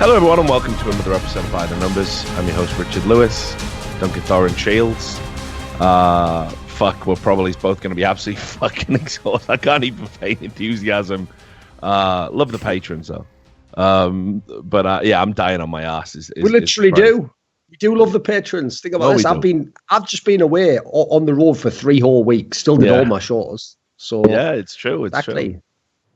Hello, everyone, and welcome to another episode of By the Numbers. I'm your host, Richard Lewis, Duncan Thorin Shields. We're probably both going to be absolutely fucking exhausted. I can't even feign enthusiasm. Love the patrons, though. I'm dying on my ass. We literally do. We do love the patrons. Think about this. I've just been away on the road for 3 whole weeks. Still did all my shows. So yeah, it's true. It's true.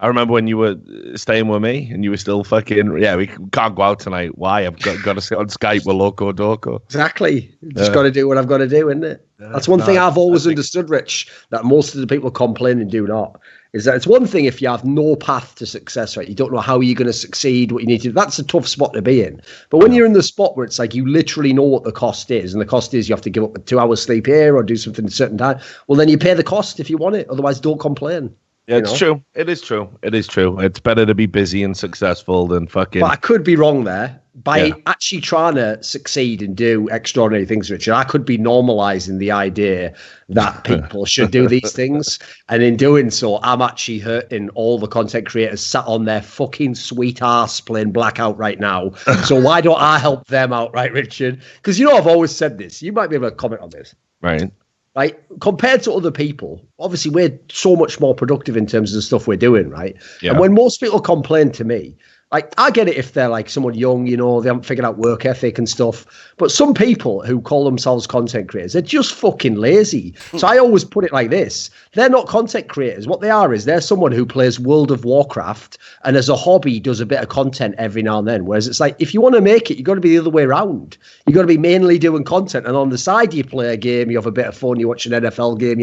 I remember when you were staying with me and you were still fucking, we can't go out tonight. Why? I've got to sit on Skype with Loco Doco. Exactly. Just got to do what I've got to do, isn't it? That's one thing I've always understood, Rich, that most of the people complain and do not, is that it's one thing if you have no path to success, right? You don't know how you're going to succeed, what you need to do. That's a tough spot to be in. But when you're in the spot where it's like you literally know what the cost is, and the cost is you have to give up 2 hours sleep here or do something at a certain time, well, then you pay the cost if you want it. Otherwise, don't complain. Yeah, it's true. It is true. It's better to be busy and successful than fucking... But I could be wrong there. By actually trying to succeed and do extraordinary things, Richard, I could be normalizing the idea that people should do these things. And in doing so, I'm actually hurting all the content creators sat on their fucking sweet ass playing Blackout right now. So why don't I help them out, right, Richard? Because I've always said this. You might be able to comment on this. Right. Right, compared to other people, obviously we're so much more productive in terms of the stuff we're doing, right? Yeah. And when most people complain to me, like, I get it if they're like someone young, they haven't figured out work ethic and stuff. But some people who call themselves content creators, they're just fucking lazy. So I always put it like this. They're not content creators. What they are is they're someone who plays World of Warcraft and as a hobby does a bit of content every now and then. Whereas it's like, if you want to make it, you've got to be the other way around. You've got to be mainly doing content. And on the side, you play a game, you have a bit of fun, you watch an NFL game,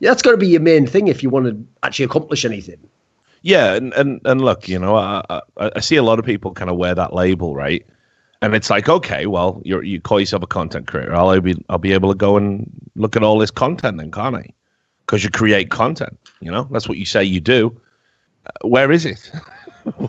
That's got to be your main thing if you want to actually accomplish anything. Yeah, and look, I see a lot of people kind of wear that label, right? And it's like, okay, well, you call yourself a content creator. I'll be able to go and look at all this content then, can't I? Because you create content, that's what you say you do. Where is it?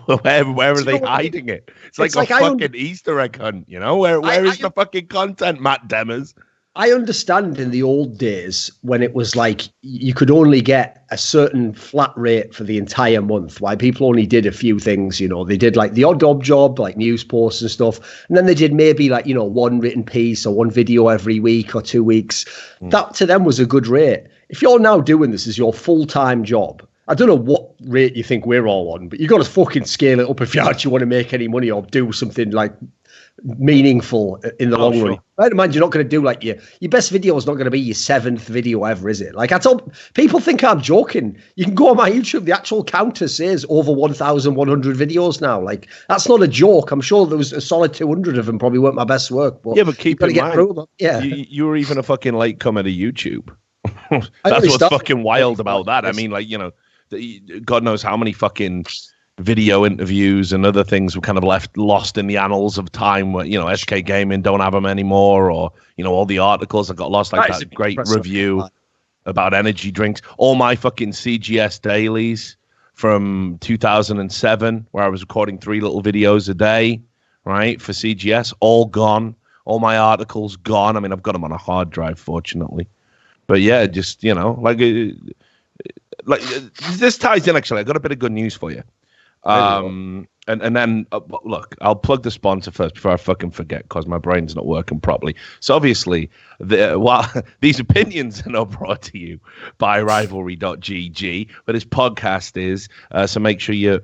where are they hiding it? It's like a fucking Easter egg hunt, Where is the fucking content, Matt Demmers? I understand in the old days when it was like you could only get a certain flat rate for the entire month, why people only did a few things, they did like the odd job, like news posts and stuff. And then they did maybe like, one written piece or one video every week or 2 weeks. That to them was a good rate. If you're now doing this as your full-time job, I don't know what rate you think we're all on, but you've got to fucking scale it up if you actually want to make any money or do something like meaningful in the long run. Bear in mind, you're not going to do like your best video is not going to be your 7th video ever, is it? Like, I told people think I'm joking. You can go on my YouTube. The actual counter says over 1,100 videos now. Like, that's not a joke. I'm sure there was a solid 200 of them probably weren't my best work. But keep in mind, you were even a fucking latecomer to YouTube. That's what's fucking wild about that. I mean, like, God knows how many fucking video interviews and other things were kind of lost in the annals of time where, SK Gaming don't have them anymore, or, all the articles that got lost, like that great review about energy drinks. All my fucking CGS dailies from 2007, where I was recording 3 little videos a day, right, for CGS, all gone. All my articles gone. I mean, I've got them on a hard drive, fortunately. But yeah, just, like this ties in, actually. I got a bit of good news for you. And then look, I'll plug the sponsor first before I fucking forget, because my brain's not working properly. So obviously, while these opinions are not brought to you by Rivalry.gg, but this podcast is, so make sure you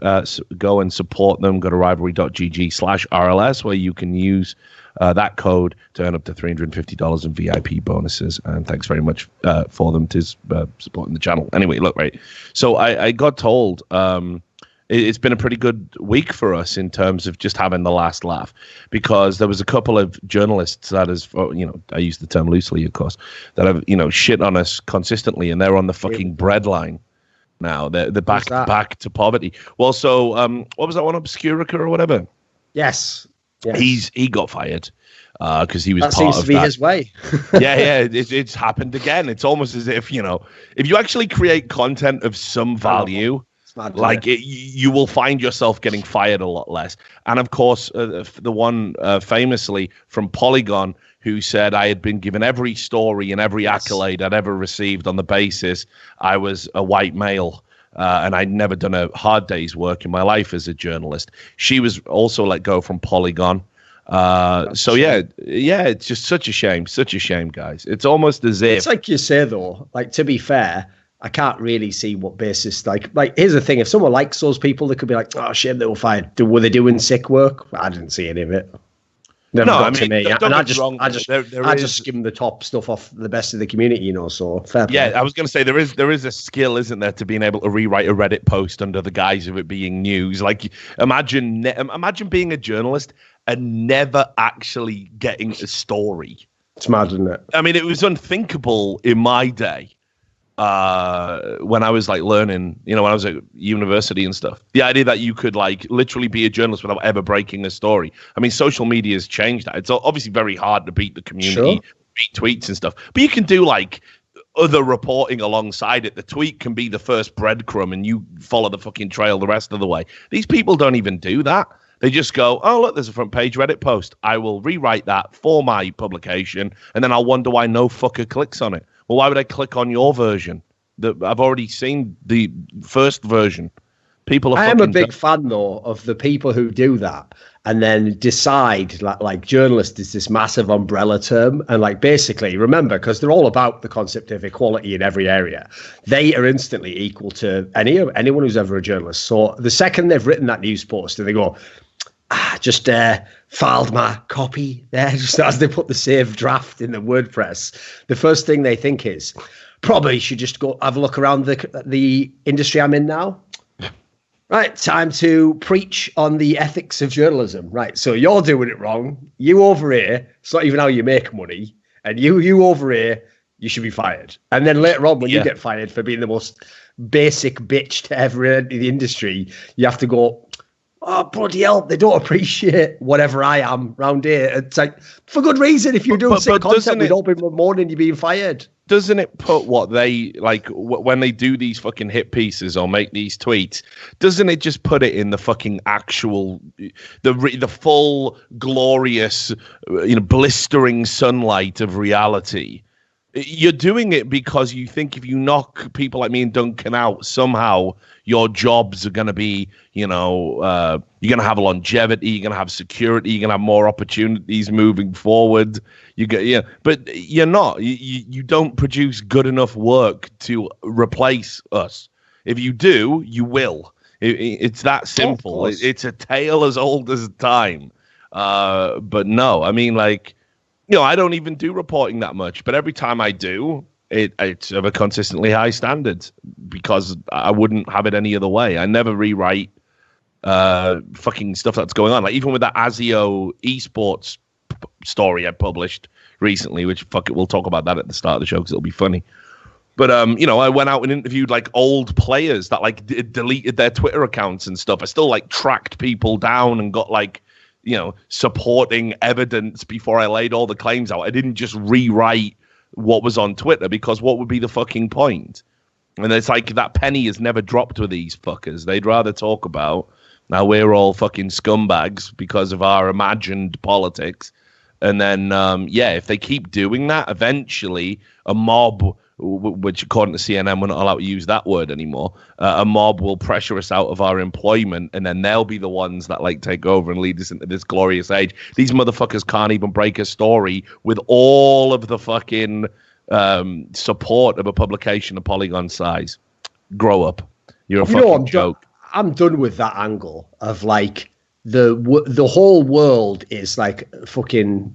go and support them. Go to Rivalry.gg/RLS, where you can use that code to earn up to $350 in VIP bonuses. And thanks very much for them to supporting the channel. Anyway, look, right. So I got told it's been a pretty good week for us in terms of just having the last laugh, because there was a couple of journalists that I use the term loosely, of course, that have, shit on us consistently, and they're on the fucking breadline now. They're back to poverty. Well, so what was that one, Obscurica or whatever? Yes. He got fired because he was that part seems of to be that. His way. It's happened again. It's almost as if if you actually create content of some value, you will find yourself getting fired a lot less. And of course, the one famously from Polygon, who said I had been given every story and every accolade I'd ever received on the basis I was a white male. and I'd never done a hard day's work in my life as a journalist. She was also let go from Polygon. So yeah, it's just such a shame, guys. It's almost as if it's like you say though, like to be fair, I can't really see what basis. Like here's the thing: if someone likes those people, they could be like, "Oh, shame they were fired." Were they doing sick work? I didn't see any of it. Never got to me. And I just skim the top stuff off the best of the community, So fair play. Yeah, I was going to say there is a skill, isn't there, to being able to rewrite a Reddit post under the guise of it being news. Like imagine being a journalist and never actually getting a story. It's mad, isn't it? I mean, it was unthinkable in my day. When I was like learning, when I was at university and stuff, the idea that you could like literally be a journalist without ever breaking a story. I mean, social media has changed that. It's obviously very hard to beat the community, beat tweets and stuff, but you can do like other reporting alongside it. The tweet can be the first breadcrumb and you follow the fucking trail the rest of the way. These people don't even do that. They just go, oh, look, there's a front page Reddit post. I will rewrite that for my publication, and then I'll wonder why no fucker clicks on it. Well, why would I click on your version? I've already seen the first version. I am a big fan, though, of the people who do that and then decide like journalist is this massive umbrella term. And like basically, remember, because they're all about the concept of equality in every area. They are instantly equal to anyone who's ever a journalist. So the second they've written that news post and they go, just filed my copy there, just as they put the save draft in the WordPress, the first thing they think is probably should just go have a look around the industry I'm in now. Right, time to preach on the ethics of journalism. Right, so you're doing it wrong. You over here, it's not even how you make money. And you over here, you should be fired. And then later on, when you get fired for being the most basic bitch to ever in the industry, you have to go, oh, bloody hell, they don't appreciate whatever I am round here. It's like, for good reason, if you're doing sick content, we'd all be mourning you being fired. Doesn't it put what they, like, when they do these fucking hit pieces or make these tweets, doesn't it just put it in the fucking actual, the full, glorious, blistering sunlight of reality? You're doing it because you think if you knock people like me and Duncan out, somehow your jobs are going to be, you're going to have longevity, you're going to have security, you're going to have more opportunities moving forward. But you're not. You don't produce good enough work to replace us. If you do, you will. It's that simple. It's a tale as old as time. But no, I mean, like, I don't even do reporting that much, but every time I do, it's of a consistently high standard because I wouldn't have it any other way. I never rewrite fucking stuff that's going on. Like even with that ASIO esports story I published recently, which we'll talk about that at the start of the show because it'll be funny. But I went out and interviewed like old players that like deleted their Twitter accounts and stuff. I still like tracked people down and got like, supporting evidence before I laid all the claims out. I didn't just rewrite what was on Twitter because what would be the fucking point? And it's like that penny has never dropped with these fuckers. They'd rather talk about now we're all fucking scumbags because of our imagined politics. And then, if they keep doing that, eventually a mob, which according to CNN, we're not allowed to use that word anymore, a mob will pressure us out of our employment, and then they'll be the ones that like take over and lead us into this glorious age. These motherfuckers can't even break a story with all of the fucking support of a publication of Polygon size. Grow up. You're a fucking joke. I'm done with that angle of like the whole world is like fucking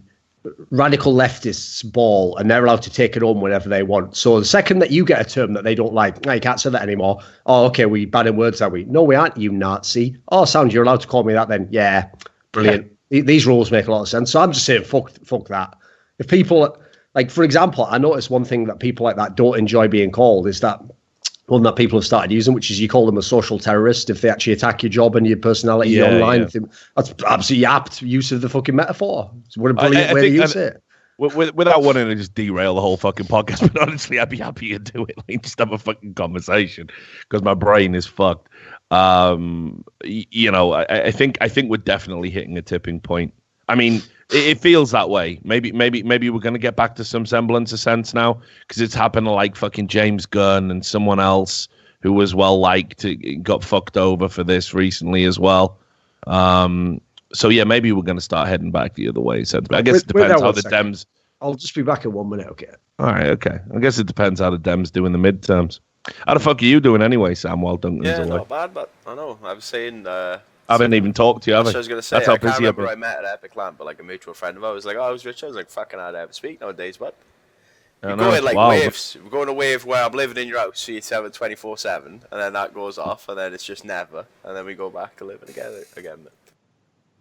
radical leftists' ball and they're allowed to take it on whenever they want. So the second that you get a term that they don't like, no, you can't say that anymore. Oh, okay, we bad in words, are we? No, we aren't, you Nazi. Oh, sounds you're allowed to call me that then. Yeah, brilliant. These rules make a lot of sense. So I'm just saying, fuck that. If people, like, for example, I noticed one thing that people like that don't enjoy being called is that one that people have started using, which is you call them a social terrorist if they actually attack your job and your personality online. Yeah. That's absolutely apt use of the fucking metaphor. What a brilliant way to use it. Without wanting to just derail the whole fucking podcast, but honestly, I'd be happy to do it. Like, just have a fucking conversation because my brain is fucked. I think we're definitely hitting a tipping point. I mean, it feels that way. Maybe we're going to get back to some semblance of sense now because it's happened to like fucking James Gunn and someone else who was well liked, got fucked over for this recently as well. So yeah, maybe we're going to start heading back the other way. So I guess it depends how the Dems. I'll just be back in 1 minute, okay? All right, okay. I guess it depends how the Dems do in the midterms. How the fuck are you doing anyway, Sam? While Duncan's away. Not bad, but I know. I was saying. I haven't even talked to you, have I? I was going to say, I can't remember where I met at Epic Land, but like a mutual friend of ours was like, "Oh, I was Rich." I was like, "Fucking hard to ever speak nowadays, but." We go in like waves. We're going a wave where I'm living in your house, so you tell me 24/7, and then that goes off, and then it's just never, and then we go back to living together again.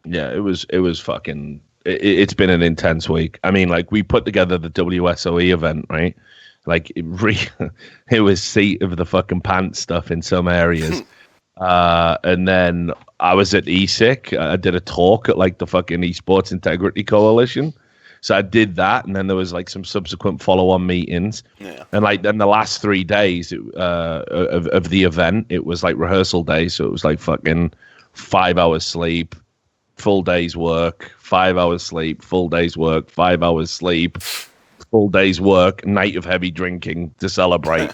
Yeah, it was fucking. It's been an intense week. I mean, like we put together the WSOE event, right? Like it was seat of the fucking pants stuff in some areas, and then I was at ESIC. I did a talk at like the fucking Esports Integrity Coalition. So I did that, and then there was like some subsequent follow-on meetings. Yeah. And like then the last 3 days of the event, it was like rehearsal day. So it was like fucking 5 hours sleep, full day's work, 5 hours sleep, full day's work, 5 hours sleep, full day's work, night of heavy drinking to celebrate.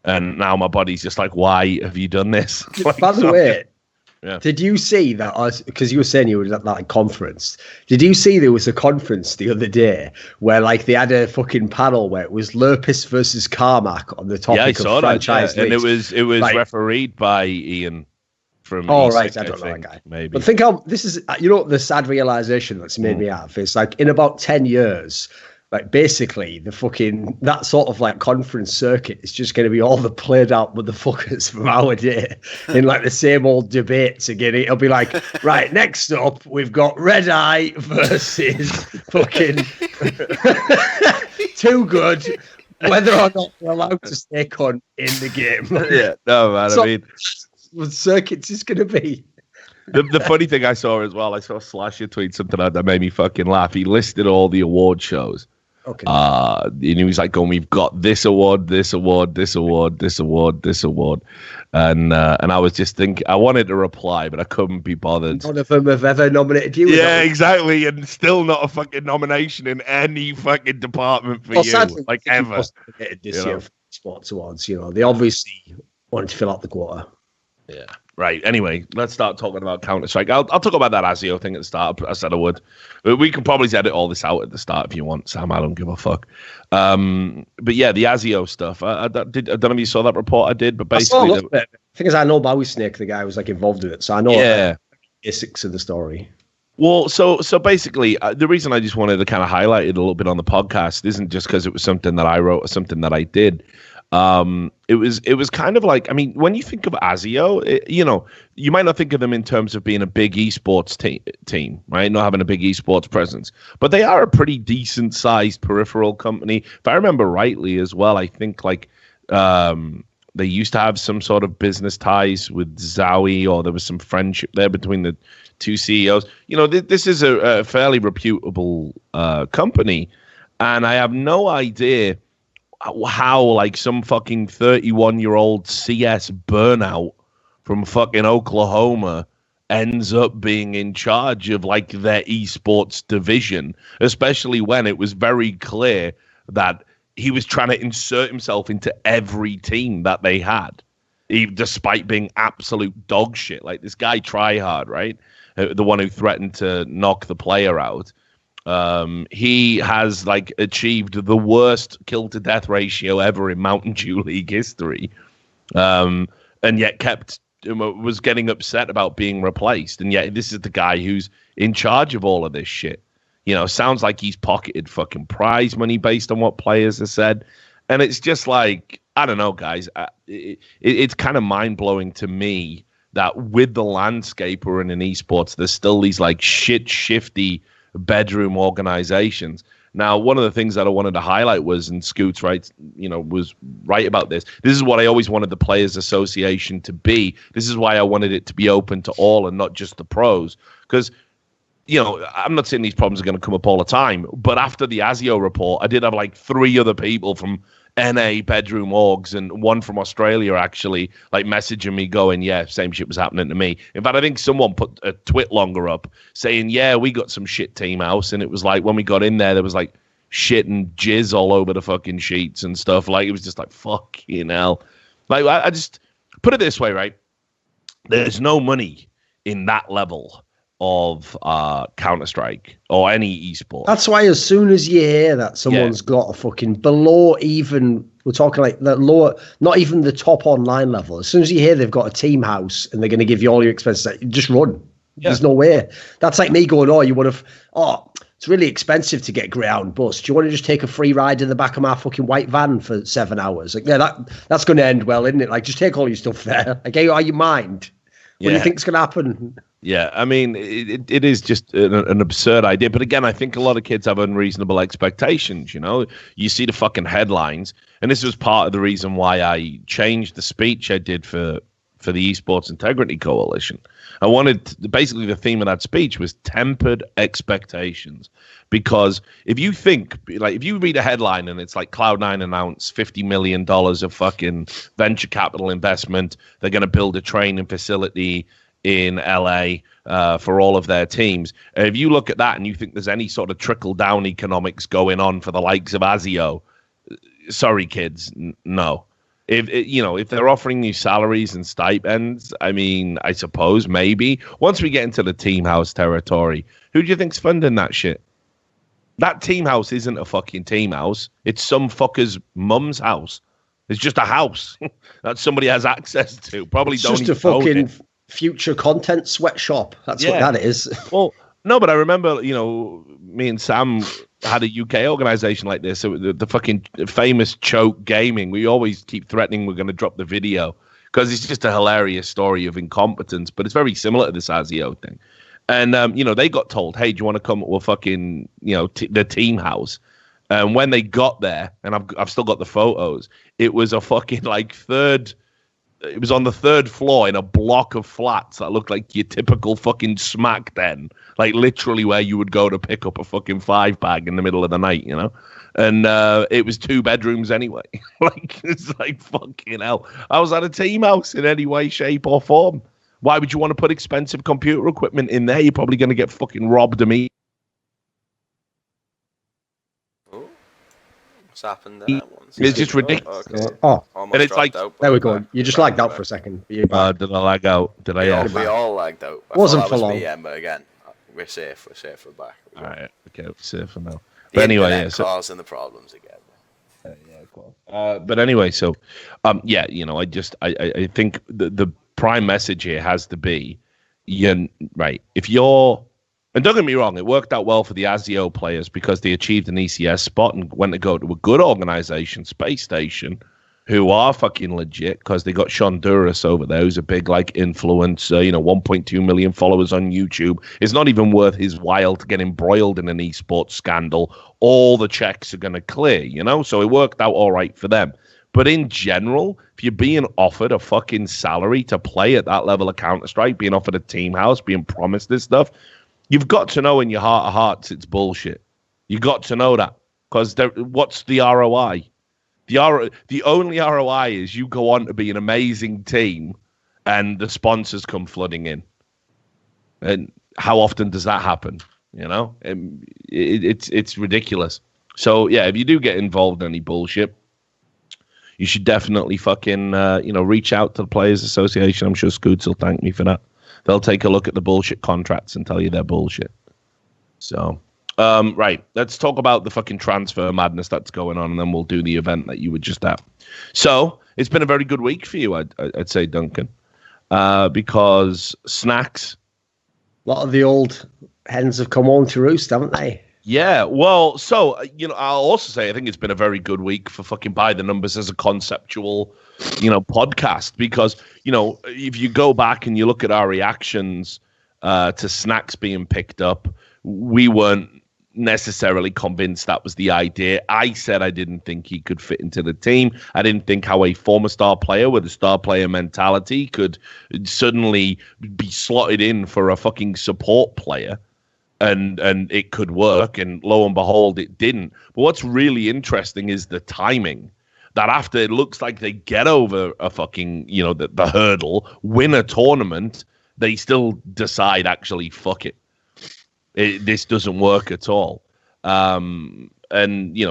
And now my body's just like, why have you done this? By the way. Yeah. Did you see that? Because you were saying you were at that conference. Did you see there was a conference the other day where like they had a fucking panel where it was Lurpus versus Carmack on the topic of franchise leagues? And it was like, refereed by Ian from. Oh right, I don't know that guy. Maybe. But think how this is. You know the sad realization that's made me have is like in about 10 years. Like basically the fucking that sort of like conference circuit is just going to be all the played out motherfuckers from our day in like the same old debates again. It'll be like, right, next up we've got Red Eye versus fucking Too Good, whether or not we're allowed to stay cunt in the game. Yeah, no man. So, I mean, what circuits is going to be. The funny thing I saw as well, I saw Slasher tweet something out that made me fucking laugh. He listed all the award shows. Okay. And he was like going, we've got this award, this award, this award, this award, this award. And I was just thinking, I wanted to reply, but I couldn't be bothered. None of them have ever nominated you. Yeah, exactly. And still not a fucking nomination in any fucking department for you. Like ever. This year for sports awards, they obviously wanted to fill out the quota. Yeah. Right. Anyway, let's start talking about Counter-Strike. I'll talk about that ASIO thing at the start. I said I would. We can probably edit all this out at the start if you want, Sam. I don't give a fuck. But yeah, the ASIO stuff. I don't know if you saw that report I did, but basically... The thing is, I know Bowie Snake, the guy who was like involved in it, so I know the basics of the story. Well, so basically, the reason I just wanted to kind of highlight it a little bit on the podcast isn't just because it was something that I wrote or something that I did. It was kind of like, I mean, when you think of ASIO, you might not think of them in terms of being a big esports team, right? Not having a big esports presence, but they are a pretty decent sized peripheral company. If I remember rightly as well, I think like, they used to have some sort of business ties with Zowie, or there was some friendship there between the two CEOs. This is a fairly reputable, company, and I have no idea how like some fucking 31-year-old CS burnout from fucking Oklahoma ends up being in charge of like their esports division, especially when it was very clear that he was trying to insert himself into every team that they had, despite being absolute dog shit. Like this guy Tryhard, right? The one who threatened to knock the player out. He has like achieved the worst kill to death ratio ever in Mountain Dew League history, and yet was getting upset about being replaced. And yet this is the guy who's in charge of all of this shit. Sounds like he's pocketed fucking prize money based on what players have said, and it's just like, I don't know, guys. It's kind of mind blowing to me that with the landscape we're in esports, there's still these like shifty bedroom organizations. Now, one of the things that I wanted to highlight was, and Scoots was right about this. This is what I always wanted the Players Association to be. This is why I wanted it to be open to all and not just the pros. Because, I'm not saying these problems are going to come up all the time, but after the ASIO report, I did have like 3 other people from NA bedroom orgs and one from Australia actually like messaging me going, yeah, same shit was happening to me. In fact, I think someone put a twit longer up saying, yeah, we got some shit team house, and it was like when we got in there was like shit and jizz all over the fucking sheets and stuff. Like it was just like, fucking hell. Like, I just put it this way, right? There's no money in that level of Counter-Strike or any esport. That's why as soon as you hear that someone's got a fucking below even, we're talking like the lower, not even the top online level. As soon as you hear they've got a team house and they're going to give you all your expenses, just run. Yeah. There's no way. That's like me going, it's really expensive to get Greyhound bus. Do you want to just take a free ride in the back of my fucking white van for 7 hours? Like, yeah, that's going to end well, isn't it? Like, just take all your stuff there. Like, are you mind? What do you think's going to happen? Yeah, I mean, it is just an absurd idea. But again, I think a lot of kids have unreasonable expectations, you know? You see the fucking headlines. And this was part of the reason why I changed the speech I did for the Esports Integrity Coalition. I wanted, basically the theme of that speech was tempered expectations. Because if you think, like, if you read a headline and it's like Cloud9 announced $50 million of fucking venture capital investment, they're going to build a training facility in LA for all of their teams. If you look at that and you think there's any sort of trickle-down economics going on for the likes of Azio, sorry, kids, no. If they're offering you salaries and stipends, I mean, I suppose maybe. Once we get into the team house territory, who do you think's funding that shit? That team house isn't a fucking team house. It's some fucker's mum's house. It's just a house that somebody has access to. Probably it's don't just a fucking future content sweatshop. That's what that is. Well, no, but I remember, me and Sam had a UK organization like this. So the fucking famous Choke Gaming. We always keep threatening we're going to drop the video because it's just a hilarious story of incompetence. But it's very similar to this Azio thing. And, they got told, hey, do you want to come to a fucking, the team house? And when they got there, and I've still got the photos, it was a fucking it was on the third floor in a block of flats that looked like your typical fucking smack den. Like literally where you would go to pick up a fucking 5-bag in the middle of the night, And it was 2 bedrooms anyway. It's like fucking hell. I was at a team house in any way, shape or form. Why would you want to put expensive computer equipment in there? You're probably going to get fucking robbed immediately. What's happened there? It's just ridiculous. And it's like, there we go. You just lagged out for a second. Did I lag out? Did I? Yeah, we all lagged out. Wasn't for long. But again, we're safe. We're back. All right. Okay, we're safe for now. But anyway, causing the problems again. Cool. But anyway, so, I think the prime message here has to be, if you're, and don't get me wrong, it worked out well for the Azio players because they achieved an ECS spot and went to go to a good organization, Space Station, who are fucking legit because they got Shonduras over there, who's a big influencer, 1.2 million followers on YouTube. It's not even worth his while to get embroiled in an esports scandal. All the checks are going to clear, so it worked out all right for them. But in general, if you're being offered a fucking salary to play at that level of Counter-Strike, being offered a team house, being promised this stuff, you've got to know in your heart of hearts it's bullshit. You got to know that because what's the ROI? The only ROI is you go on to be an amazing team and the sponsors come flooding in. And how often does that happen? It's ridiculous. So, yeah, if you do get involved in any bullshit, you should definitely fucking, reach out to the Players Association. I'm sure Scoots will thank me for that. They'll take a look at the bullshit contracts and tell you they're bullshit. So, right. Let's talk about the fucking transfer madness that's going on, and then we'll do the event that you were just at. So, it's been a very good week for you, I'd say, Duncan, because Snacks. A lot of the old hens have come home to roost, haven't they? Yeah, well, so, I'll also say I think it's been a very good week for fucking By the Numbers as a conceptual, podcast. Because, if you go back and you look at our reactions to Snacks being picked up, we weren't necessarily convinced that was the idea. I said I didn't think he could fit into the team. I didn't think how a former star player with a star player mentality could suddenly be slotted in for a fucking support player. And it could work, and lo and behold, it didn't. But what's really interesting is the timing. That after it looks like they get over a fucking, the hurdle, win a tournament, they still decide, actually, fuck it. This doesn't work at all. And,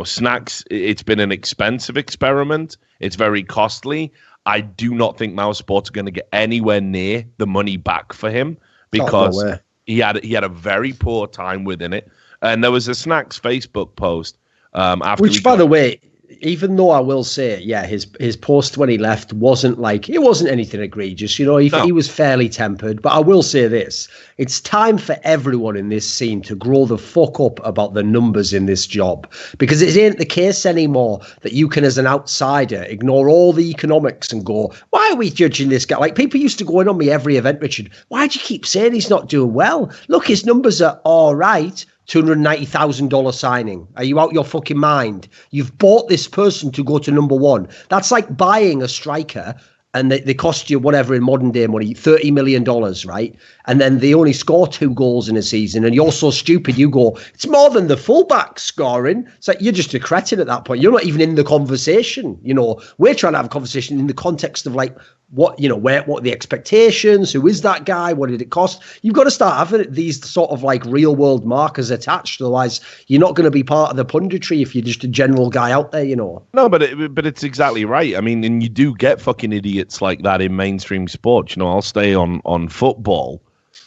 Snacks, it's been an expensive experiment. It's very costly. I do not think Mouse Sports are going to get anywhere near the money back for him because he had a very poor time within it. And there was a Snacks Facebook post after, which, by the way, even though I will say, his post when he left wasn't anything egregious. You know, he was fairly tempered. But I will say this: it's time for everyone in this scene to grow the fuck up about the numbers in this job, because it ain't the case anymore that you can, as an outsider, ignore all the economics and go, "Why are we judging this guy?" Like, people used to go in on me every event, Richard. Why do you keep saying he's not doing well? Look, his numbers are all right. $290,000 signing. Are you out your fucking mind? You've bought this person to go to number one. That's like buying a striker and they cost you whatever in modern day money, $30 million, right? And then they only score 2 goals in a season, and you're so stupid, you go, it's more than the fullback scoring. It's like, you're just a cretin at that point. You're not even in the conversation. You know, we're trying to have a conversation in the context of like, what are the expectations? Who is that guy? What did it cost? You've got to start having these sort of like real world markers attached. Otherwise, you're not going to be part of the punditry if you're just a general guy out there, you know. No, but it's exactly right. I mean, and you do get fucking idiots like that in mainstream sports. You know, I'll stay on football,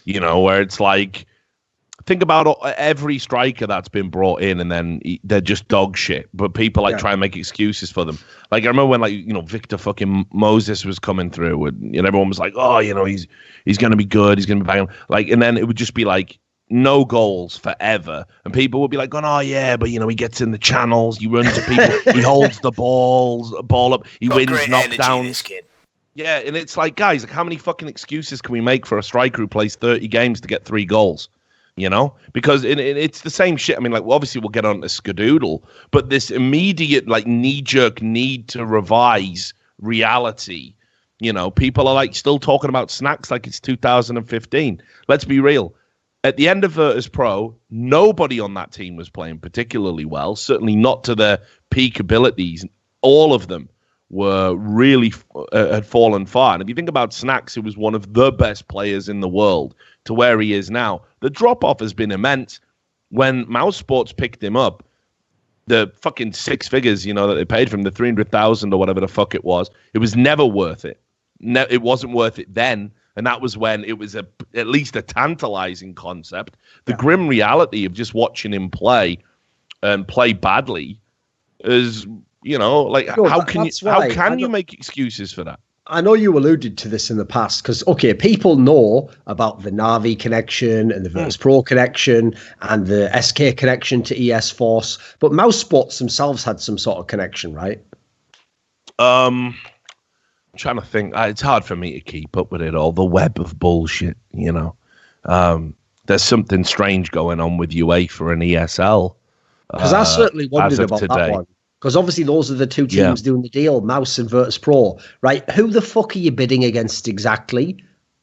you know, where it's like, think about every striker that's been brought in and then they're just dog shit, but people try and make excuses for them. Like, I remember when Victor fucking Moses was coming through and everyone was like, oh, he's going to be good. He's going to be banging. Like, and then it would just be like no goals forever. And people would be like, oh yeah, but he gets in the channels. He runs to people. He holds the ball up. He wins knockdowns. Yeah. And it's like, guys, like, how many fucking excuses can we make for a striker who plays 30 games to get 3 goals? You know, because it's the same shit. I mean, like, obviously we'll get on to Skadoodle, but this immediate, like, knee-jerk need to revise reality, people are, like, still talking about Snacks like it's 2015. Let's be real. At the end of Virtus Pro, nobody on that team was playing particularly well, certainly not to their peak abilities. All of them were really had fallen far. And if you think about Snacks, who was one of the best players in the world, to where he is now, the drop-off has been immense. When Mouse Sports picked him up, the fucking 6 figures, that they paid for him, the 300,000 or whatever the fuck it was never worth it. It wasn't worth it then, and that was when it was at least a tantalizing concept. The grim reality of just watching him play and play badly is, how can you make excuses for that? I know you alluded to this in the past because, people know about the Na'Vi connection and the Virtus Pro connection and the SK connection to ES Force, but Mouse Sports themselves had some sort of connection, right? I'm trying to think. It's hard for me to keep up with it all. The web of bullshit, There's something strange going on with UEFA and ESL. Because I certainly wondered about that one. Because obviously those are the 2 teams doing the deal, Mouse and Virtus Pro, right? Who the fuck are you bidding against exactly?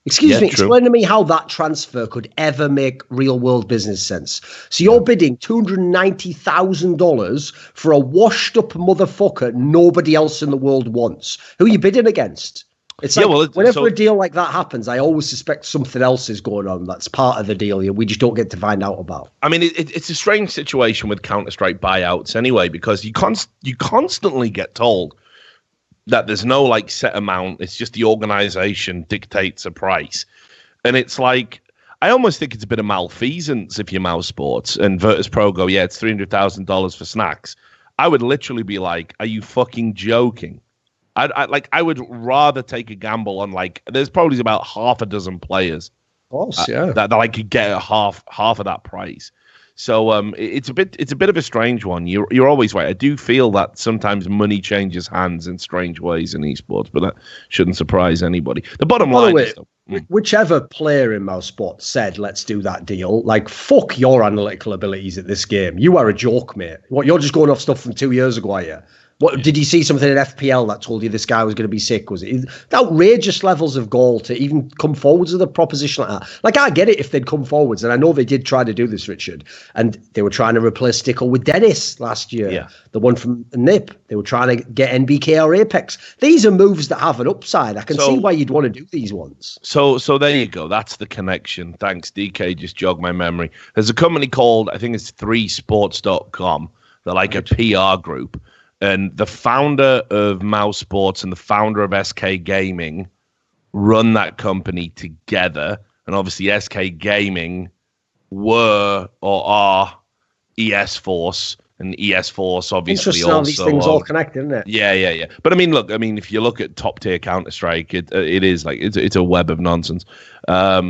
Excuse me, explain to me how that transfer could ever make real-world business sense. So you're bidding $290,000 for a washed-up motherfucker nobody else in the world wants. Who are you bidding against? It's like, whenever a deal like that happens, I always suspect something else is going on that's part of the deal we just don't get to find out about. I mean, it's a strange situation with Counter-Strike buyouts anyway, because you constantly get told that there's no, like, set amount. It's just the organization dictates a price. And it's like, I almost think it's a bit of malfeasance if you're Mouse Sports and Virtus Pro go, it's $300,000 for Snacks. I would literally be like, are you fucking joking? I would rather take a gamble on, like, there's probably about half a dozen players that I could get at half of that price. So it's a bit of a strange one. You're always right. I do feel that sometimes money changes hands in strange ways in esports, but that shouldn't surprise anybody. The bottom line is, whichever player in Mouse Sports said, let's do that deal, like, fuck your analytical abilities at this game. You are a joke, mate. What, you're just going off stuff from 2 years ago, are you? What, did you see something in FPL that told you this guy was going to be sick? Was it outrageous levels of goal to even come forwards with a proposition like that? Like, I get it if they'd come forwards, and I know they did try to do this, Richard, and they were trying to replace Stickle with Dennis last year, the one from NIP. They were trying to get NBK or Apex. These are moves that have an upside. I can see why you'd want to do these ones. So there you go. That's the connection. Thanks, DK. Just jogged my memory. There's a company called, I think it's 3sports.com. They're like a PR group. and the founder of Mouse Sports and the founder of SK Gaming run that company together. And obviously SK Gaming were or are ES Force, and ES Force obviously also. These things all connected, isn't it? Yeah. But I mean, look, if you look at top tier Counter-Strike, it is like it's a web of nonsense. But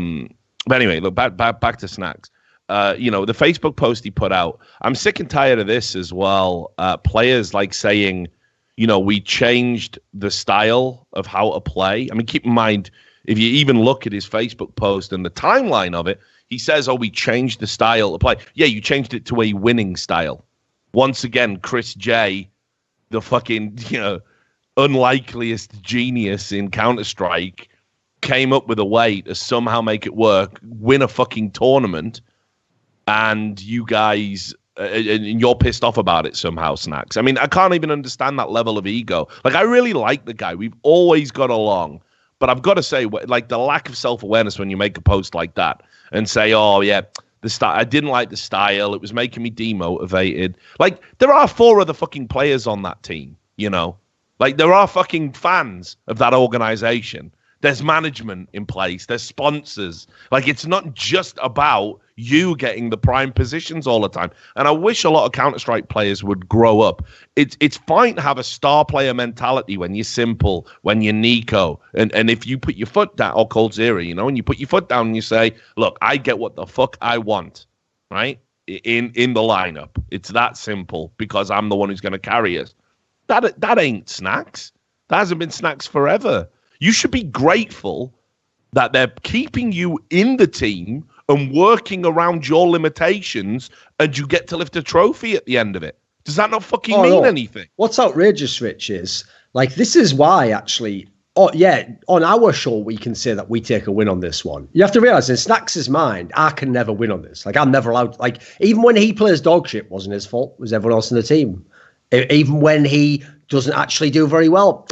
anyway, look back to Snacks. The Facebook post he put out, I'm sick and tired of this as well. Players like saying, we changed the style of how to play. I mean, keep in mind, if you even look at his Facebook post and the timeline of it, he says, we changed the style to play. Yeah, you changed it to a winning style. Once again, Chris J, the fucking, unlikeliest genius in Counter-Strike, came up with a way to somehow make it work, win a fucking tournament, and you guys, and you're pissed off about it somehow, Snacks. I mean, I can't even understand that level of ego. Like, I really like the guy. We've always got along. But I've got to say, like, the lack of self-awareness when you make a post like that and say, I didn't like the style. It was making me demotivated. Like, there are 4 other fucking players on that team, Like, there are fucking fans of that organization. There's management in place. There's sponsors. Like, it's not just about you getting the prime positions all the time. And I wish a lot of Counter-Strike players would grow up. It's fine to have a star player mentality when you're Simple, when you're Nico. And if you put your foot down, or coldzera, and you put your foot down and you say, look, I get what the fuck I want, right? In the lineup. It's that simple because I'm the one who's going to carry us. That ain't Snacks. That hasn't been Snacks forever. You should be grateful that they're keeping you in the team and working around your limitations, and you get to lift a trophy at the end of it. Does that not fucking mean anything? What's outrageous, Rich, is, like, this is why, actually, on our show, we can say that we take a win on this one. You have to realize, in Snacks' mind, I can never win on this. Like, I'm never allowed, like, even when he plays dog shit, wasn't his fault. It was everyone else in the team. Even when he doesn't actually do very well.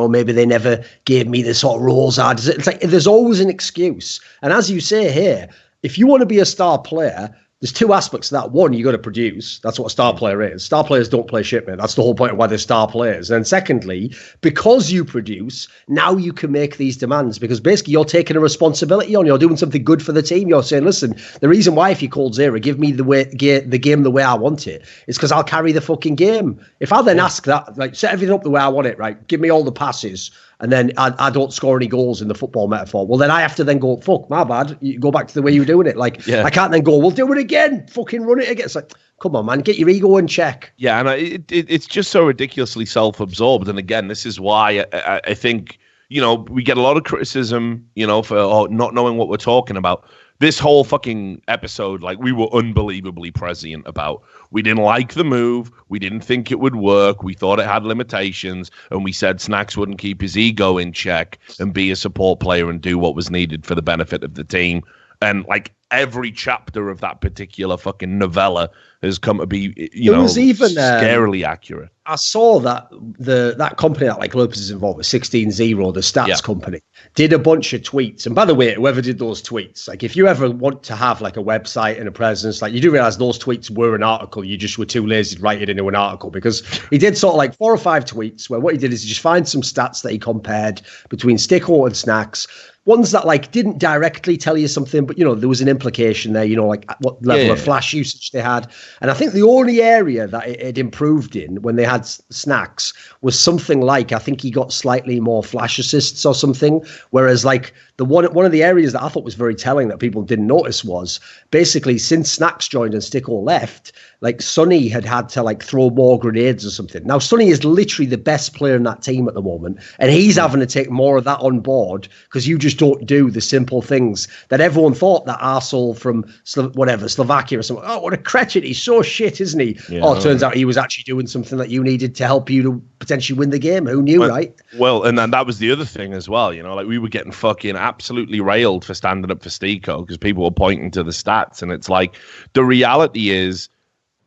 Maybe they never gave me the sort of roles. It's like there's always an excuse. And as you say here, if you want to be a star player, there's 2 aspects to that. One, you got to produce. That's what a star player is. Star players don't play shit, man. That's the whole point of why they're star players. And secondly, because you produce, now you can make these demands because basically you're taking a responsibility on. You're doing something good for the team. You're saying, listen, the reason why if you called Zera, give me the game the way I want it, is because I'll carry the fucking game. If I then ask that, like, set everything up the way I want it, right? Give me all the passes, and then I don't score any goals in the football metaphor. Well, then I have to then go, fuck, my bad. You go back to the way you were doing it. Like, I can't then go, we'll do it again. Fucking run it again. It's like, come on, man, get your ego in check. Yeah, and it's just so ridiculously self-absorbed. And again, this is why I think, we get a lot of criticism, for not knowing what we're talking about. This whole fucking episode, like, we were unbelievably prescient about. We didn't like the move. We didn't think it would work. We thought it had limitations. And we said Snacks wouldn't keep his ego in check and be a support player and do what was needed for the benefit of the team. And, like, every chapter of that particular fucking novella has come to be, scarily accurate. I saw that that company that, like, Lopez is involved with, 16-0, the stats company, did a bunch of tweets. And by the way, whoever did those tweets, like, if you ever want to have, like, a website and a presence, like, you do realize those tweets were an article. You just were too lazy to write it into an article, because he did sort of like 4 or 5 tweets where what he did is he just find some stats that he compared between Sticko and Snacks. Ones that, like, didn't directly tell you something, but, there was an implication there, like what level of flash usage they had. And I think the only area that it improved in when they had Snacks was something like, I think he got slightly more flash assists or something. Whereas, like, the one of the areas that I thought was very telling that people didn't notice was basically since Snacks joined and Sticko left, like, Sonny had to, like, throw more grenades or something. Now, Sonny is literally the best player in that team at the moment, and he's having to take more of that on board because you just don't do the simple things that everyone thought that arsehole from Slovakia or something. Oh, what a cretchin. He's so shit, isn't he? Yeah, it turns out he was actually doing something that you needed to help you to potentially win the game. Who knew, right? Well, and then that was the other thing as well. Like, we were getting fucking absolutely railed for standing up for Sticko because people were pointing to the stats, and it's like, the reality is,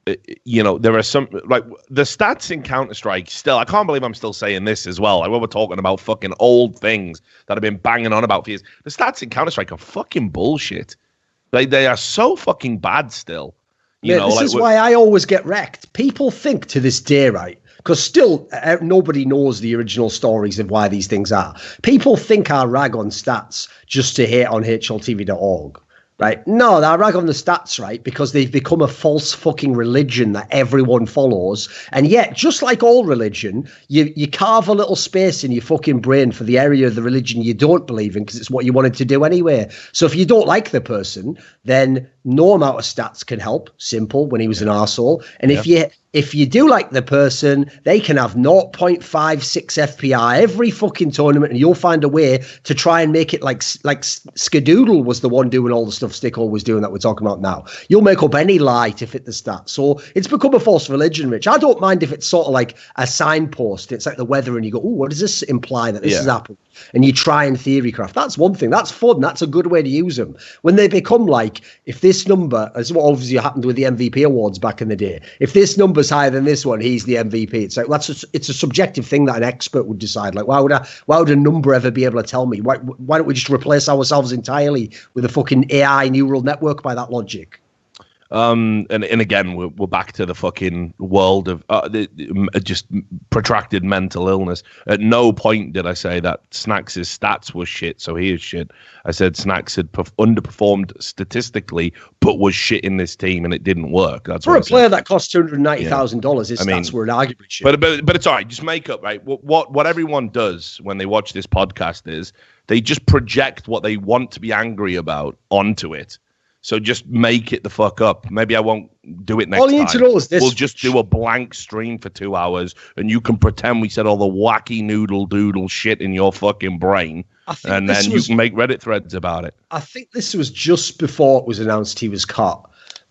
there are some, like, the stats in Counter-Strike still, I can't believe I'm still saying this as well. Like, when we're talking about fucking old things that have been banging on about for years, the stats in Counter-Strike are fucking bullshit. They are so fucking bad still. This is why I always get wrecked. People think to this day, right, because still nobody knows the original stories of why these things are. People think I rag on stats just to hate on HLTV.org. Right? No, I rag on the stats, right? Because they've become a false fucking religion that everyone follows. And yet, just like all religion, you carve a little space in your fucking brain for the area of the religion you don't believe in because it's what you wanted to do anyway. So if you don't like the person, then no amount of stats can help. Simple, when he was an arsehole. And if you do like the person, they can have 0.56 FPI every fucking tournament, and you'll find a way to try and make it like Skadoodle was the one doing all the stuff Stickhole was doing that we're talking about now. You'll make up any lie to fit the stats. So it's become a false religion, Rich. I don't mind if it's sort of like a signpost. It's like the weather, and you go, oh, what does this imply that this has happened? And you try and theory craft. That's one thing. That's fun. That's a good way to use them. When they become like, if this number, as what obviously happened with the MVP awards back in the day, if this number's higher than this one, he's the MVP. It's like it's a subjective thing that an expert would decide. Like, why would a number ever be able to tell me? Why don't we just replace ourselves entirely with a fucking AI neural network by that logic? And again, we're back to the fucking world of just protracted mental illness. At no point did I say that Snacks' stats were shit, so he is shit. I said Snacks had underperformed statistically, but was shit in this team, and it didn't work. That's for a player that cost $290,000. His stats were arguably shit. But it's all right. Just make up, right? What everyone does when they watch this podcast is they just project what they want to be angry about onto it. So just make it the fuck up. Maybe I won't do it next time. All you need to know is this. We'll just do a blank stream for 2 hours, and you can pretend we said all the wacky noodle doodle shit in your fucking brain, and then you can make Reddit threads about it. I think this was just before it was announced he was cut.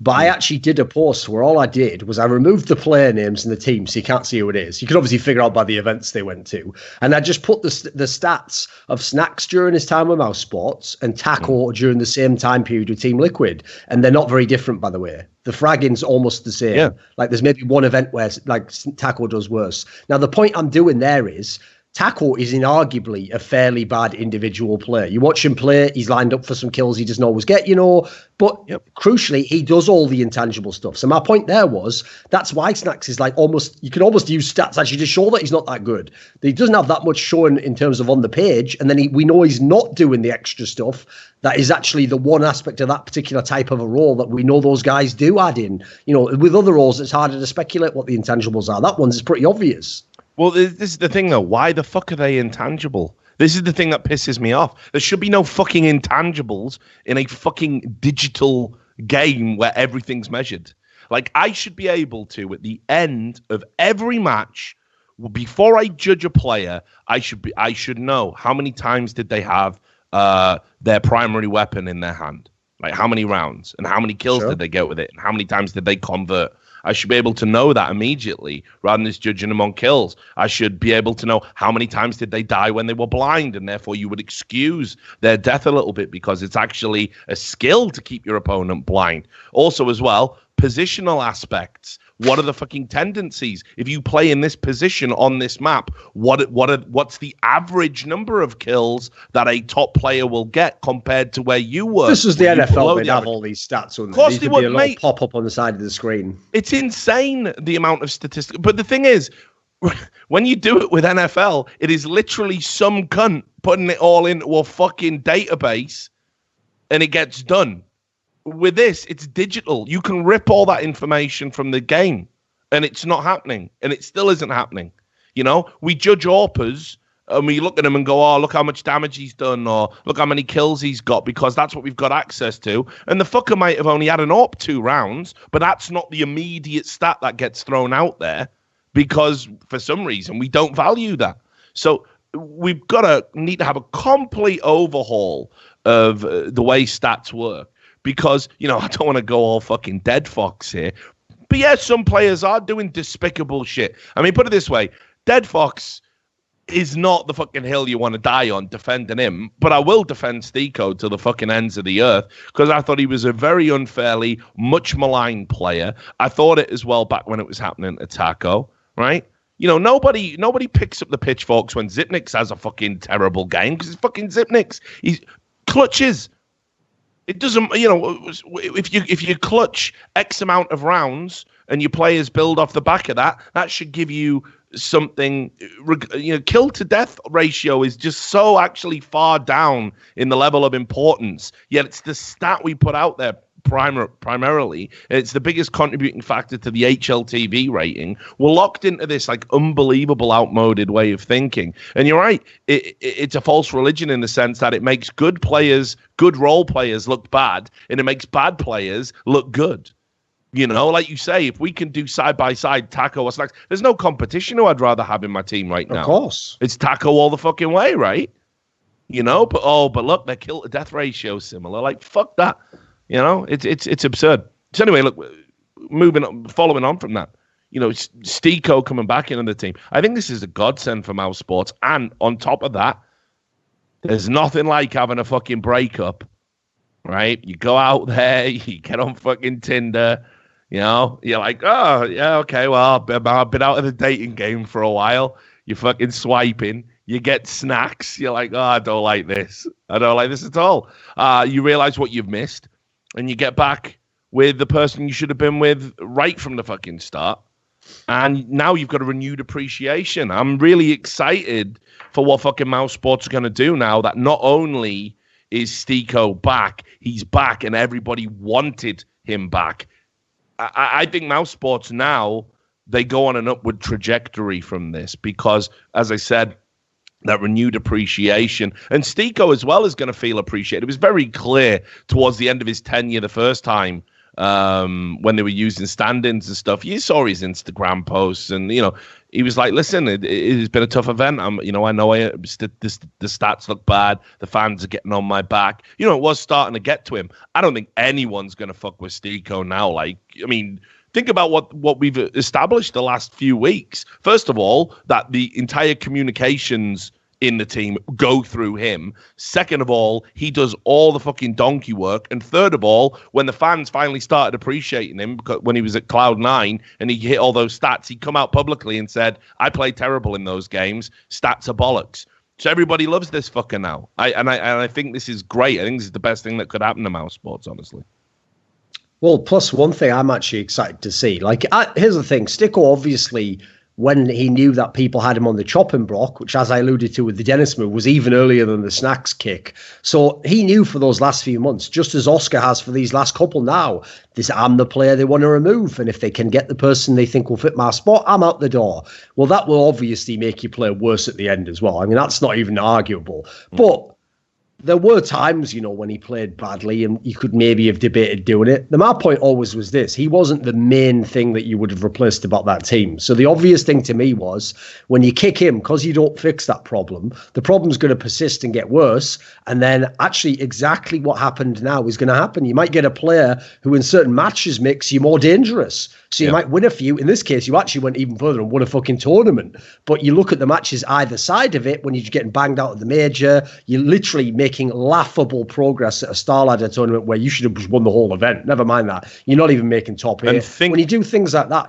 But I actually did a post where all I did was I removed the player names and the team, so you can't see who it is. You can obviously figure out by the events they went to. And I just put the stats of Snacks during his time with Mouse Sports and Taco during the same time period with Team Liquid. And they're not very different, by the way. The fragging's almost the same. Yeah. Like there's maybe one event where like Taco does worse. Now, the point I'm doing there is Taco is inarguably a fairly bad individual player. You watch him play, he's lined up for some kills he doesn't always get, but crucially, he does all the intangible stuff. So my point there was, that's why Snacks is like you can almost use stats actually to show that he's not that good. He doesn't have that much showing in terms of on the page, and then we know he's not doing the extra stuff that is actually the one aspect of that particular type of a role that we know those guys do add in. With other roles, it's harder to speculate what the intangibles are. That one's is pretty obvious. Well, this is the thing, though. Why the fuck are they intangible? This is the thing that pisses me off. There should be no fucking intangibles in a fucking digital game where everything's measured. Like, I should be able to, at the end of every match, before I judge a player, I should know how many times did they have their primary weapon in their hand. Like, how many rounds and how many kills did they get with it and how many times did they convert. I should be able to know that immediately rather than just judging them on kills. I should be able to know how many times did they die when they were blind, and therefore you would excuse their death a little bit because it's actually a skill to keep your opponent blind. Also, as well, positional aspects. What are the fucking tendencies? If you play in this position on this map, what's the average number of kills that a top player will get compared to where you were? This was the NFL. They'd have all these stats on. Of course they would, mate. Pop up on the side of the screen. It's insane the amount of statistics. But the thing is, when you do it with NFL, it is literally some cunt putting it all into a fucking database, and it gets done. With this, it's digital. You can rip all that information from the game, and it's not happening, and it still isn't happening. We judge AWPers, and we look at him and go, oh, look how much damage he's done, or look how many kills he's got, because that's what we've got access to. And the fucker might have only had an AWP 2 rounds, but that's not the immediate stat that gets thrown out there, because for some reason we don't value that. So we've need to have a complete overhaul of the way stats work. Because, I don't want to go all fucking dead fox here. But yeah, some players are doing despicable shit. I mean, put it this way. Dead Fox is not the fucking hill you want to die on defending him. But I will defend Stico to the fucking ends of the earth. Because I thought he was a very unfairly, much maligned player. I thought it as well back when it was happening to Taco. Right? Nobody picks up the pitchforks when Zipnix has a fucking terrible game. Because it's fucking Zipnix. He clutches. It doesn't, if you clutch X amount of rounds and your players build off the back of that, that should give you something, kill to death ratio is just so actually far down in the level of importance. Yet it's the stat we put out there primarily. It's the biggest contributing factor to the HLTV rating. We're locked into this like unbelievable outmoded way of thinking. And you're right, it's a false religion in the sense that it makes good players, good role players look bad, and it makes bad players look good. Like you say, if we can do side-by-side Taco or Snacks, there's no competition who I'd rather have in my team right now. Of course. It's Taco all the fucking way, right? But look, their kill-to-death ratio is similar. Like, fuck that. It's absurd. So anyway, look, following on from that, Stiko coming back into the team. I think this is a godsend for Mouse Sports. And on top of that, there's nothing like having a fucking breakup, right? You go out there, you get on fucking Tinder, you're like, oh, yeah, okay, well, I've been out of the dating game for a while. You're fucking swiping. You get snacks. You're like, oh, I don't like this. I don't like this at all. You realize what you've missed, and you get back with the person you should have been with right from the fucking start. And now you've got a renewed appreciation. I'm really excited for what fucking Mouse Sports are going to do now that not only is Stiko back, he's back, and everybody wanted him back. I think Mouse Sports now, they go on an upward trajectory from this because, as I said, that renewed appreciation. And Stiko as well is going to feel appreciated. It was very clear towards the end of his tenure the first time when they were using stand-ins and stuff. You saw his Instagram posts and, he was like, listen, it's been a tough event. I know the stats look bad. The fans are getting on my back. It was starting to get to him. I don't think anyone's going to fuck with Stiko now. Think about what we've established the last few weeks. First of all, that the entire communications in the team go through him. Second of all, he does all the fucking donkey work. And third of all, when the fans finally started appreciating him, because when he was at Cloud9 and he hit all those stats, he'd come out publicly and said, I played terrible in those games. Stats are bollocks. So everybody loves this fucker now. I think this is great. I think this is the best thing that could happen to Mouse Sports, honestly. Well, plus one thing I'm actually excited to see. Here's the thing. Stiko, obviously, when he knew that people had him on the chopping block, which, as I alluded to with the Dennis move, was even earlier than the Snacks kick. So he knew for those last few months, just as Oscar has for these last couple now, I'm the player they want to remove. And if they can get the person they think will fit my spot, I'm out the door. Well, that will obviously make you play worse at the end as well. I mean, that's not even arguable. But there were times, when he played badly and you could maybe have debated doing it. My point always was this. He wasn't the main thing that you would have replaced about that team. So the obvious thing to me was when you kick him, because you don't fix that problem, the problem's going to persist and get worse. And then actually exactly what happened now is going to happen. You might get a player who in certain matches makes you more dangerous. So you might win a few. In this case, you actually went even further and won a fucking tournament. But you look at the matches either side of it when you're getting banged out of the major, you're literally making laughable progress at a Star Ladder tournament where you should have just won the whole event. Never mind that. You're not even making top 8. When you do things like that,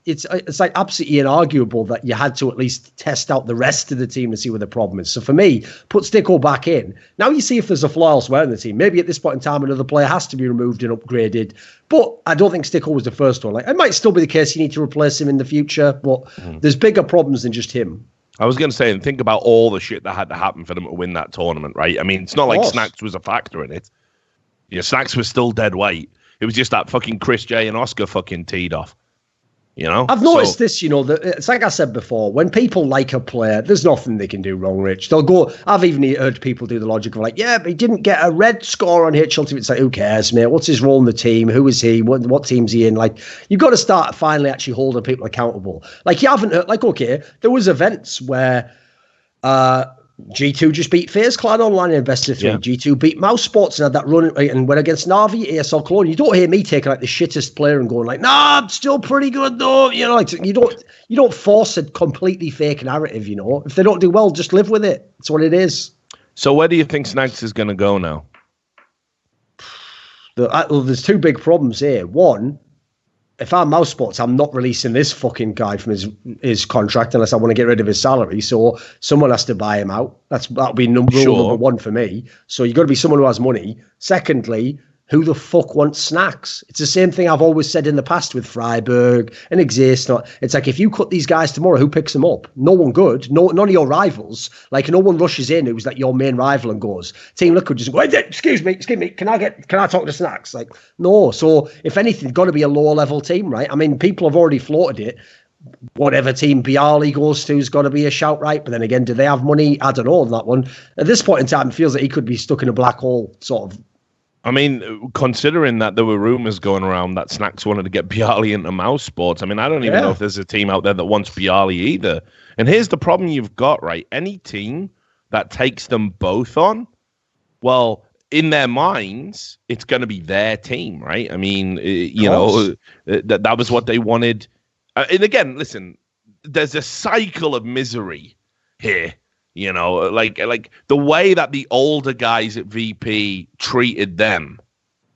it's like absolutely inarguable that you had to at least test out the rest of the team to see where the problem is. So for me, put Stiko back in. Now you see if there's a flaw elsewhere in the team. Maybe at this point in time, another player has to be removed and upgraded. But I don't think Stiko was the first one. It might still be the case you need to replace him in the future, but there's bigger problems than just him. I was going to say, and think about all the shit that had to happen for them to win that tournament, right? I mean, it's not like Snacks was a factor in it. Snacks was still dead weight. It was just that fucking Chris J and Oscar fucking teed off. I've noticed this, that it's like I said before, when people like a player, there's nothing they can do wrong, Rich. They'll go, I've even heard people do the logic of but he didn't get a red score on HLTV. It's like, who cares, mate? What's his role in the team? Who is he? What team's he in? You've got to start finally actually holding people accountable. You haven't heard, okay, there was events where, G2 just beat FaZe Clan Online in best of 3. Yeah. G2 beat Mouse Sports and had that run and went against Na'Vi, ASL Cologne. You don't hear me taking the shittest player and going nah, I'm still pretty good though. You don't force a completely fake narrative. If they don't do well, just live with it. That's what it is. So where do you think Snacks is going to go now? There's two big problems here. One, if I'm Mouse Sports, I'm not releasing this fucking guy from his contract unless I want to get rid of his salary. So someone has to buy him out. That'll be rule number one for me. So you've got to be someone who has money. Secondly, who the fuck wants snacks? It's the same thing I've always said in the past with Freiburg and Exist. It's like, if you cut these guys tomorrow, who picks them up? No one good. None of your rivals. Like, no one rushes in who's like your main rival and goes, Team Liquid just go, excuse me, can I talk to Snacks? Like, no. So if anything, got to be a lower level team, right? I mean, people have already floated it. Whatever team Bialy goes to has got to be a shout, right? But then again, do they have money? I don't know on that one. At this point in time, it feels like he could be stuck in a black hole, sort of. I mean, considering that there were rumors going around that Snacks wanted to get Bialy into Mouse Sports, I mean, I don't even know if there's a team out there that wants Bialy either. And here's the problem you've got, right? Any team that takes them both on, well, in their minds, it's going to be their team, right? I mean, that was what they wanted. And again, listen, there's a cycle of misery here. You know, like the way that the older guys at VP treated them,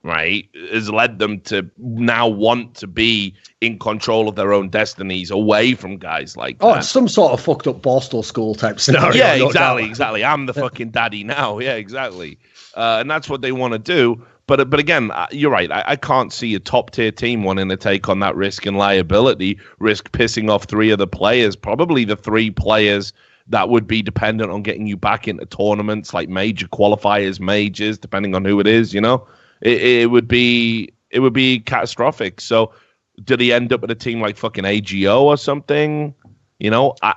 right, has led them to now want to be in control of their own destinies away from guys like that. It's some sort of fucked up Borstal school type scenario. Yeah, exactly. I'm the fucking daddy now. Yeah, exactly. And that's what they want to do. But again, you're right. I can't see a top tier team wanting to take on that risk and liability, risk pissing off three of the players, probably the three players that would be dependent on getting you back into tournaments like major qualifiers, majors, depending on who it is. You know, it would be catastrophic. So, did he end up with a team like fucking AGO or something? You know, I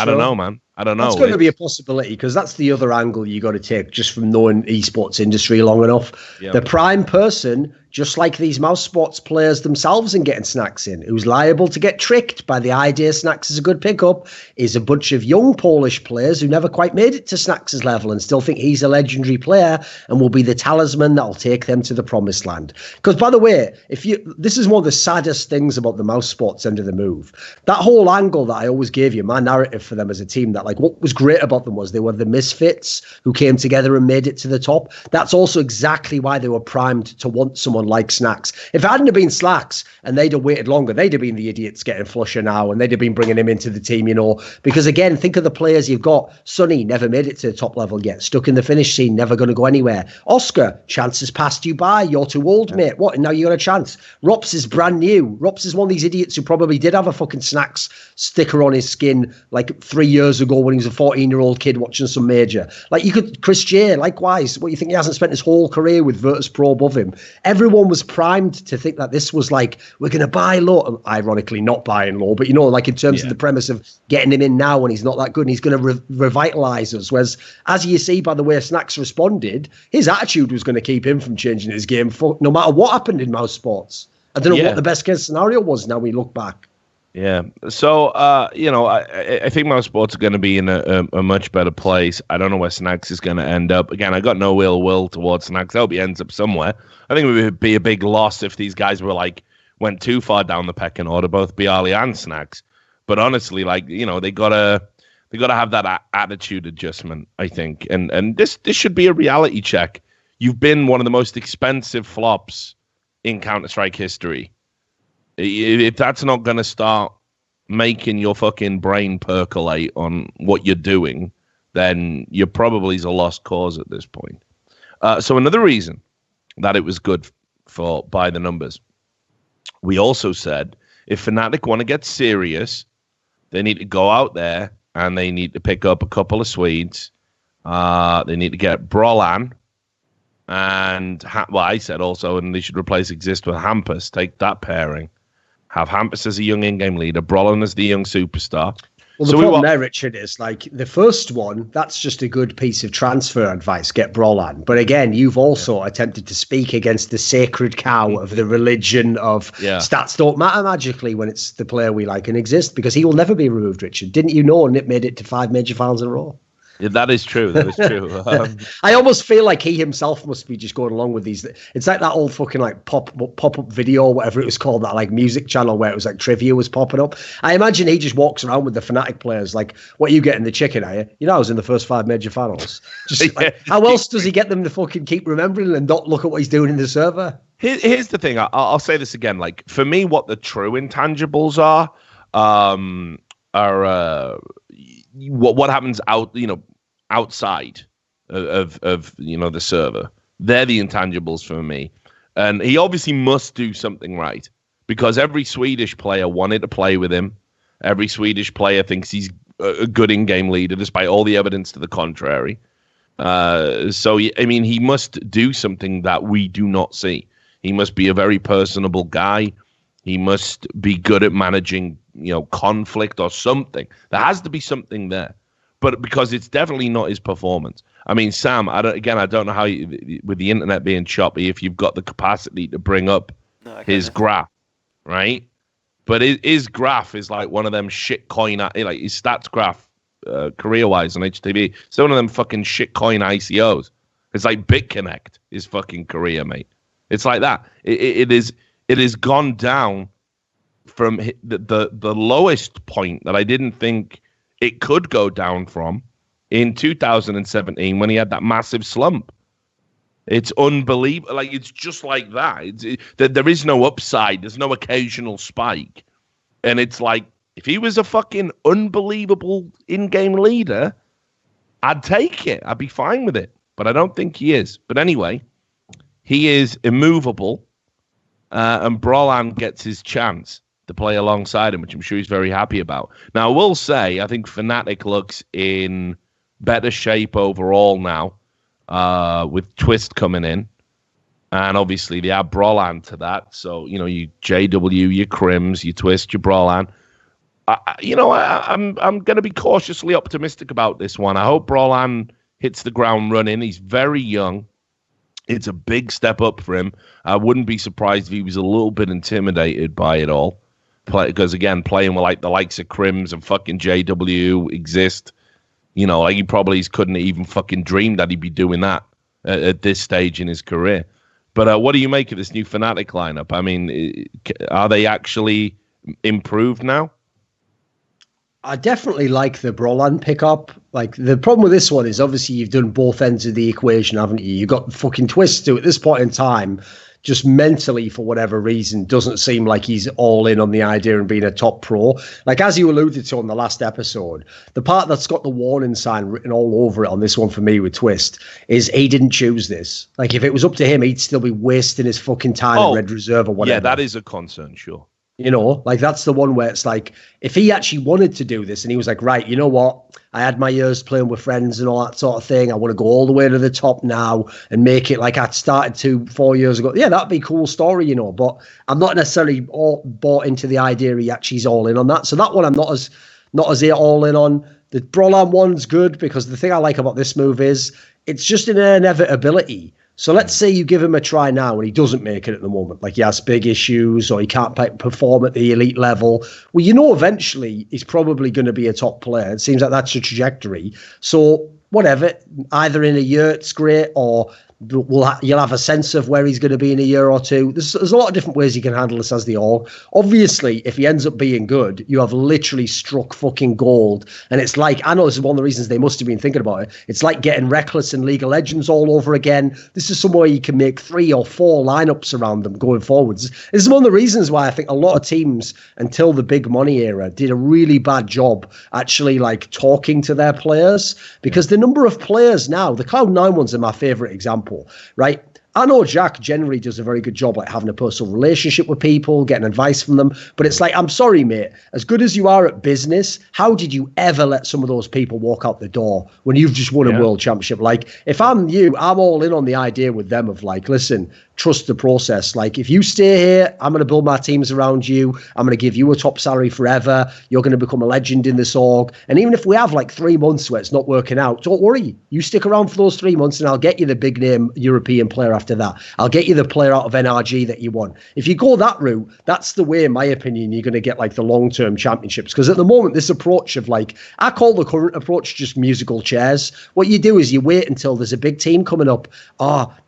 don't know, man. I don't know. That's going to be a possibility, because that's the other angle you got to take just from knowing esports industry long enough. Yep. The prime person, just like these Mouse Sports players themselves in getting Snacks in, who's liable to get tricked by the idea Snacks is a good pickup, is a bunch of young Polish players who never quite made it to Snacks' level and still think he's a legendary player and will be the talisman that'll take them to the promised land. Because, by the way, this is one of the saddest things about the Mouse Sports end of the move. That whole angle that I always gave you, my narrative for them as a team, that like what was great about them was they were the misfits who came together and made it to the top. That's also exactly why they were primed to want someone like Snacks. If it hadn't have been Slacks and they'd have waited longer, they'd have been the idiots getting Flusher now, and they'd have been bringing him into the team, you know, because again, think of the players you've got. Sonny never made it to the top level yet, stuck in the finish scene, never going to go anywhere. Oscar, chances passed you by, you're too old, mate. What, and now you got a chance? Rops is brand new. Rops is one of these idiots who probably did have a fucking Snacks sticker on his skin like 3 years ago when he was a 14-year-old kid watching some major. Like, you could, Chris J, likewise. What, you think he hasn't spent his whole career with Virtus Pro above him? Everyone was primed to think that this was like, we're going to buy low. Ironically, not buying low, but you know, like in terms of the premise of getting him in now when he's not that good and he's going to revitalize us. Whereas, as you see by the way Snacks responded, his attitude was going to keep him from changing his game no matter what happened in Mouse Sports. I don't know what the best case scenario was now we look back. Yeah. So, I think Mouse Sports are going to be in a much better place. I don't know where Snacks is going to end up. Again, I got no ill will towards Snacks. I hope he ends up somewhere. I think it would be a big loss if these guys went too far down the pecking order, both Bialy and Snacks. But honestly, they gotta have that attitude adjustment, I think. And this should be a reality check. You've been one of the most expensive flops in Counter-Strike history. If that's not going to start making your fucking brain percolate on what you're doing, then you're probably a lost cause at this point. So another reason that it was good for by the numbers, we also said if Fnatic want to get serious, they need to go out there and they need to pick up a couple of Swedes. They need to get Brolan. And I said also, and they should replace Exist with Hampus. Take that pairing. Have Hampus as a young in-game leader, Brolan as the young superstar. Well, the problem there, Richard, is like the first one, that's just a good piece of transfer advice, get Brolan. But again, you've also attempted to speak against the sacred cow of the religion of stats don't matter magically when it's the player we like and Exist, because he will never be removed, Richard. Didn't you know Nip made it to 5 major finals in a row? Yeah, that is true. I almost feel like he himself must be just going along with these. It's like that old fucking like pop-up video or whatever it was called, that like music channel where it was like trivia was popping up. I imagine he just walks around with the Fnatic players like, what are you getting the chicken, are you? You know, I was in the first 5 major finals. Just like, how else does he get them to fucking keep remembering and not look at what he's doing in the server? Here's the thing. I'll say this again. Like, for me, what the true intangibles are what happens outside of the server. They're the intangibles for me. And he obviously must do something right because every Swedish player wanted to play with him. Every Swedish player thinks he's a good in-game leader, despite all the evidence to the contrary. So, I mean, he must do something that we do not see. He must be a very personable guy. He must be good at managing, conflict or something. There has to be something there. But because it's definitely not his performance. I mean, Sam, I don't know how, with the internet being choppy, if you've got the capacity to bring up his graph, right? But his graph is like one of them shit coin, like his stats graph, career-wise on HTV. It's one of them fucking shit coin ICOs. It's like BitConnect, his fucking career, mate. It's like that. It has gone down from the lowest point that I didn't think it could go down from in 2017 when he had that massive slump. It's unbelievable. Like, it's just like that. There is no upside. There's no occasional spike. And it's like, if he was a fucking unbelievable in-game leader, I'd take it. I'd be fine with it. But I don't think he is. But anyway, he is immovable. And Brollan gets his chance to play alongside him, which I'm sure he's very happy about. Now, I will say, I think Fnatic looks in better shape overall now, with Twist coming in. And obviously, they add Brollan to that. So, you JW, your Crims, your Twist, your Brollan. I'm going to be cautiously optimistic about this one. I hope Brollan hits the ground running. He's very young. It's a big step up for him. I wouldn't be surprised if he was a little bit intimidated by it all. Because, again, playing with like the likes of Crims and fucking JW exist. He probably couldn't even fucking dream that he'd be doing that at this stage in his career. But what do you make of this new Fnatic lineup? I mean, are they actually improved now? I definitely like the Brollan pickup. Like, the problem with this one is obviously you've done both ends of the equation, haven't you? You've got fucking Twist who at this point in time, just mentally, for whatever reason, doesn't seem like he's all in on the idea of being a top pro. Like, as you alluded to on the last episode, the part that's got the warning sign written all over it on this one for me with Twist is he didn't choose this. Like, if it was up to him, he'd still be wasting his fucking time in Red Reserve or whatever. Yeah, that is a concern, sure. Like, that's the one where it's like, if he actually wanted to do this and he was like, right, you know what? I had my years playing with friends and all that sort of thing. I want to go all the way to the top now and make it like I started 4 years ago. Yeah, that'd be a cool story, but I'm not necessarily bought into the idea he actually's all in on that. So that one I'm not as all in on. The Brollan one's good because the thing I like about this move is it's just an inevitability. So let's say you give him a try now and he doesn't make it at the moment. Like, he has big issues or he can't perform at the elite level. Well, eventually he's probably going to be a top player. It seems like that's a trajectory. So whatever, either in a year it's great or you'll have a sense of where he's going to be in a year or two. There's a lot of different ways you can handle this as the all. Obviously, if he ends up being good, you have literally struck fucking gold. And it's like, I know this is one of the reasons they must have been thinking about it. It's like getting Reckless in League of Legends all over again. This is somewhere you can make 3 or 4 lineups around them going forwards. This is one of the reasons why I think a lot of teams, until the big money era, did a really bad job actually like talking to their players. Because the number of players now, the Cloud9 ones are my favorite example. Right? I know Jack generally does a very good job like having a personal relationship with people, getting advice from them. But it's like, I'm sorry, mate, as good as you are at business, how did you ever let some of those people walk out the door when you've just won a world championship? Like, if I'm you, I'm all in on the idea with them of like, listen, trust the process. Like, if you stay here, I'm going to build my teams around you. I'm going to give you a top salary forever. You're going to become a legend in this org. And even if we have like 3 months where it's not working out, don't worry. You stick around for those 3 months and I'll get you the big name European player after that. I'll get you the player out of NRG that you want. If you go that route, that's the way, in my opinion, you're going to get like the long-term championships. Because at the moment, this approach of like, I call the current approach just musical chairs. What you do is you wait until there's a big team coming up.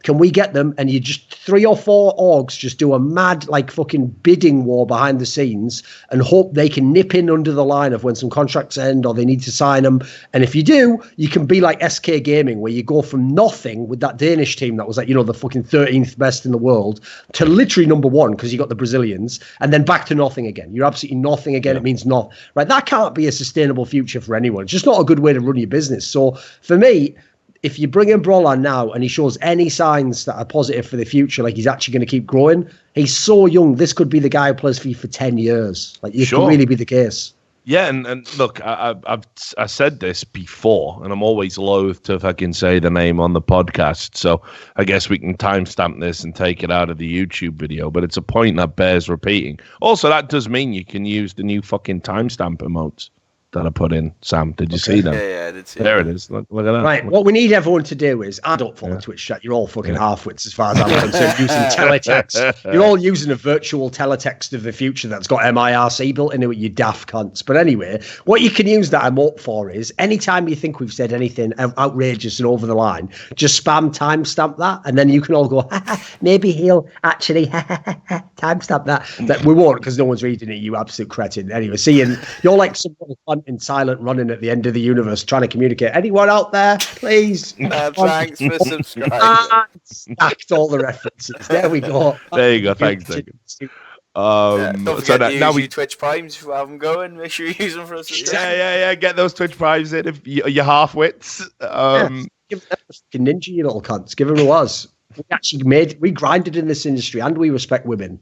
Can we get them? And you just 3 or 4 orgs just do a mad like fucking bidding war behind the scenes and hope they can nip in under the line of when some contracts end or they need to sign them. And if you do, you can be like SK Gaming, where you go from nothing with that Danish team that was like, the fucking 13th best in the world to literally number 1 because you got the Brazilians, and then back to nothing again. You're absolutely nothing again. Yeah. It means not right. That can't be a sustainable future for anyone. It's just not a good way to run your business. So for me, if you bring in Brolin now and he shows any signs that are positive for the future, like he's actually going to keep growing, he's so young. This could be the guy who plays for you for 10 years. Like, it could really be the case. Yeah, and look, I've said this before, and I'm always loath to fucking say the name on the podcast, so I guess we can timestamp this and take it out of the YouTube video, but it's a point that bears repeating. Also, that does mean you can use the new fucking timestamp emotes that I put in. Sam, did you see them? Yeah, I did see there. It is. Look at that. Right, what we need everyone to do is, I don't follow Twitch chat. You're all fucking half-wits as far as I'm concerned, using teletext. You're all using a virtual teletext of the future that's got MIRC built into it, you daft cunts. But anyway, what you can use that emote for is, anytime you think we've said anything outrageous and over the line, just spam timestamp that, and then you can all go, maybe he'll actually timestamp that. That we won't, because no one's reading it, you absolute cretin. Anyway, seeing you're like some little cunt in silent running at the end of the universe trying to communicate. Anyone out there, please? Thanks for subscribing. Stacked all the references. There we go. There you go. Thanks, David. Don't forget to use your Twitch Primes if you have them going. Make sure you use them for us. Yeah. Get those Twitch Primes in if you're half-wits. Give them a ninja, you little cunts. Give them to us. We grinded in this industry and we respect women.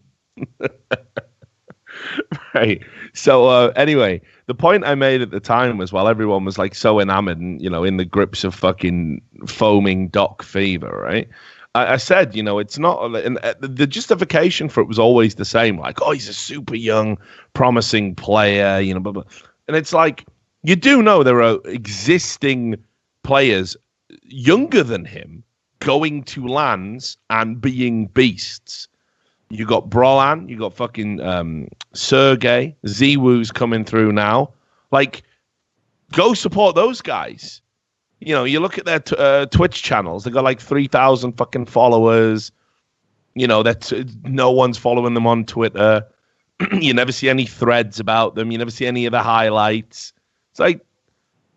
Right. So anyway, the point I made at the time was, while everyone was like so enamored and, in the grips of fucking foaming doc fever, right? I said, it's not, and the justification for it was always the same. Like, oh, he's a super young, promising player, blah, blah. And it's like, you do know there are existing players younger than him going to LANs and being beasts. You got Brolin, you got fucking Sergey, Ziwoo's coming through now. Like, go support those guys. You look at their Twitch channels; they got like 3,000 fucking followers. That no one's following them on Twitter. You never see any threads about them. You never see any of the highlights. It's like,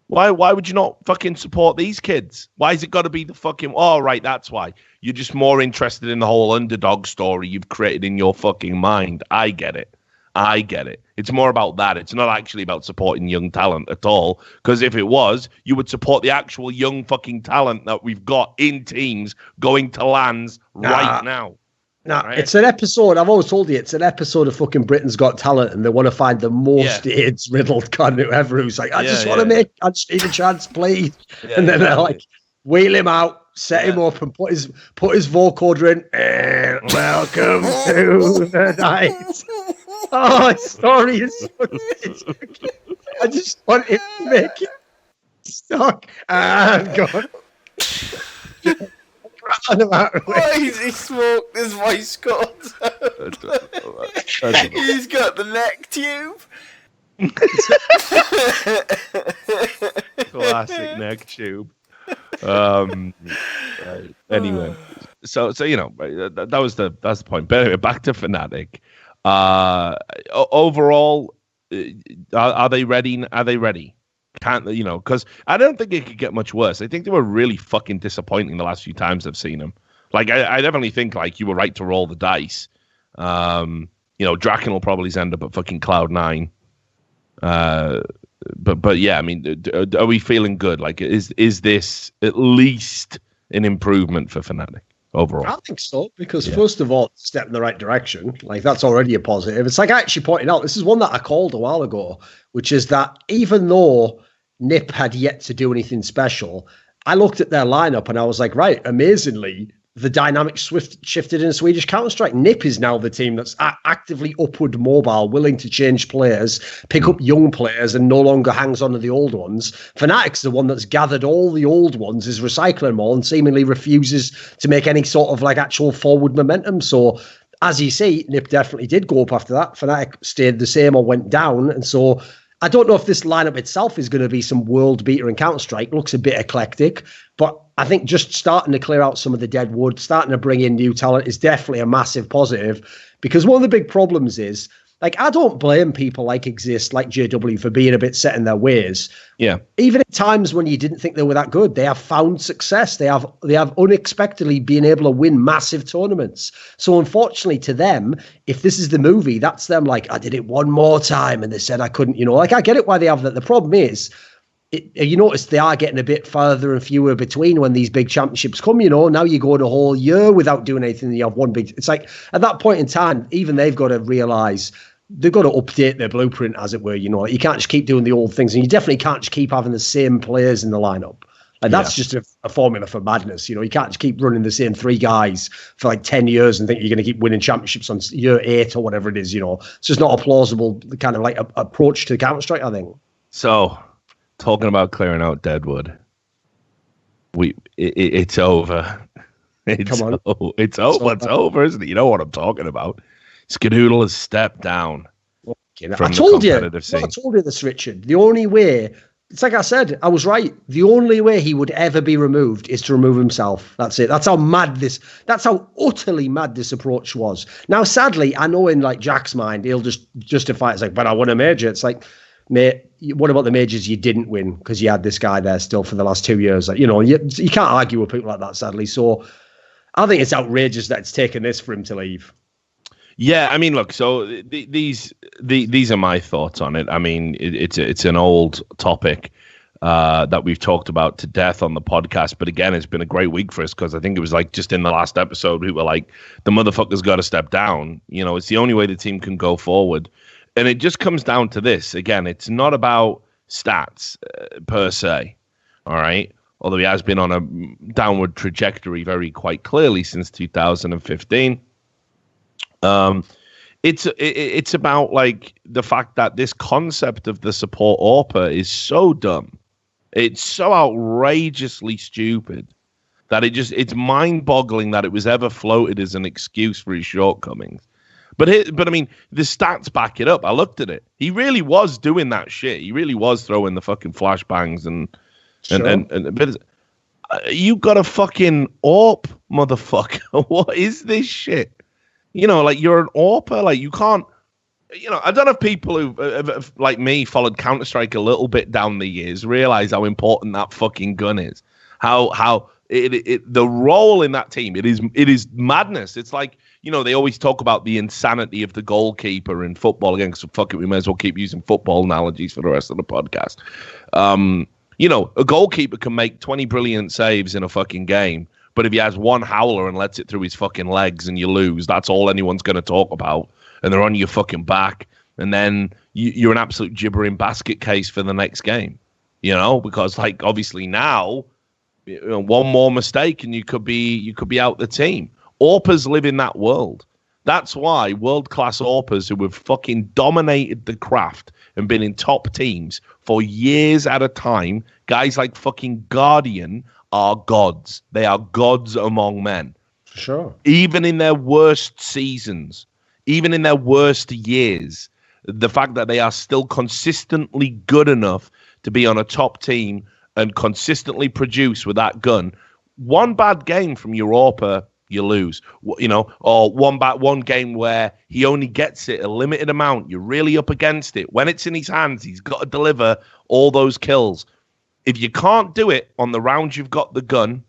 why would you not fucking support these kids? Why has it got to be the fucking... Oh, right, that's why. You're just more interested in the whole underdog story you've created in your fucking mind. I get it. It's more about that. It's not actually about supporting young talent at all. Because if it was, you would support the actual young fucking talent that we've got in teams going to LANs right now. No, right? It's an episode. I've always told you, it's an episode of fucking Britain's Got Talent, and they want to find the most AIDS riddled cunt ever who's like, I just want to make, I just need a chance, please. And then they're like, wheel him out, set him up, and put his vocoder in. And welcome to the night. Oh, his story is so good. I just want him to make it stuck and gone. Why is he smoked his voice cut? He's got the neck tube. Classic neck tube. Anyway, so that's the point. But anyway, back to Fnatic. Overall, are they ready? Are they ready? Because I don't think it could get much worse. I think they were really fucking disappointing the last few times I've seen them. Like, I definitely think, like, you were right to roll the dice. Draken will probably end up at fucking Cloud9. But yeah, I mean, are we feeling good? Like, is this at least an improvement for Fnatic overall? I think so, because first of all, it's a step in the right direction. Like, that's already a positive. It's like I actually pointed out, this is one that I called a while ago, which is that even though NiP had yet to do anything special, I looked at their lineup and I was like, right, amazingly, the dynamics shifted in Swedish Counter-Strike. NiP is now the team that's actively upward mobile, willing to change players, pick up young players, and no longer hangs on to the old ones. Fnatic's the one that's gathered all the old ones, is recycling them all, and seemingly refuses to make any sort of like actual forward momentum. So, as you see, NiP definitely did go up after that. Fnatic stayed the same or went down, and so I don't know if this lineup itself is going to be some world beater in Counter-Strike. It looks a bit eclectic, but I think just starting to clear out some of the dead wood, starting to bring in new talent is definitely a massive positive, because one of the big problems is, like, I don't blame people like Exist, like JW, for being a bit set in their ways. Yeah. Even at times when you didn't think they were that good, they have found success. They have unexpectedly been able to win massive tournaments. So unfortunately to them, if this is the movie, that's them like, I did it one more time and they said I couldn't, like, I get it why they have that. The problem is, you notice they are getting a bit further and fewer between when these big championships come. Now you go a whole year without doing anything. You have one big. It's like at that point in time, even they've got to realize they've got to update their blueprint, as it were. You can't just keep doing the old things, and you definitely can't just keep having the same players in the lineup. Like that's just a formula for madness. You can't just keep running the same 3 guys for like 10 years and think you're going to keep winning championships on year 8 or whatever it is. It's just not a plausible kind of like approach to Counter-Strike, I think. So, talking about clearing out Deadwood, it's over. It's over. It's over, isn't it? You know what I'm talking about. Skadoodle has stepped down. I told you this, Richard. The only way. It's like I said, I was right. The only way he would ever be removed is to remove himself. That's it. That's how utterly mad this approach was. Now, sadly, I know in like Jack's mind, he'll just justify it. It's like, but I won a major. It's like, mate, what about the majors you didn't win because you had this guy there still for the last 2 years? Like, you can't argue with people like that, sadly. So I think it's outrageous that it's taken this for him to leave. Yeah, I mean, look. So these are my thoughts on it. I mean, it's an old topic that we've talked about to death on the podcast. But again, it's been a great week for us because I think it was like just in the last episode we were like, the motherfucker's got to step down. It's the only way the team can go forward, and it just comes down to this. Again, it's not about stats per se. All right. Although he has been on a downward trajectory very quite clearly since 2015. It's about like the fact that this concept of the support AWPer is so dumb. It's so outrageously stupid that it's mind-boggling that it was ever floated as an excuse for his shortcomings. But I mean, the stats back it up. I looked at it. He really was doing that shit. He really was throwing the fucking flashbangs and you got a fucking AWP, motherfucker. What is this shit? Like you're an AWPer, like you can't, I don't know if people who have, like me, followed Counter-Strike a little bit down the years realize how important that fucking gun is. How the role in that team, it is madness. It's like, they always talk about the insanity of the goalkeeper in football. Again, so fuck it, we may as well keep using football analogies for the rest of the podcast. A goalkeeper can make 20 brilliant saves in a fucking game. But if he has one howler and lets it through his fucking legs and you lose, that's all anyone's going to talk about. And they're on your fucking back. And then you're an absolute gibbering basket case for the next game. Because like obviously now, one more mistake and you could be out the team. AWPers live in that world. That's why world-class AWPers who have fucking dominated the craft and been in top teams for years at a time, guys like fucking Guardian, are gods. They are gods among men. Sure. Even in their worst seasons, even in their worst years, the fact that they are still consistently good enough to be on a top team and consistently produce with that gun. One bad game from your AWPer, you lose. Or one game where he only gets it a limited amount. You're really up against it. When it's in his hands, he's got to deliver all those kills. If you can't do it on the round you've got the gun,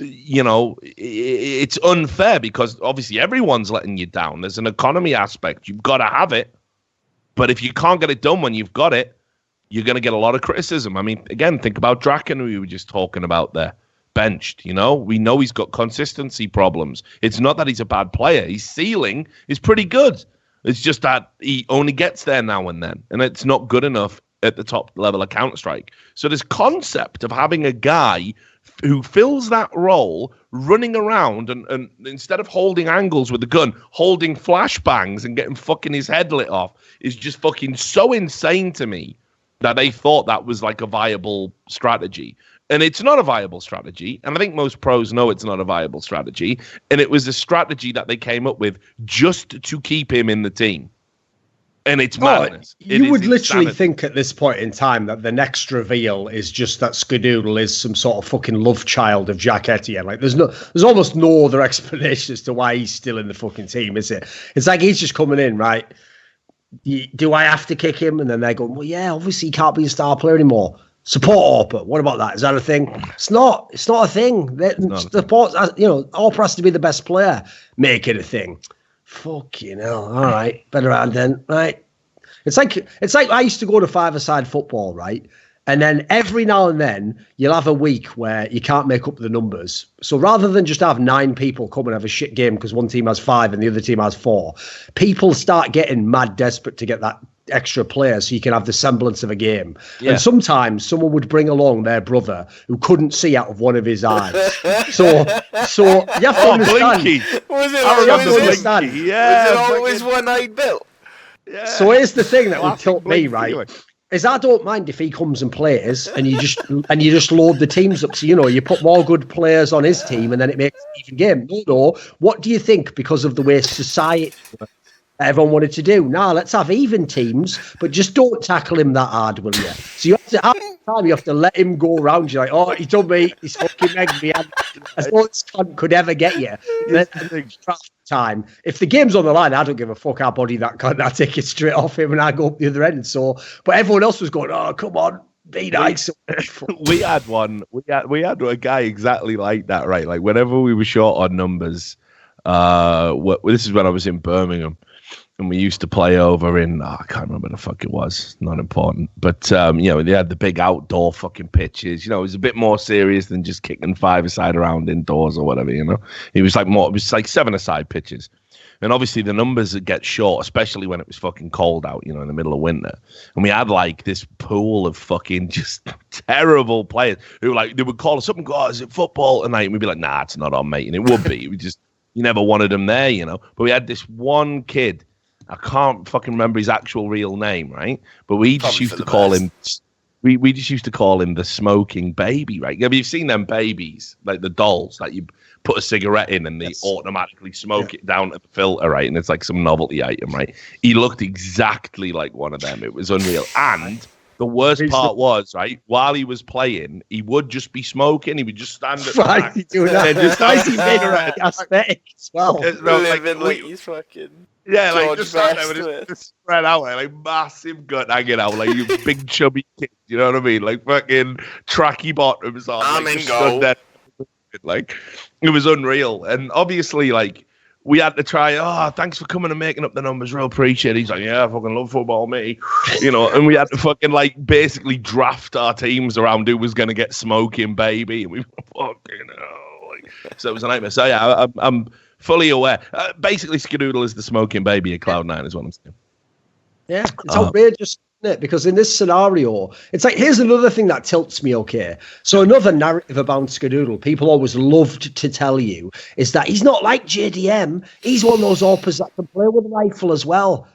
it's unfair because obviously everyone's letting you down. There's an economy aspect. You've got to have it. But if you can't get it done when you've got it, you're going to get a lot of criticism. I mean, again, think about Draken, who we were just talking about there. Benched, we know he's got consistency problems. It's not that he's a bad player. His ceiling is pretty good. It's just that he only gets there now and then. And it's not good enough at the top level of Counter-Strike. So this concept of having a guy who fills that role running around and instead of holding angles with the gun, holding flashbangs and getting fucking his head lit off is just fucking so insane to me that they thought that was like a viable strategy. And it's not a viable strategy. And I think most pros know it's not a viable strategy. And it was a strategy that they came up with just to keep him in the team. And it's madness. You would literally think at this point in time that the next reveal is just that Skadoodle is some sort of fucking love child of Jack Etienne. Like there's almost no other explanation as to why he's still in the fucking team, is it? It's like he's just coming in, right? Do I have to kick him? And then they're going, well, yeah, obviously he can't be a star player anymore. Support AWPer. What about that? Is that a thing? It's not a thing. Support, AWPer has to be the best player. Make it a thing. Fucking hell. All right. Better hand then. Right. It's like I used to go to five-a-side football, right? And then every now and then you'll have a week where you can't make up the numbers. So rather than just have 9 people come and have a shit game because one team has 5 and the other team has 4, people start getting mad desperate to get that extra player so you can have the semblance of a game. Yeah. And sometimes someone would bring along their brother who couldn't see out of one of his eyes. So you have to understand. Blinky. Was it always one-eyed Bill? Yeah. So here's the thing that would tilt me, right? Is I don't mind if he comes and plays and you just load the teams up. So, you put more good players on his team and then it makes an even game. No. What do you think, because of the way society everyone wanted to do? Nah, let's have even teams, but just don't tackle him that hard, will you? So you have to have time. You have to let him go around. You're like, oh, he done me. He's fucking megged me. As long as cunt could ever get you. Time. If the game's on the line, I don't give a fuck. I body that cunt. I take it straight off him and I go up the other end. So, but everyone else was going, oh, come on, be nice. We had one. We had a guy exactly like that, right? Like whenever we were short on numbers, this is when I was in Birmingham. And we used to play over in, I can't remember the fuck it was, not important. But, they had the big outdoor fucking pitches. It was a bit more serious than just kicking 5-a-side around indoors or whatever, It was like 7-a-side pitches. And obviously the numbers would get short, especially when it was fucking cold out, in the middle of winter. And we had like this pool of fucking just terrible players who they would call us up and go, oh, is it football tonight? And we'd be like, nah, it's not on, mate. And it would be. You never wanted them there, But we had this one kid. I can't fucking remember his actual real name, right? But we just used to call him. We just used to call him the smoking baby, right? Have you seen them babies, like the dolls that you put a cigarette in and they automatically smoke it down to the filter, right? And it's like some novelty item, right? He looked exactly like one of them. It was unreal. And the worst part was, right, while he was playing, he would just be smoking. He would just stand at the back. He made a aesthetic as well. He's fucking. Yeah, like just stand there with his spread out, like massive gut hanging out, like you big chubby kid. You know what I mean? Like fucking tracky bottoms on. I'm in goal. Like it was unreal, and obviously, like we had to try. Oh, thanks for coming and making up the numbers. Real appreciate it. He's like, yeah, I fucking love football, me. And we had to fucking basically draft our teams around who was gonna get smoking baby, and we fucking so it was a nightmare. So yeah, I'm fully aware. Basically, Skadoodle is the smoking baby at Cloud9 is what I'm saying. Yeah, it's outrageous, isn't it? Because in this scenario, it's like, here's another thing that tilts me, okay? So another narrative about Skadoodle, people always loved to tell you, is that he's not like JDM. He's one of those AWPers that can play with a rifle as well.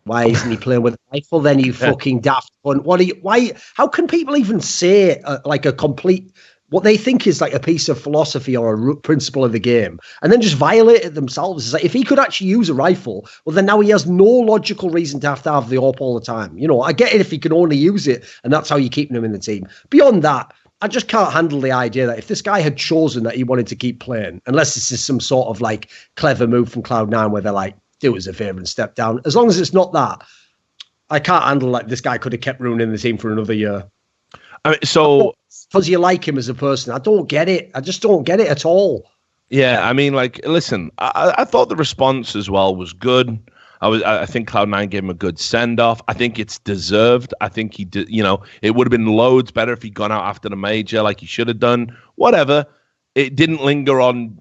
Why isn't he playing with a rifle then, you fucking daft cunt? How can people even say a complete... what they think is like a piece of philosophy or a principle of the game, and then just violate it themselves? It's like, if he could actually use a rifle, well, then now he has no logical reason to have the AWP all the time. I get it if he can only use it, and that's how you're keeping him in the team. Beyond that, I just can't handle the idea that if this guy had chosen that he wanted to keep playing, unless this is some sort of like clever move from Cloud9 where they're like, do us a favour and step down. As long as it's not that, I can't handle like this guy could have kept ruining the team for another year. I mean, so... because you like him as a person. I don't get it. I just don't get it at all. Yeah, I mean, like, listen, I thought the response as well was good. I think Cloud9 gave him a good send-off. I think it's deserved. I think he did, it would have been loads better if he'd gone out after the major like he should have done. Whatever. It didn't linger on,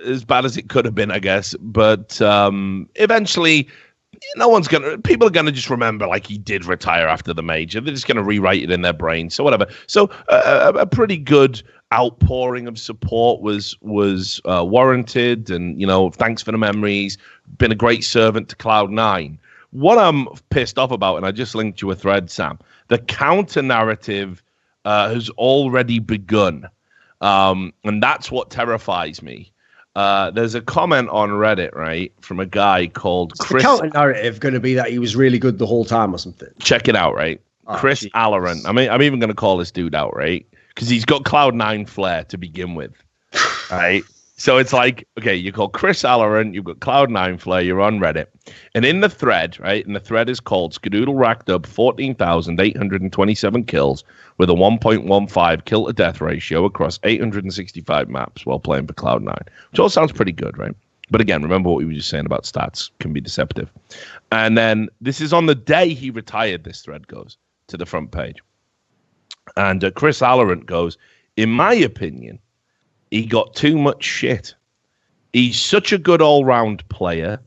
as bad as it could have been, I guess. But eventually... people are gonna just remember like he did retire after the major. They're just gonna rewrite it in their brain. So whatever. So a pretty good outpouring of support was warranted, and thanks for the memories. Been a great servant to Cloud9. What I'm pissed off about, and I just linked you a thread, Sam. The counter narrative has already begun, and that's what terrifies me. There's a comment on Reddit, right, from a guy called Chris. The counter narrative going to be that he was really good the whole time or something. Check it out, right? Chris Alleran. I mean, I'm even going to call this dude out, right? Because he's got Cloud9 flair to begin with, right? So it's like, okay, you call Chris Alleran, you've got Cloud9 flair, you're on Reddit. And in the thread, right, and the thread is called Skadoodle racked up 14,827 kills with a 1.15 kill to death ratio across 865 maps while playing for Cloud9, which all sounds pretty good, right? But again, remember what we were just saying about stats can be deceptive. And then this is on the day he retired, this thread goes to the front page. And Chris Allorant goes, in my opinion, he got too much shit. He's such a good all-round player.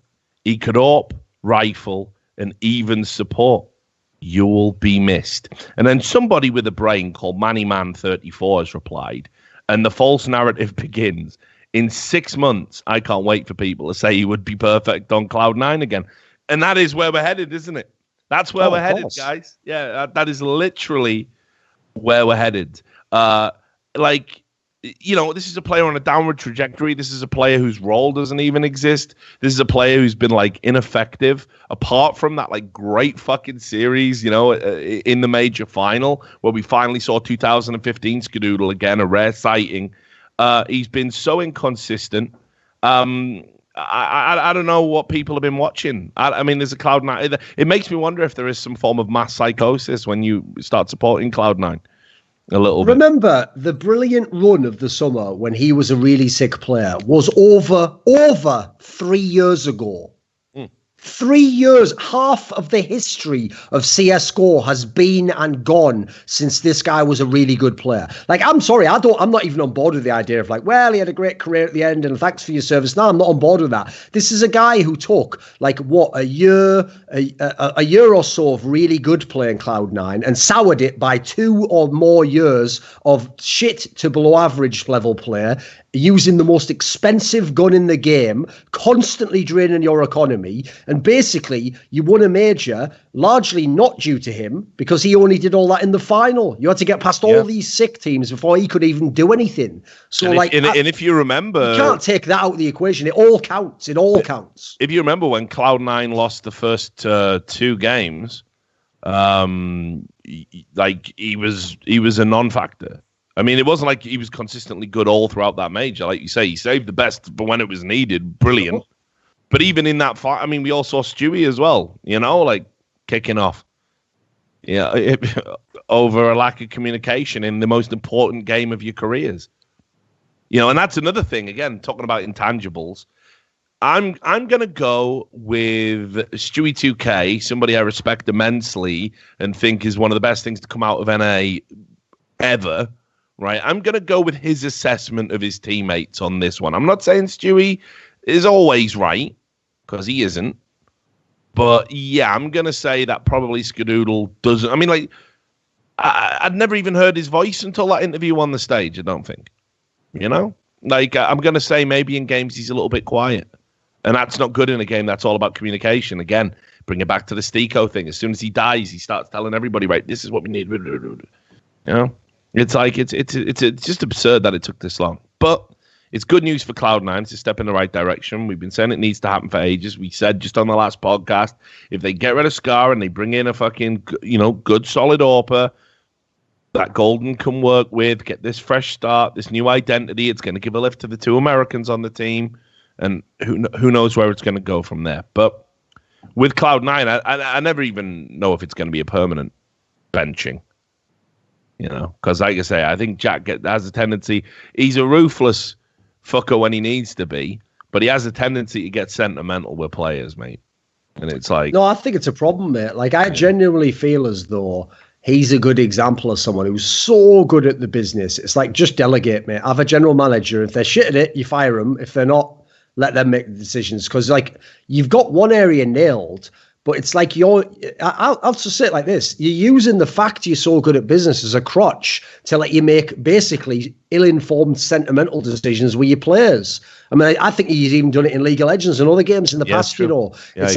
He could AWP, rifle, and even support. You'll be missed. And then somebody with a brain called Mannyman34 has replied, and the false narrative begins. In 6 months, I can't wait for people to say he would be perfect on Cloud9 again. And that is where we're headed, isn't it? That's where we're headed, guys. Yeah, that is literally where we're headed. This is a player on a downward trajectory. This is a player whose role doesn't even exist. This is a player who's been ineffective apart from that great fucking series, in the major final where we finally saw 2015 Skadoodle again, a rare sighting. He's been so inconsistent. I don't know what people have been watching. I mean, there's a Cloud9. It makes me wonder if there is some form of mass psychosis when you start supporting Cloud9. A little bit. Remember, the brilliant run of the summer when he was a really sick player was over 3 years ago. 3 years, half of the history of CSGO has been and gone since this guy was a really good player. I'm sorry, I'm not even on board with the idea of he had a great career at the end and thanks for your service. No, I'm not on board with that. This is a guy who took a year or so of really good playing Cloud9 and soured it by 2 or more years of shit to below average level player, using the most expensive gun in the game, constantly draining your economy, and basically you won a major largely not due to him because he only did all that in the final. You had to get past all these sick teams before he could even do anything. So and if you remember, you can't take that out of the equation. It all counts. It all counts. If you remember when Cloud9 lost the first 2 games, he was a non-factor. I mean, it wasn't like he was consistently good all throughout that major. Like you say, he saved the best, but when it was needed, brilliant. But even in that fight, I mean, we all saw Stewie as well, kicking off. Yeah, over a lack of communication in the most important game of your careers. And that's another thing, again, talking about intangibles. I'm going to go with Stewie 2K, somebody I respect immensely and think is one of the best things to come out of NA ever. Right, I'm going to go with his assessment of his teammates on this one. I'm not saying Stewie is always right, because he isn't. But, yeah, I'm going to say that probably Skadoodle doesn't. I mean, I'd never even heard his voice until that interview on the stage, I don't think. I'm going to say maybe in games he's a little bit quiet. And that's not good in a game that's all about communication. Again, bring it back to the Stico thing. As soon as he dies, he starts telling everybody, right, this is what we need. It's it's just absurd that it took this long. But it's good news for Cloud9. It's a step in the right direction. We've been saying it needs to happen for ages. We said just on the last podcast, if they get rid of Scar and they bring in a fucking, good solid AWPer that Golden can work with, get this fresh start, this new identity, it's going to give a lift to the 2 Americans on the team. And who knows where it's going to go from there. But with Cloud9, I never even know if it's going to be a permanent benching. Because like I say, I think Jack has a tendency. He's a ruthless fucker when he needs to be, but he has a tendency to get sentimental with players, mate. And it's no, I think it's a problem, mate. I genuinely feel as though he's a good example of someone who's so good at the business. It's just delegate, mate. Have a general manager. If they're shit at it, you fire them. If they're not, let them make the decisions. Because you've got one area nailed. But it's I'll just say it like this. You're using the fact you're so good at business as a crutch to let you make basically ill-informed, sentimental decisions with your players. I mean, I think he's even done it in League of Legends and other games in the past, Yeah, it's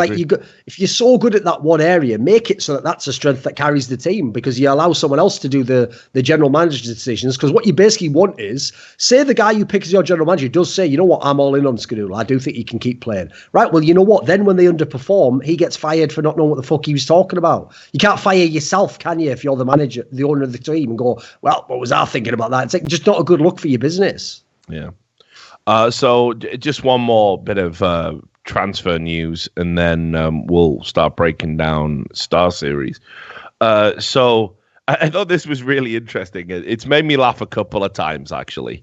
if you're so good at that one area, make it so that that's a strength that carries the team because you allow someone else to do the general manager's decisions. Because what you basically want is, say the guy you pick as your general manager does say, you know what, I'm all in on Skadoodle. I do think he can keep playing. Right, well, you know what? Then when they underperform, he gets fired for not knowing what the fuck he was talking about. You can't fire yourself, can you, if you're the manager, the owner of the team, and go, well, what was I thinking about that? It's just not a good look for your business. Yeah. So just one more bit of transfer news, and then we'll start breaking down Star Series. So I thought this was really interesting. It's made me laugh a couple of times, actually.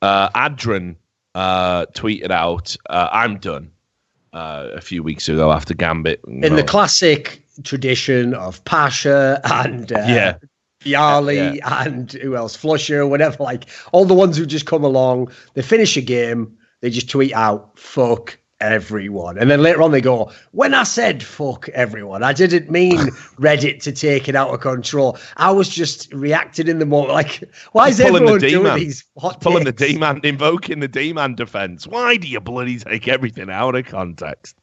Adrian tweeted out, I'm done, a few weeks ago after Gambit. In the classic tradition of Pasha and Vialli and who else? Flusher, whatever. Like all the ones who just come along, they finish a game, they just tweet out, fuck everyone. And then later on they go, when I said fuck everyone, I didn't mean Reddit to take it out of control. I was just reacting in the moment. Like, why is everyone doing these hot pulling takes? the D-man, invoking the D-man defense? Why do you bloody take everything out of context?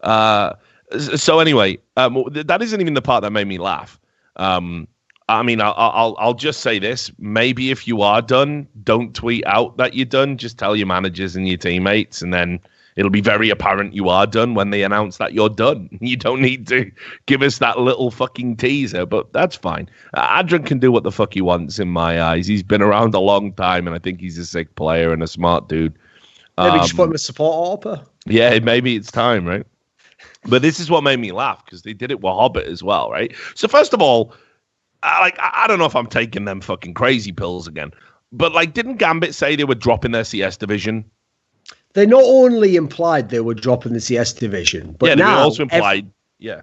So anyway, that isn't even the part that made me laugh. I mean, I'll just say this. Maybe if you are done, don't tweet out that you're done. Just tell your managers and your teammates, and then it'll be very apparent you are done when they announce that you're done. You don't need to give us that little fucking teaser, but that's fine. Adrian can do what the fuck he wants in my eyes. He's been around a long time, and I think he's a sick player and a smart dude. Maybe just put him as support AWPer. Yeah, maybe it's time, right? But this is what made me laugh, because they did it with Hobbit as well, right? So first of all, I don't know if I'm taking them fucking crazy pills again, but like, didn't Gambit say they were dropping their CS division? They not only implied they were dropping the CS division, but they now also implied,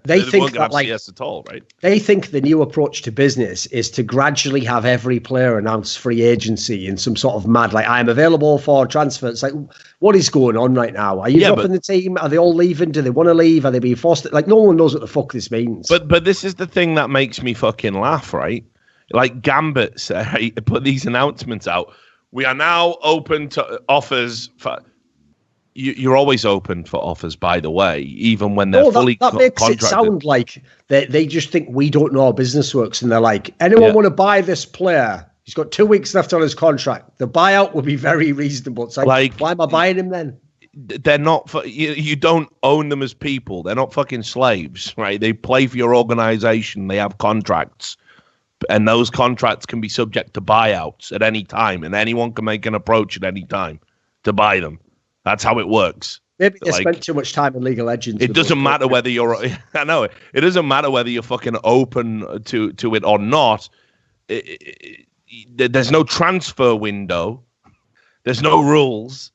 they think that like CS at all, right? They think the new approach to business is to gradually have every player announce free agency in some sort of mad, like, I'm available for transfer. It's like, what is going on right now? Are you dropping the team? Are they all leaving? Do they want to leave? Are they being forced? Like, no one knows what the fuck this means. But this is the thing that makes me fucking laugh, right? Like, Gambit put these announcements out. We are now open to offers for... You're always open for offers, by the way, even when they're fully contracted. That makes it sound like they just think we don't know how business works, and they're like, anyone want to buy this player? He's got 2 weeks left on his contract. The buyout would be very reasonable. It's like why am I buying him then? They're not. You don't own them as people. They're not fucking slaves, right? They play for your organization. They have contracts, and those contracts can be subject to buyouts at any time, and anyone can make an approach at any time to buy them. That's how it works. Maybe they spent too much time in League of Legends. It doesn't matter whether you're... I know. It doesn't matter whether you're fucking open to it or not. There's no transfer window. There's no rules.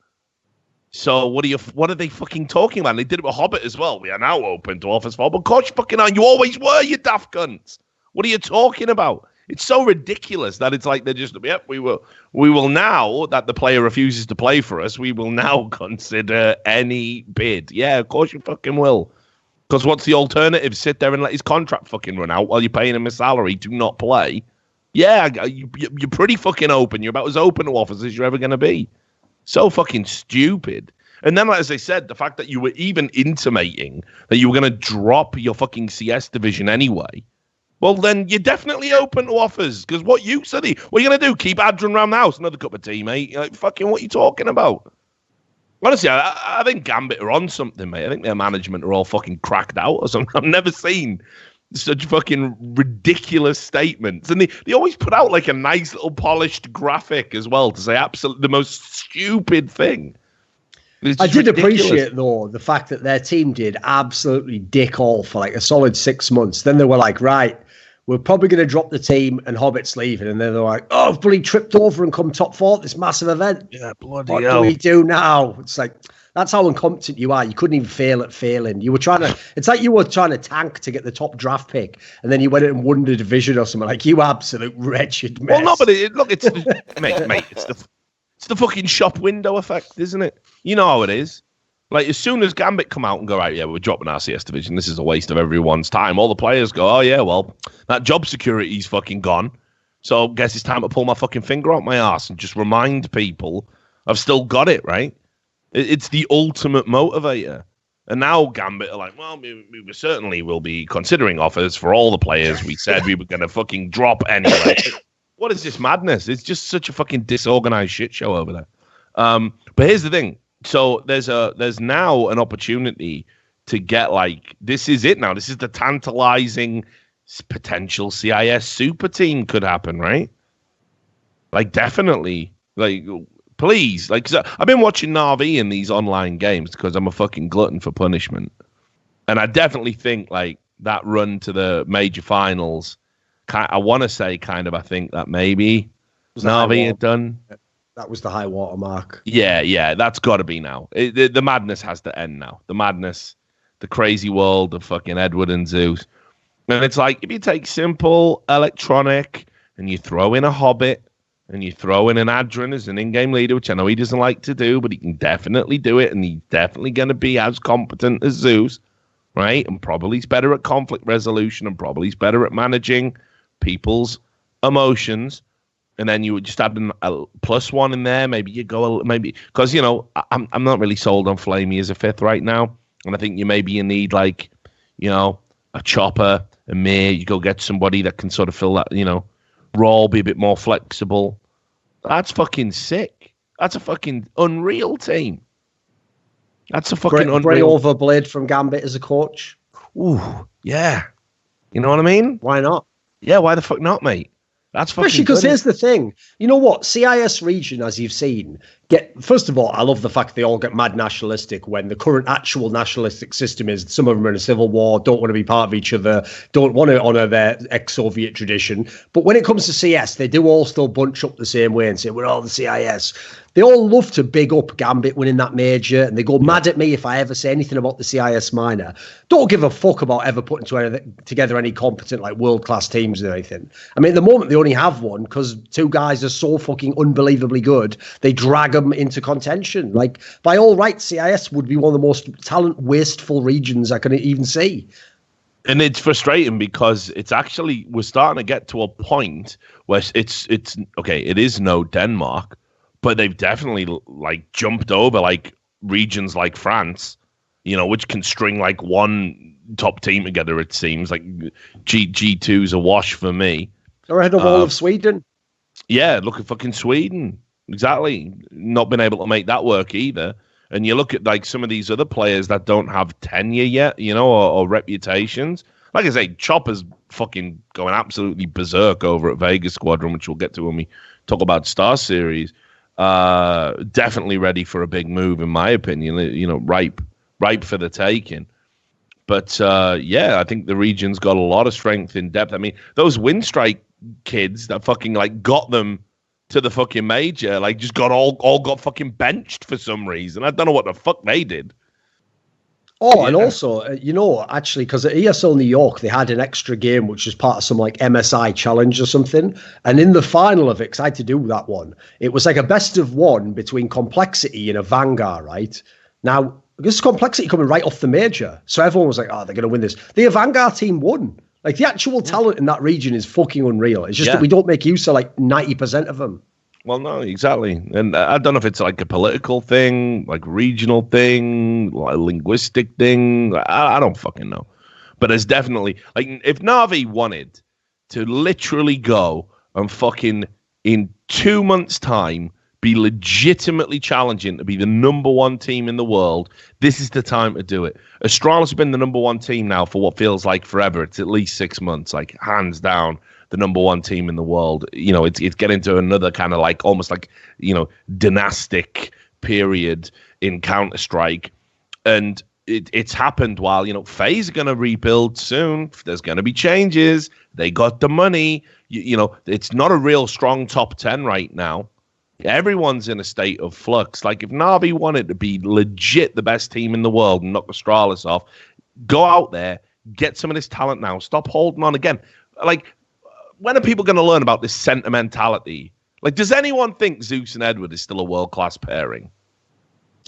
So what are they fucking talking about? And they did it with Hobbit as well. We are now open to offers for... But of course you fucking are. You always were, you daft cunts. What are you talking about? It's so ridiculous that it's like they're just, we will now that the player refuses to play for us, we will now consider any bid. Yeah, of course you fucking will. Because what's the alternative? Sit there and let his contract fucking run out while you're paying him a salary to not play? Yeah, you're pretty fucking open. You're about as open to offers as you're ever going to be. So fucking stupid. And then, like, as I said, the fact that you were even intimating that you were going to drop your fucking CS division anyway. Well, then you're definitely open to offers. Because what use are they? What are you going to do? Keep Adrian around the house? Another cup of tea, mate? Like, fucking what are you talking about? Honestly, I think Gambit are on something, mate. I think their management are all fucking cracked out or something. I've never seen such fucking ridiculous statements. And they always put out like a nice little polished graphic as well to say absolutely the most stupid thing. I did appreciate, though, the fact that their team did absolutely dick all for like a solid 6 months. Then they were like, right, we're probably going to drop the team and Hobbit's leaving. And then they're like, oh, I've bloody tripped over and come top 4 at this massive event. Yeah, bloody what hell. do we do now? It's like, that's how incompetent you are. You couldn't even fail at failing. You were it's like you were trying to tank to get the top draft pick. And then you went and won the division or something. Like, you absolute wretched mess. Well, no, but mate, it's the fucking shop window effect, isn't it? You know how it is. Like, as soon as Gambit come out and go, right, yeah, we're dropping our CS division. This is a waste of everyone's time. All the players go, oh, yeah, well, that job security's fucking gone. So I guess it's time to pull my fucking finger out my ass and just remind people I've still got it, right? It's the ultimate motivator. And now Gambit are like, well, we certainly will be considering offers for all the players we said we were going to fucking drop anyway. What is this madness? It's just such a fucking disorganized shit show over there. But here's the thing. So there's now an opportunity to get, like, this is it now. This is the tantalizing potential CIS super team could happen, right? Like, definitely. Like, please. Like, 'cause I've been watching Na'Vi in these online games because I'm a fucking glutton for punishment. And I definitely think, like, that run to the major finals, I want to say kind of, I think that maybe Na'Vi had done. That was the high water mark. Yeah, that's got to be now. The madness has to end now. The madness, the crazy world of fucking Edward and Zeus. And it's like, if you take simple, electronic, and you throw in a Hobbit, and you throw in an Adrian as an in-game leader, which I know he doesn't like to do, but he can definitely do it, and he's definitely going to be as competent as Zeus, right? And probably he's better at conflict resolution, and probably he's better at managing people's emotions. And then you would just add a +1 in there. Maybe you go because I'm not really sold on Flamey as a 5th right now, and I think you need like a Chopper, a Mir. You go get somebody that can sort of fill that role, be a bit more flexible. That's fucking sick. That's a fucking unreal team. That's a fucking unreal. Bring over Blade from Gambit as a coach. Ooh, yeah. You know what I mean? Why not? Yeah, why the fuck not, mate? That's fucking especially because here's the thing. You know what? CIS region, as you've seen, first of all, I love the fact they all get mad nationalistic when the current actual nationalistic system is some of them are in a civil war, don't want to be part of each other, don't want to honour their ex-Soviet tradition. But when it comes to CS, they do all still bunch up the same way and say, we're all the CIS. They all love to big up Gambit winning that major, and they go mad at me if I ever say anything about the CIS minor. Don't give a fuck about ever putting together any competent, like, world-class teams or anything. I mean, at the moment, they only have one because 2 guys are so fucking unbelievably good, they drag them into contention. Like, by all rights, CIS would be one of the most talent-wasteful regions I can even see. And it's frustrating because we're starting to get to a point where it's okay, it is no Denmark, but they've definitely like jumped over like regions like France, which can string like one top team together. It seems like G2's a wash for me. They're ahead of all of Sweden. Yeah, look at fucking Sweden. Exactly. Not been able to make that work either. And you look at like some of these other players that don't have tenure yet, or reputations. Like I say, Chopper's fucking going absolutely berserk over at Vegas Squadron, which we'll get to when we talk about Star Series. Definitely ready for a big move, in my opinion. Ripe for the taking. But I think the region's got a lot of strength in depth. I mean, those Windstrike kids that fucking like got them to the fucking major, like just got all got fucking benched for some reason. I don't know what the fuck they did. Oh, and also, actually, because at ESL New York, they had an extra game, which was part of some like MSI challenge or something. And in the final of it, because I had to do that one, it was like a best of 1 between Complexity and a Vanguard, right? Now, this Complexity coming right off the major. So everyone was like, oh, they're going to win this. The Vanguard team won. Like, the actual talent in that region is fucking unreal. It's just that we don't make use of like 90% of them. Well, no, exactly. And I don't know if it's like a political thing, like regional thing, like a linguistic thing. I don't fucking know. But it's definitely, like, if Na'Vi wanted to literally go and fucking in 2 months' time be legitimately challenging to be the number 1 team in the world, this is the time to do it. Astralis has been the number 1 team now for what feels like forever. It's at least 6 months, like hands down the number 1 team in the world. It's getting to another kind of like almost like dynastic period in Counter-Strike, and it's happened while FaZe are going to rebuild soon. There's going to be changes. They got the money. It's not a real strong top 10 right now. Everyone's in a state of flux. Like, if Na'Vi wanted to be legit the best team in the world and knock Astralis off, go out there, get some of this talent now. Stop holding on again. Like, when are people going to learn about this sentimentality? Like, does anyone think Zeus and Edward is still a world-class pairing?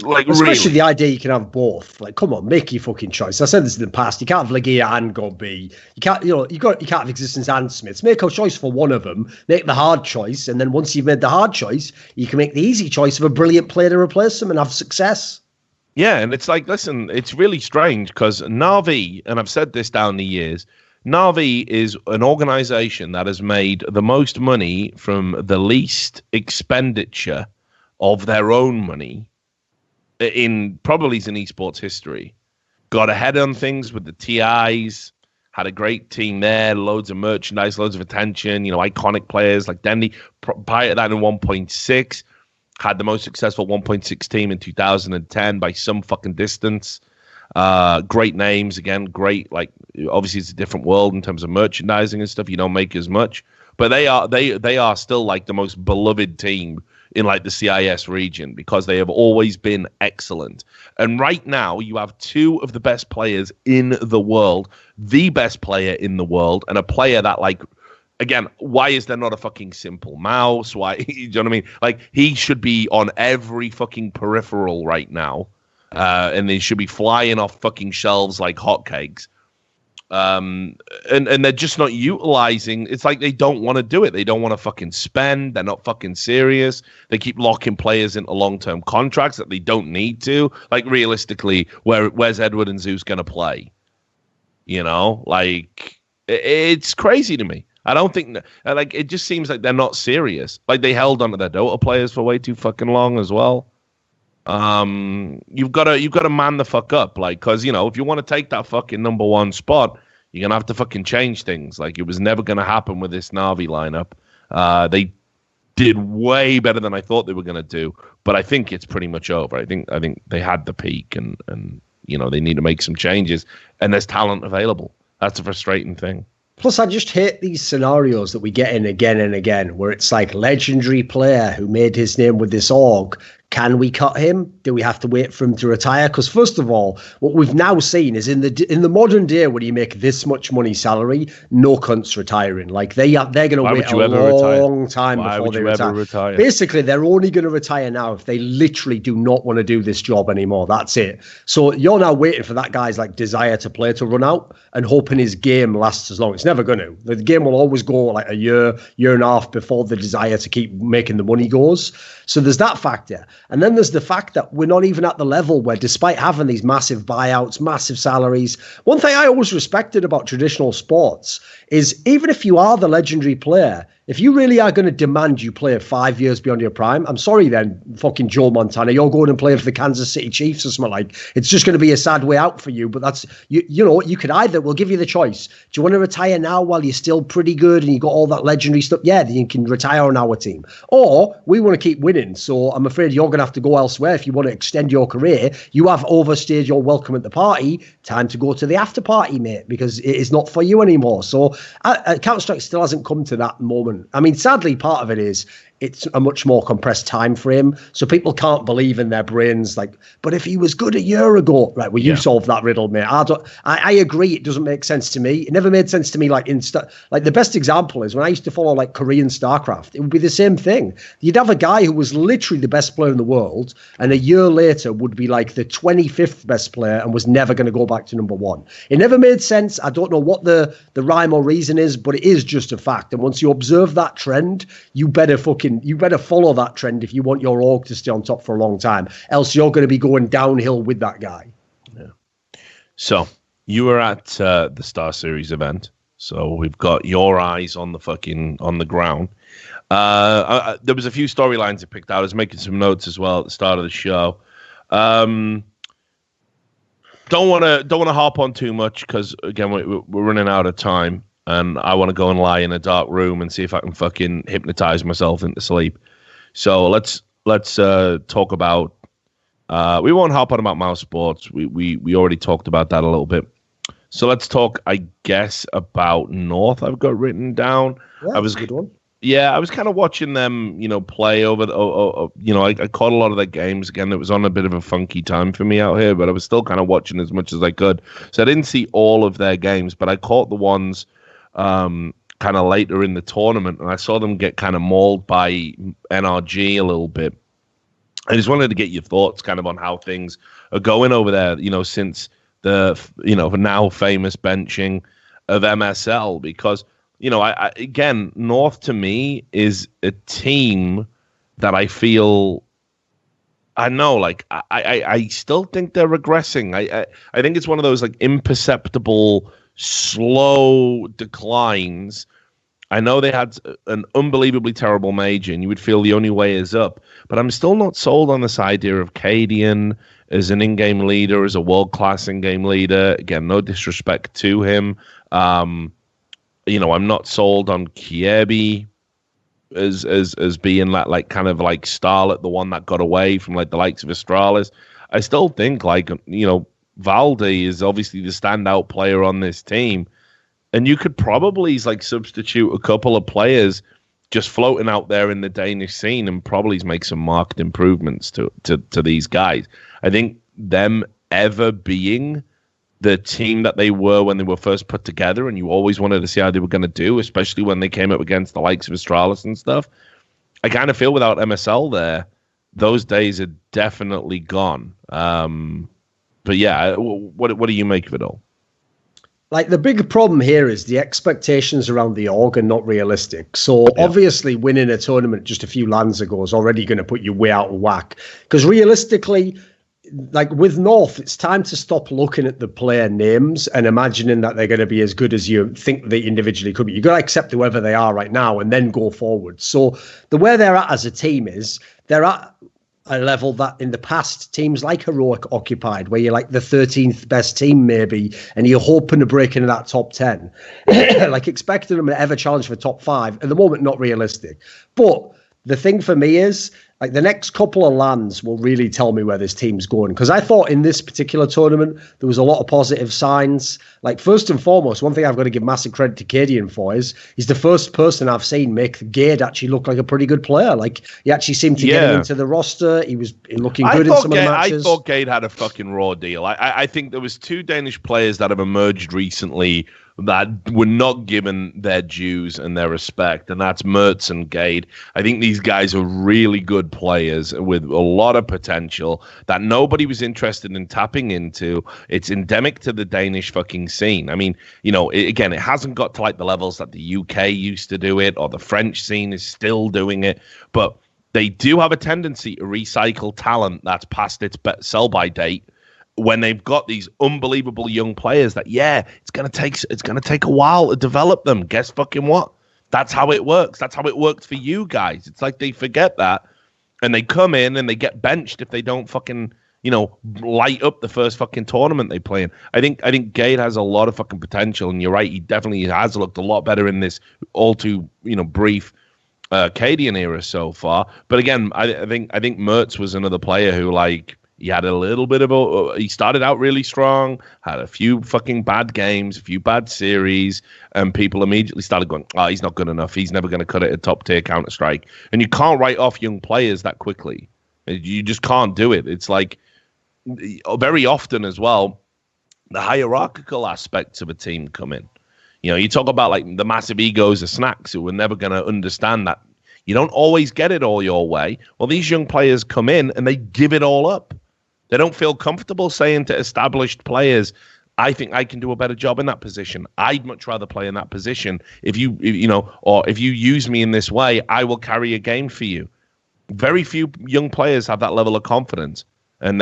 Like, especially really? The idea you can have both. Like, come on, make your fucking choice. I said this in the past. You can't have Legia and go B. You can't, you can't have Existence and Smiths. Make a choice for one of them. Make the hard choice, and then once you've made the hard choice, you can make the easy choice of a brilliant player to replace them and have success. Yeah, and it's like, listen, it's really strange because Na'Vi, and I've said this down the years, Na'Vi is an organization that has made the most money from the least expenditure of their own money in esports history. Got ahead on things with the TIs, had a great team there, loads of merchandise, loads of attention, iconic players like Dendy. Prior to that in 1.6, had the most successful 1.6 team in 2010 by some fucking distance. Great names, again, great, like, obviously it's a different world in terms of merchandising and stuff. You don't make as much, but they are still like the most beloved team in like the CIS region because they have always been excellent. And right now you have 2 of the best players in the world, the best player in the world, and a player that like again, why is there not a fucking simple mouse? Why, you know what I mean? Like, he should be on every fucking peripheral right now, and they should be flying off fucking shelves like hotcakes. And they're just not utilizing. It's like they don't want to do it. They don't want to fucking spend. They're not fucking serious. They keep locking players into long-term contracts that they don't need to. Like, realistically, where's Edward and Zeus going to play? You know, like, it's crazy to me. I don't think like, it just seems like they're not serious. Like, they held onto their Dota players for way too fucking long as well. You've got to man the fuck up, like, because, you know, if you want to take that fucking number one spot, you're gonna have to fucking change things. Like, it was never gonna happen with this Na'Vi lineup. They did way better than I thought they were gonna do, but I think it's pretty much over. I think they had the peak, and you know, they need to make some changes, and there's talent available. That's a frustrating thing. Plus, I just hate these scenarios that we get in again and again, where it's like, legendary player who made his name with this org. Can we cut him? Do we have to wait for him to retire? Because first of all, what we've now seen is in the modern day, when you make this much money salary, no cunt's retiring. Like, they're going to wait a long time before they retire. Basically, they're only going to retire now if they literally do not want to do this job anymore. That's it. So you're now waiting for that guy's like desire to play to run out and hoping his game lasts as long. It's never going to. The game will always go like a year and a half before the desire to keep making the money goes. So there's that factor. And then there's the fact that we're not even at the level where, despite having these massive buyouts, massive salaries, one thing I always respected about traditional sports is, even if you are the legendary player, if you really are going to demand you play 5 years beyond your prime, I'm sorry then, fucking Joe Montana, you're going and playing for the Kansas City Chiefs or something. Like, it's just going to be a sad way out for you. But that's, you know, you could either, we'll give you the choice. Do you want to retire now while you're still pretty good and you got all that legendary stuff? Yeah, then you can retire on our team. Or we want to keep winning. So I'm afraid you're going to have to go elsewhere if you want to extend your career. You have overstayed your welcome at the party. Time to go to the after party, mate, because it is not for you anymore. So Counter-Strike still hasn't come to that moment. I mean, sadly, part of it is it's a much more compressed time frame, so people can't believe in their brains. Like, but if he was good a year ago, right? Well, you solved that riddle, mate. I agree. It doesn't make sense to me. It never made sense to me. Like, the best example is when I used to follow like Korean StarCraft. It would be the same thing. You'd have a guy who was literally the best player in the world, and a year later would be like the 25th best player and was never going to go back to number one. It never made sense. I don't know what the rhyme or reason is, but it is just a fact. And once you observe that trend, you better follow that trend if you want your org to stay on top for a long time. Else you're going to be going downhill with that guy. Yeah. So you were at the Star Series event. So we've got your eyes on the ground. There was a few storylines I picked out. I was making some notes as well at the start of the show. Don't want to harp on too much because, again, we're running out of time. And I want to go and lie in a dark room and see if I can fucking hypnotize myself into sleep. So let's talk about. We won't hop on about mouse sports. We already talked about that a little bit. So let's talk, I guess, about North. I've got written down. Yeah, that was a good one. Yeah, I was kind of watching them, play over. I caught a lot of their games. Again, it was on a bit of a funky time for me out here, but I was still kind of watching as much as I could. So I didn't see all of their games, but I caught the ones kind of later in the tournament, and I saw them get kind of mauled by NRG a little bit. I just wanted to get your thoughts kind of on how things are going over there, since the, now famous benching of MSL, because, I again, North to me is a team that I feel, I know, like, I still think they're regressing. I think it's one of those, like, imperceptible, slow declines. I know they had an unbelievably terrible major, and you would feel the only way is up. But I'm still not sold on this idea of Cadian as an in-game leader, as a world-class in-game leader. Again, no disrespect to him. I'm not sold on Kiebi as being like kind of like Starlet, the one that got away from like the likes of Astralis. I still think Valde is obviously the standout player on this team. And you could probably like substitute a couple of players just floating out there in the Danish scene and probably make some marked improvements to these guys. I think them ever being the team that they were when they were first put together, and you always wanted to see how they were going to do, especially when they came up against the likes of Astralis and stuff. I kind of feel without MSL there, those days are definitely gone. But yeah, what do you make of it all? Like, the big problem here is the expectations around the org are not realistic. So obviously winning a tournament just a few lands ago is already going to put you way out of whack. Because realistically, like with North, it's time to stop looking at the player names and imagining that they're going to be as good as you think they individually could be. You've got to accept whoever they are right now and then go forward. So the way they're at as a team is they're at a level that in the past teams like Heroic occupied, where you're like the 13th best team maybe, and you're hoping to break into that top 10. Like expecting them to ever challenge for top 5. At the moment, not realistic. But the thing for me is, like, the next couple of lands will really tell me where this team's going. Because I thought in this particular tournament, there was a lot of positive signs. Like, first and foremost, one thing I've got to give massive credit to Cadian for is he's the first person I've seen make Gade actually look like a pretty good player. Like, he actually seemed to get him into the roster. He was looking good in some of the matches. I thought Gade had a fucking raw deal. I think there was 2 Danish players that have emerged recently that were not given their dues and their respect, and that's Mertz and Gade. I think these guys are really good players with a lot of potential that nobody was interested in tapping into. It's endemic to the Danish fucking scene. I mean, you know, it hasn't got to like the levels that the UK used to do it, or the French scene is still doing it, but they do have a tendency to recycle talent that's past its sell-by date when they've got these unbelievable young players that, it's gonna take a while to develop them. Guess fucking what? That's how it works. That's how it worked for you guys. It's like they forget that, and they come in and they get benched if they don't fucking, you know, light up the first fucking tournament they play in. I think Gade has a lot of fucking potential, and you're right, he definitely has looked a lot better in this all too, you know, brief Cadian era so far. But again, I think Mertz was another player who, like, he had a little bit of he started out really strong, had a few fucking bad games, a few bad series, and people immediately started going, he's not good enough. He's never going to cut it at top tier Counter-Strike. And you can't write off young players that quickly. You just can't do it. It's like, very often as well, the hierarchical aspects of a team come in. You know, you talk about like the massive egos of Snacks who are never going to understand that you don't always get it all your way. Well, these young players come in and they give it all up. They don't feel comfortable saying to established players, I think I can do a better job in that position. I'd much rather play in that position. If you use me in this way, I will carry a game for you. Very few young players have that level of confidence. And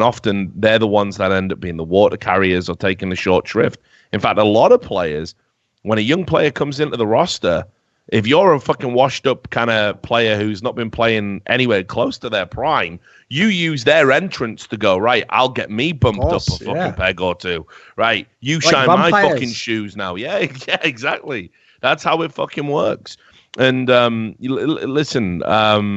often they're the ones that end up being the water carriers or taking the short shrift. In fact, a lot of players, when a young player comes into the roster, if you're a fucking washed up kind of player who's not been playing anywhere close to their prime, you use their entrance to go, right, I'll get me bumped up a fucking peg or two. Right, you like shine vampires. My fucking shoes now. Yeah, exactly. That's how it fucking works. And listen,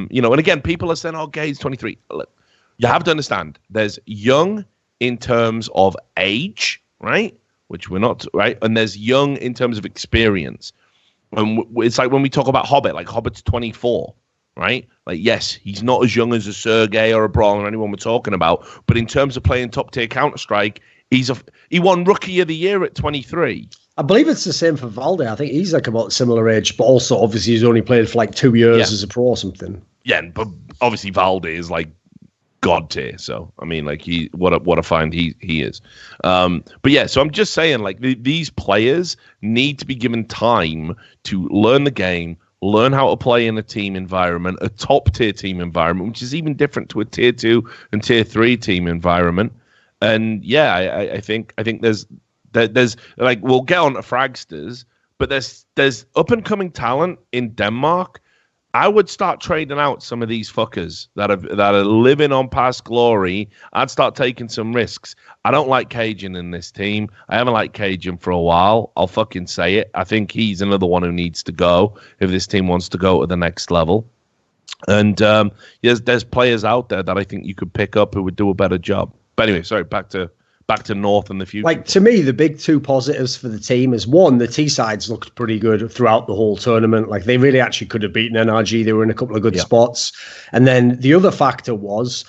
you know, and again, people are saying, Gade's 23. Look, you have to understand, there's young in terms of age, right? Which we're not, right? And there's young in terms of experience. And it's like when we talk about Hobbit, like Hobbit's 24, right? Like, yes, he's not as young as a Sergey or a Brawl or anyone we're talking about, but in terms of playing top tier Counter-Strike, he won Rookie of the Year at 23. I believe it's the same for Valde. I think he's like about similar age, but also obviously he's only played for like 2 years as a pro or something. Yeah, but obviously Valde is like God tier. So I mean, like what a find he is. But yeah, so I'm just saying, like these players need to be given time to learn the game, learn how to play in a team environment, a top tier team environment, which is even different to a tier 2 and tier 3 team environment. And yeah, I think there's like, we'll get on to Fragsters, but there's up and coming talent in Denmark. I would start trading out some of these fuckers that are living on past glory. I'd start taking some risks. I don't like Cajun in this team. I haven't liked Cajun for a while. I'll fucking say it. I think he's another one who needs to go if this team wants to go to the next level. And there's players out there that I think you could pick up who would do a better job. But anyway, sorry, back to North in the future. Like, to me, the big 2 positives for the team is, one, the T-sides looked pretty good throughout the whole tournament. Like, they really actually could have beaten NRG. They were in a couple of good spots. And then the other factor was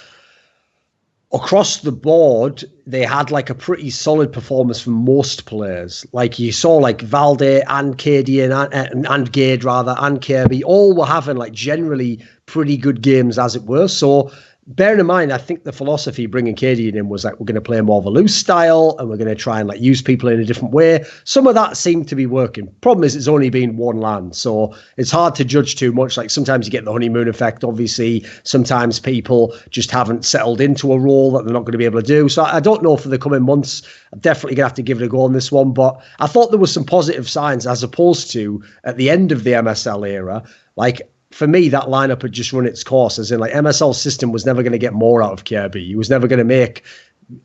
across the board, they had like a pretty solid performance from most players. Like you saw, like Valde and KD and Gade rather and Kirby, all were having like generally pretty good games, as it were. So bearing in mind, I think the philosophy bringing KD in was like, we're going to play more of a loose style and we're going to try and like use people in a different way. Some of that seemed to be working. Problem is, it's only been one LAN, so it's hard to judge too much. Like sometimes you get the honeymoon effect, obviously. Sometimes people just haven't settled into a role that they're not going to be able to do. So I don't know for the coming months. I'm definitely going to have to give it a go on this one. But I thought there was some positive signs as opposed to at the end of the MSL era. Like, for me, that lineup had just run its course, as in like MSL's system was never going to get more out of Kirby. He was never going to make,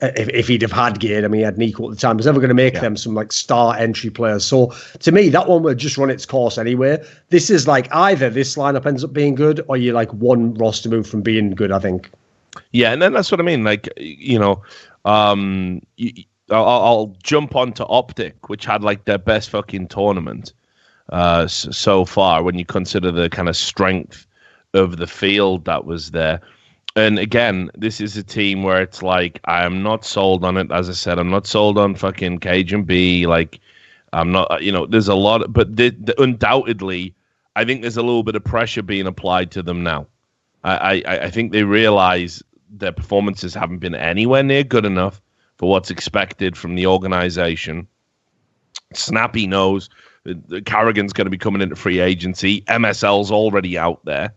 if he'd have had Gade, I mean, he had Nico at the time, he was never going to make them some like star entry players. So to me, that one would just run its course anyway. This is like either this lineup ends up being good or you're like one roster move from being good, I think. Yeah, and then that's what I mean. Like, I'll jump onto Optic, which had like their best fucking tournament so far when you consider the kind of strength of the field that was there. And again, this is a team where it's like, I am not sold on it. As I said, I'm not sold on fucking Cajun B. Like, I'm not, there's a lot, but undoubtedly, I think there's a little bit of pressure being applied to them now. I think they realize their performances haven't been anywhere near good enough for what's expected from the organization. Snappy knows Carrigan's going to be coming into free agency. MSL's already out there.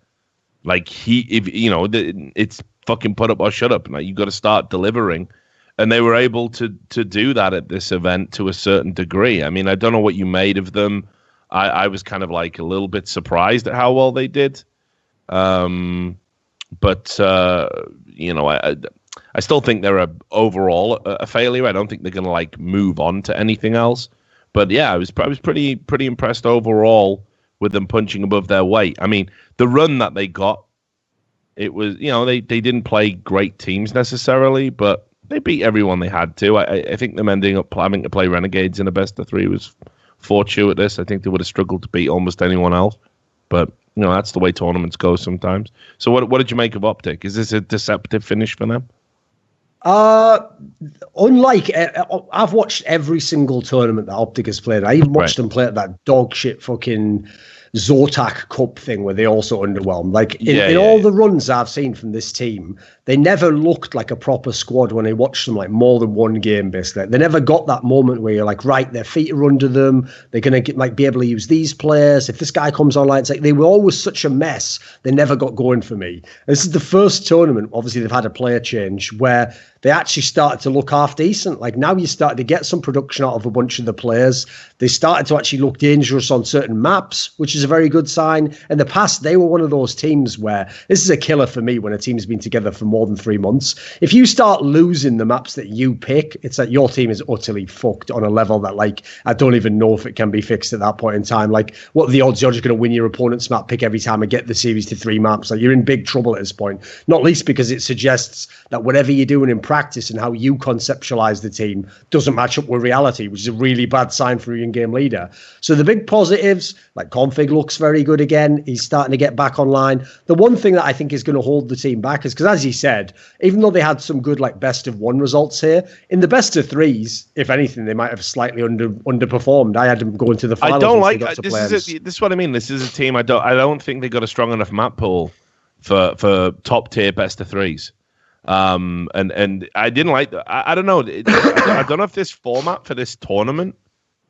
Like it's fucking put up or shut up. Like you got to start delivering, and they were able to do that at this event to a certain degree. I mean, I don't know what you made of them. I was kind of like a little bit surprised at how well they did. I still think they're overall a failure. I don't think they're going to like move on to anything else. But yeah, I was pretty impressed overall with them punching above their weight. I mean, the run that they got, it was, they didn't play great teams necessarily, but they beat everyone they had to. I think them ending up having to play Renegades in a best of three was fortuitous. I think they would have struggled to beat almost anyone else. But that's the way tournaments go sometimes. So what did you make of Optic? Is this a deceptive finish for them? Unlike I've watched every single tournament that Optic has played. I even watched them play at that dog shit fucking Zotac Cup thing where they also underwhelmed. Like in all the runs I've seen from this team, they never looked like a proper squad when I watched them like more than one game, basically. They never got that moment where you're like, right, their feet are under them. They're going to be able to use these players. If this guy comes online, it's like they were always such a mess. They never got going for me. This is the first tournament, obviously they've had a player change, where they actually started to look half decent. Like now you started to get some production out of a bunch of the players. They started to actually look dangerous on certain maps, which is a very good sign. In the past, they were one of those teams where this is a killer for me when a team's been together for more than 3 months. If you start losing the maps that you pick, it's like your team is utterly fucked on a level that like, I don't even know if it can be fixed at that point in time. Like what are the odds you're just going to win your opponent's map pick every time and get the series to 3 maps? Like you're in big trouble at this point, not least because it suggests that whatever you're doing in practice and how you conceptualize the team doesn't match up with reality, which is a really bad sign for your in-game leader. So the big positives, like Config looks very good again. He's starting to get back online. The one thing that I think is going to hold the team back is because, as he said, even though they had some good like best of one results here, in the best of threes, if anything, they might have slightly underperformed. I had them going to the finals. I don't like this is what I mean. This is a team I don't think they got a strong enough map pool for top tier best of threes. And I didn't like that. I don't know. I don't know if this format for this tournament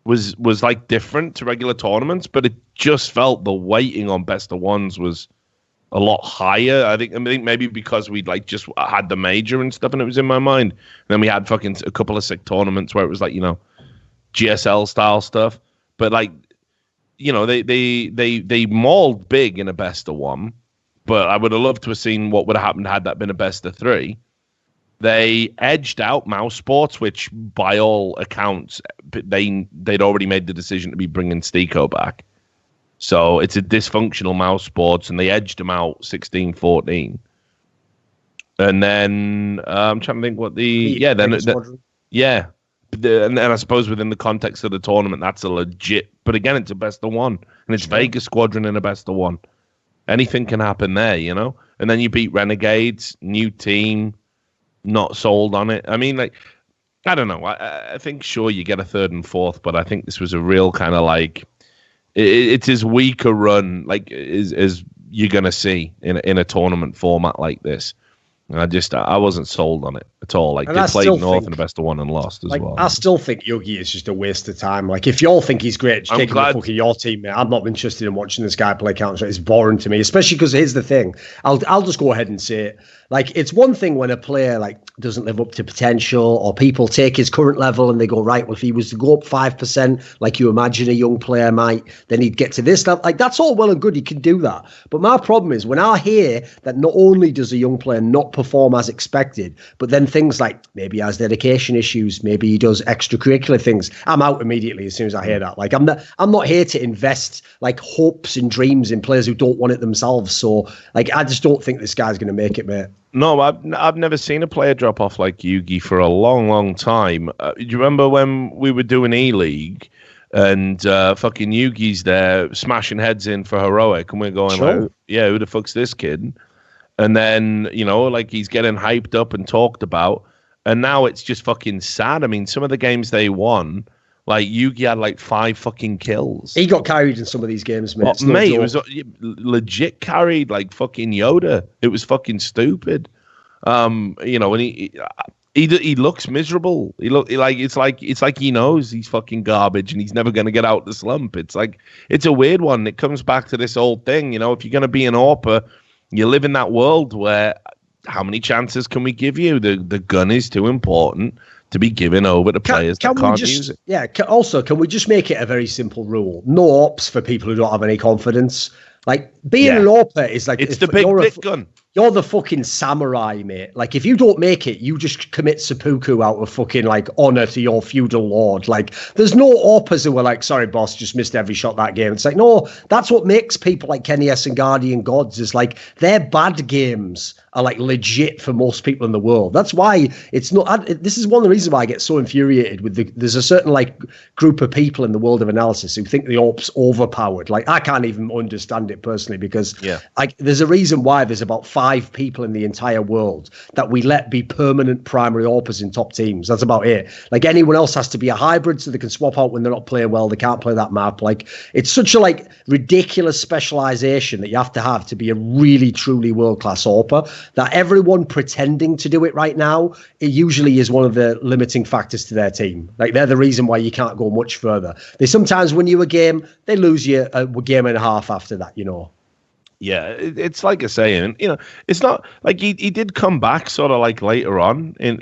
was like different to regular tournaments, but it just felt the weighting on best of ones was a lot higher. I think maybe because we'd like just had the major and stuff, and it was in my mind. And then we had fucking a couple of sick tournaments where it was like GSL style stuff. But like they mauled big in a best of one. But I would have loved to have seen what would have happened had that been a best of three. They edged out Mouse Sports, which by all accounts, they'd already made the decision to be bringing Stico back. So it's a dysfunctional Mouse Sports, and they edged them out 16-14. And then I'm trying to think what and I suppose within the context of the tournament, that's a legit. But again, it's a best of one, and it's Vegas Squadron in a best of one. Anything can happen there, And then you beat Renegades, new team. not sold on it. I mean, like, I don't know. I think sure you get a third and fourth, but I think this was a real kind of like it's as weak a run like as you're gonna see in a tournament format like this. And I wasn't sold on it at all. Like, they played North in the best of one and lost as well. I still think Yugi is just a waste of time. Like, if y'all think he's great, just take the fuck of your team, mate. I'm not interested in watching this guy play Counter-Strike. It's boring to me, especially because here's the thing. I'll just go ahead and say it. Like, it's one thing when a player like doesn't live up to potential, or people take his current level and they go, right, well, if he was to go up 5%, like you imagine a young player might, then he'd get to this level. Like, that's all well and good. He can do that. But my problem is when I hear that not only does a young player not perform as expected, but then things like maybe he has dedication issues, maybe he does extracurricular things, I'm out immediately as soon as I hear that. Like, I'm not here to invest like hopes and dreams in players who don't want it themselves. So like, I just don't think this guy's going to make it, mate. No, I've never seen a player drop off like Yugi for a long, long time. Do you remember when we were doing E-League and fucking Yugi's there smashing heads in for Heroic, and we're going like, yeah, who the fuck's this kid? And then, you know, like, he's getting hyped up and talked about, and now it's just fucking sad. I mean, some of the games they won, like, Yugi had like 5 fucking kills. He got carried in some of these games, mate. Mate, it was legit carried like fucking Yoda. It was fucking stupid. You know, and he looks miserable. It's like he knows he's fucking garbage and he's never gonna get out the slump. It's like, it's a weird one. It comes back to this old thing, you know, if you're gonna be an AWPer, you live in that world where how many chances can we give you? The gun is too important to be given over to players that can't use it. Yeah. Also, can we just make it a very simple rule? No ops for people who don't have any confidence. Like, being an AWPer is like, it's the big dick gun. You're the fucking samurai, mate. Like, if you don't make it, you just commit seppuku out of fucking, like, honor to your feudal lord. Like, there's no AWPers who are like, sorry, boss, just missed every shot that game. It's like, no, that's what makes people like Kenny S and Guardian Gods is like, their bad games are like legit for most people in the world. That's why it's not, this is one of the reasons why I get so infuriated with there's a certain like group of people in the world of analysis who think the AWP's overpowered. Like, I can't even understand it personally because there's a reason why there's about 5 people in the entire world that we let be permanent primary AWPers in top teams. That's about it. Like, anyone else has to be a hybrid so they can swap out when they're not playing well. They can't play that map. Like, it's such a like ridiculous specialization that you have to be a really truly world-class AWPer that everyone pretending to do it right now, it usually is one of the limiting factors to their team. Like, they're the reason why you can't go much further. They sometimes win you a game, they lose you a game and a half after that, you know. Yeah, it's like I say, and you know, it's not like he did come back sort of like later on in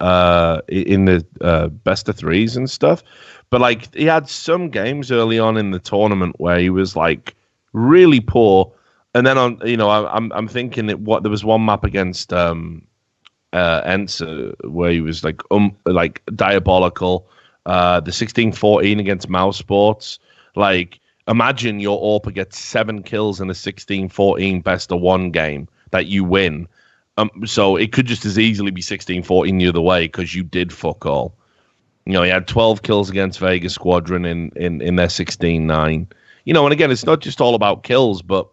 the best of threes and stuff, but like he had some games early on in the tournament where he was like really poor, and then on, you know, I'm thinking there was one map against Ensa where he was like diabolical, the 16-14 against Mouse Sports, like. Imagine your AWPer gets 7 kills in a 16-14 best of 1 game that you win. So it could just as easily be 16-14 the other way because you did fuck all. You know, he had 12 kills against Vegas Squadron in their 16-9. You know, and again, it's not just all about kills, but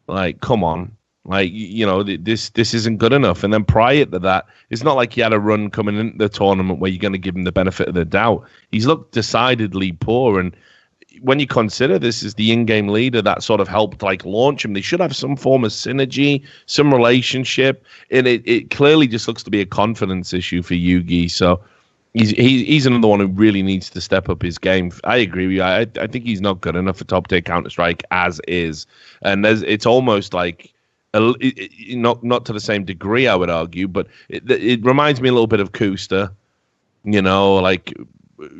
like, come on. Like, you know, this isn't good enough. And then prior to that, it's not like he had a run coming into the tournament where you're going to give him the benefit of the doubt. He's looked decidedly poor, and when you consider this is the in-game leader that sort of helped like launch him, they should have some form of synergy, some relationship, and it clearly just looks to be a confidence issue for Yugi. So he's another one who really needs to step up his game. I agree with you. I think he's not good enough for top-tier Counter-Strike as is, and it's almost like not to the same degree, I would argue, but it reminds me a little bit of Kusta. You know, like.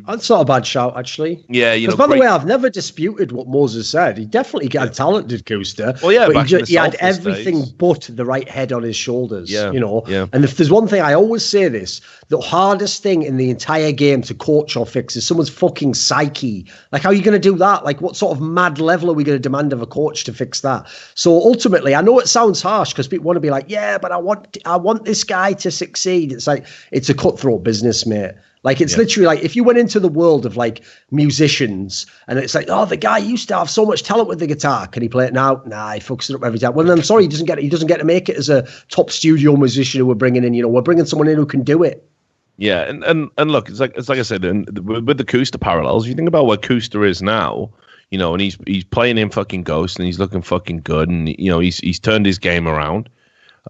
That's not a bad shout, actually. Yeah, you know. By the way, I've never disputed what Moses said. He definitely had talented Kusta. Well, yeah, but he had everything but the right head on his shoulders. Yeah, you know. Yeah. And if there's one thing I always say, this the hardest thing in the entire game to coach or fix is someone's fucking psyche. Like, how are you going to do that? Like, what sort of mad level are we going to demand of a coach to fix that? So ultimately, I know it sounds harsh because people want to be like, yeah, but I want this guy to succeed. It's like, it's a cutthroat business, mate. Like, it's literally like if you went into the world of like musicians and it's like, oh, the guy used to have so much talent with the guitar. Can he play it now? Nah, he fucks it up every time. Well, then I'm sorry, he doesn't get to make it as a top studio musician who we're bringing in. You know, we're bringing someone in who can do it. Yeah, and look, it's like I said, with the Kuster parallels, you think about where Kuster is now, you know, and he's playing in fucking Ghost and he's looking fucking good, and you know he's turned his game around.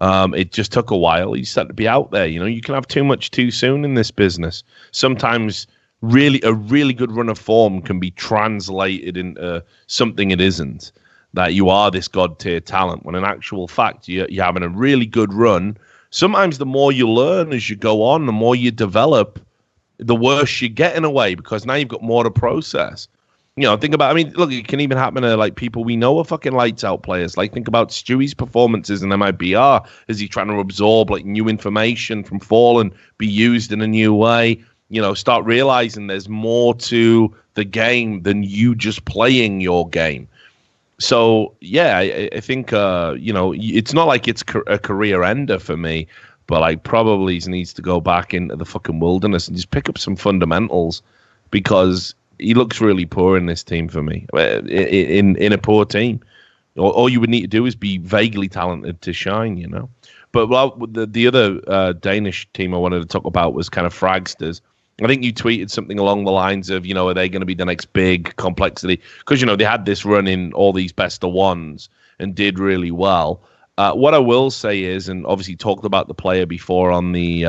It just took a while. He's set to be out there. You know, you can have too much too soon in this business. Sometimes a really good run of form can be translated into something it isn't. That you are this god tier talent, when in actual fact you're having a really good run. Sometimes the more you learn as you go on, the more you develop, the worse you get in a way, because now you've got more to process. You know, think about, I mean, look, it can even happen to like people we know are fucking lights out players. Like, think about Stewie's performances in MIBR as he's trying to absorb like new information from Fallen, be used in a new way. You know, start realizing there's more to the game than you just playing your game. So, yeah, I think, you know, it's not like it's a career ender for me, but like probably needs to go back into the fucking wilderness and just pick up some fundamentals, because he looks really poor in this team for me, in a poor team. All you would need to do is be vaguely talented to shine, you know. But the other Danish team I wanted to talk about was kind of Fragsters. I think you tweeted something along the lines of, you know, are they going to be the next big complexity? Because, you know, they had this run in all these best of ones and did really well. What I will say is, and obviously talked about the player before on the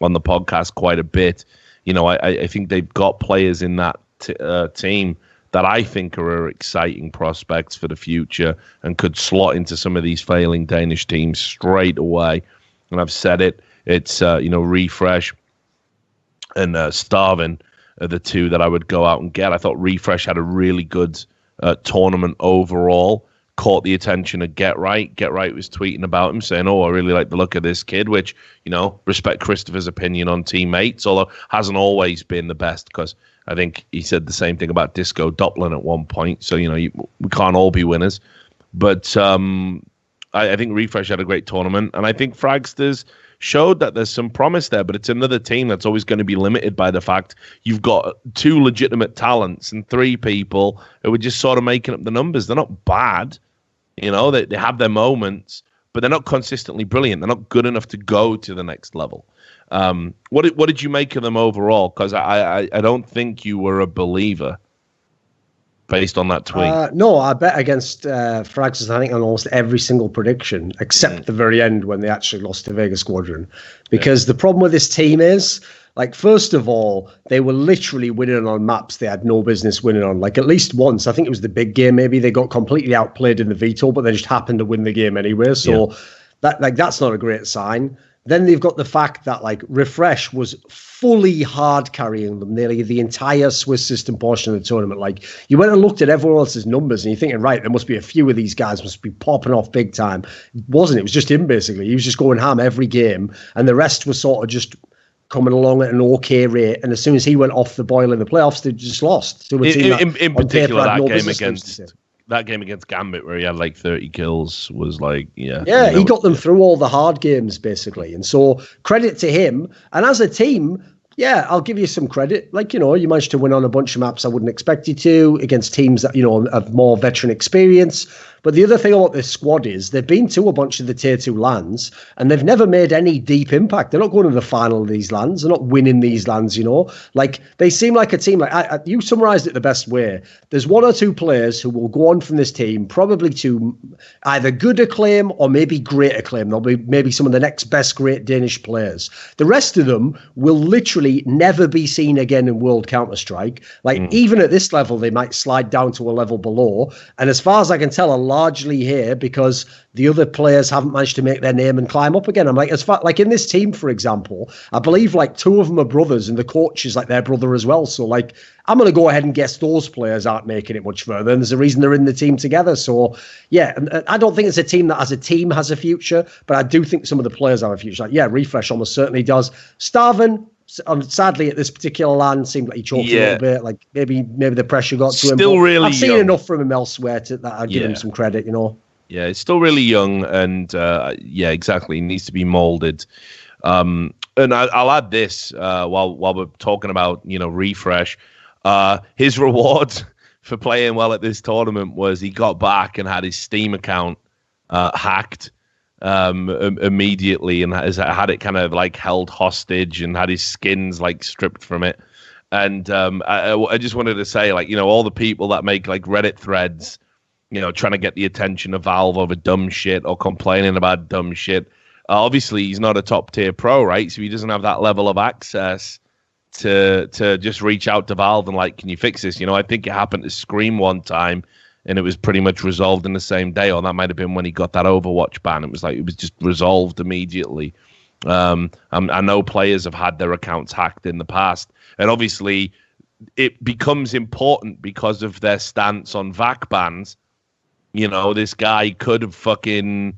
podcast quite a bit, you know, I think they've got players in that team that I think are exciting prospects for the future and could slot into some of these failing Danish teams straight away. And I've said it, it's, you know, Refresh and Starvin are the two that I would go out and get. I thought Refresh had a really good tournament overall, caught the attention of Get Right. Get Right was tweeting about him, saying, oh, I really like the look of this kid, which, you know, respect Christopher's opinion on teammates, although hasn't always been the best, because I think he said the same thing about Disco Doppelin at one point. So, you know, we can't all be winners. But I think Refresh had a great tournament, and I think Fragsters showed that there's some promise there, but it's another team that's always going to be limited by the fact you've got two legitimate talents and three people who are just sort of making up the numbers. They're not bad, you know, they have their moments, but they're not consistently brilliant. They're not good enough to go to the next level. What did you make of them overall? Because I don't think you were a believer based on that tweet. No, I bet against Fragsters, I think, on almost every single prediction, except the very end when they actually lost to Vega Squadron. Because the problem with this team is, like, first of all, they were literally winning on maps they had no business winning on. Like, at least once, I think it was the big game, maybe they got completely outplayed in the veto, but they just happened to win the game anyway. So that's not a great sign. Then they've got the fact that, like, Refresh was fully hard carrying them nearly the entire Swiss system portion of the tournament. Like, you went and looked at everyone else's numbers and you're thinking, right, there must be a few of these guys must be popping off big time. It wasn't. It was just him, basically. He was just going ham every game, and the rest was sort of just coming along at an okay rate. And as soon as he went off the boil in the playoffs, they just lost. So in particular, that game against Gambit, where he had like 30 kills, was like, yeah, he got them through all the hard games, basically. And so credit to him. And as a team, yeah, I'll give you some credit. Like, you know, you managed to win on a bunch of maps I wouldn't expect you to, against teams that, you know, have more veteran experience. But the other thing about this squad is they've been to a bunch of the tier 2 lands and they've never made any deep impact. They're not going to the final of these lands. They're not winning these lands, you know. Like, they seem like a team. Like, you summarized it the best way. There's one or two players who will go on from this team probably to either good acclaim or maybe great acclaim. They'll be maybe some of the next best great Danish players. The rest of them will literally never be seen again in World Counter-Strike. Like, even at this level, they might slide down to a level below. And as far as I can tell, largely here because the other players haven't managed to make their name and climb up again. I'm like, as far like in this team, for example, I believe like two of them are brothers and the coach is like their brother as well. So like, I'm going to go ahead and guess those players aren't making it much further. And there's a reason they're in the team together. So yeah, and I don't think it's a team that as a team has a future, but I do think some of the players have a future. Like, yeah, Refresh almost certainly does. Starvin, sadly, at this particular land, seemed like he choked a little bit. Like maybe the pressure got to him. Still really I've seen young. Enough from him elsewhere that I'd give him some credit, you know. Yeah, it's still really young, and exactly, he needs to be molded. And I'll add this while we're talking about, refresh. His reward for playing well at this tournament was he got back and had his Steam account hacked immediately, and had it kind of like held hostage, and had his skins like stripped from it. And I just wanted to say, like, all the people that make like Reddit threads, trying to get the attention of Valve over dumb shit or complaining about dumb shit. Obviously, he's not a top tier pro, right? So he doesn't have that level of access to just reach out to Valve and like, can you fix this? I think it happened to Scream one time, and it was pretty much resolved in the same day. Or that might have been when he got that Overwatch ban. It was just resolved immediately. I know players have had their accounts hacked in the past, and obviously it becomes important because of their stance on VAC bans. This guy could have fucking,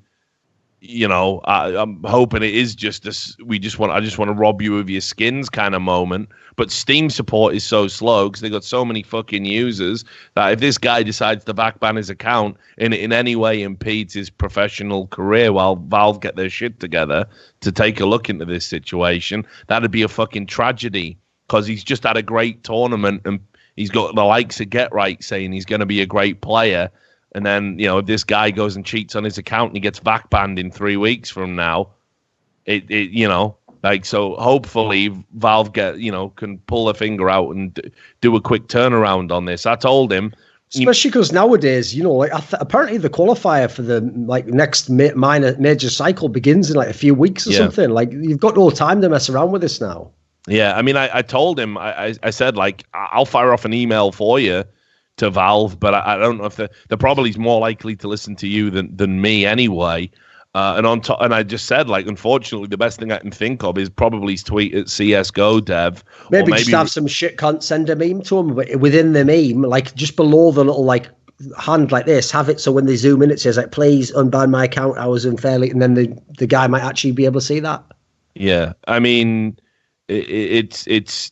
I'm hoping it is just this. I just want to rob you of your skins kind of moment. But Steam support is so slow because they got so many fucking users that if this guy decides to VAC ban his account and in any way impedes his professional career while Valve get their shit together to take a look into this situation, that'd be a fucking tragedy, because he's just had a great tournament and he's got the likes of Get Right saying he's going to be a great player. And then, if this guy goes and cheats on his account and he gets VAC banned in 3 weeks from now, so hopefully Valve can pull their finger out and do a quick turnaround on this. I told him, especially because nowadays, apparently the qualifier for the next major cycle begins in a few weeks or something. Like, you've got no time to mess around with this now. Yeah, I mean, I told him, I said, like, I'll fire off an email for you to Valve, but I don't know if they're probably more likely to listen to you than me anyway. And I just said, like, unfortunately, the best thing I can think of is probably tweet at CS:GO dev. Maybe just have some shit cunt send a meme to them, but within the meme, like just below the little hand like this, have it so when they zoom in, it says like, please unban my account, I was unfairly, and then the guy might actually be able to see that. Yeah, I mean, it's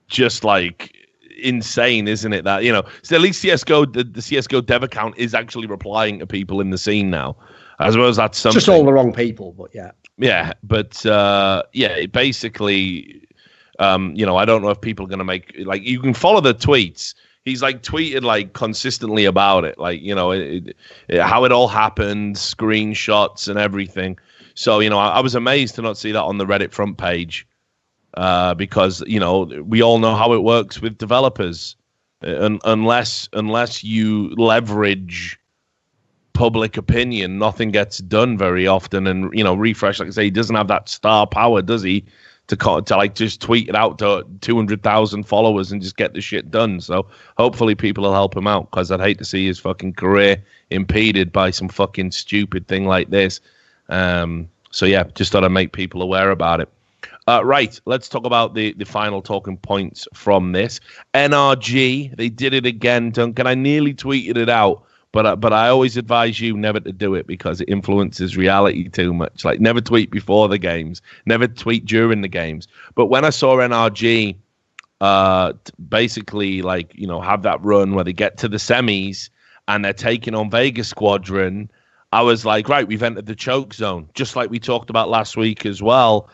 just like insane, isn't it? That so at least CS:GO, the CS:GO dev account is actually replying to people in the scene now. I suppose that's something. Just all the wrong people, but yeah. Yeah, but basically, I don't know if people are going to make, like, you can follow the tweets. He's like tweeted like consistently about it, like, how it all happened, screenshots and everything. So, I was amazed to not see that on the Reddit front page, because, we all know how it works with developers. Unless you leverage public opinion, nothing gets done very often. And Refresh, like I say, he doesn't have that star power, does he, to like just tweet it out to 200,000 followers and just get the shit done. So hopefully people will help him out, because I'd hate to see his fucking career impeded by some fucking stupid thing like this. So yeah, just thought I'd make people aware about it. Right, let's talk about the final talking points from this. NRG, they did it again, Duncan. I nearly tweeted it out, but I always advise you never to do it because it influences reality too much. Like, never tweet before the games, never tweet during the games. But when I saw NRG basically, like, have that run where they get to the semis and they're taking on Vegas Squadron, I was like, right, we've entered the choke zone, just like we talked about last week as well.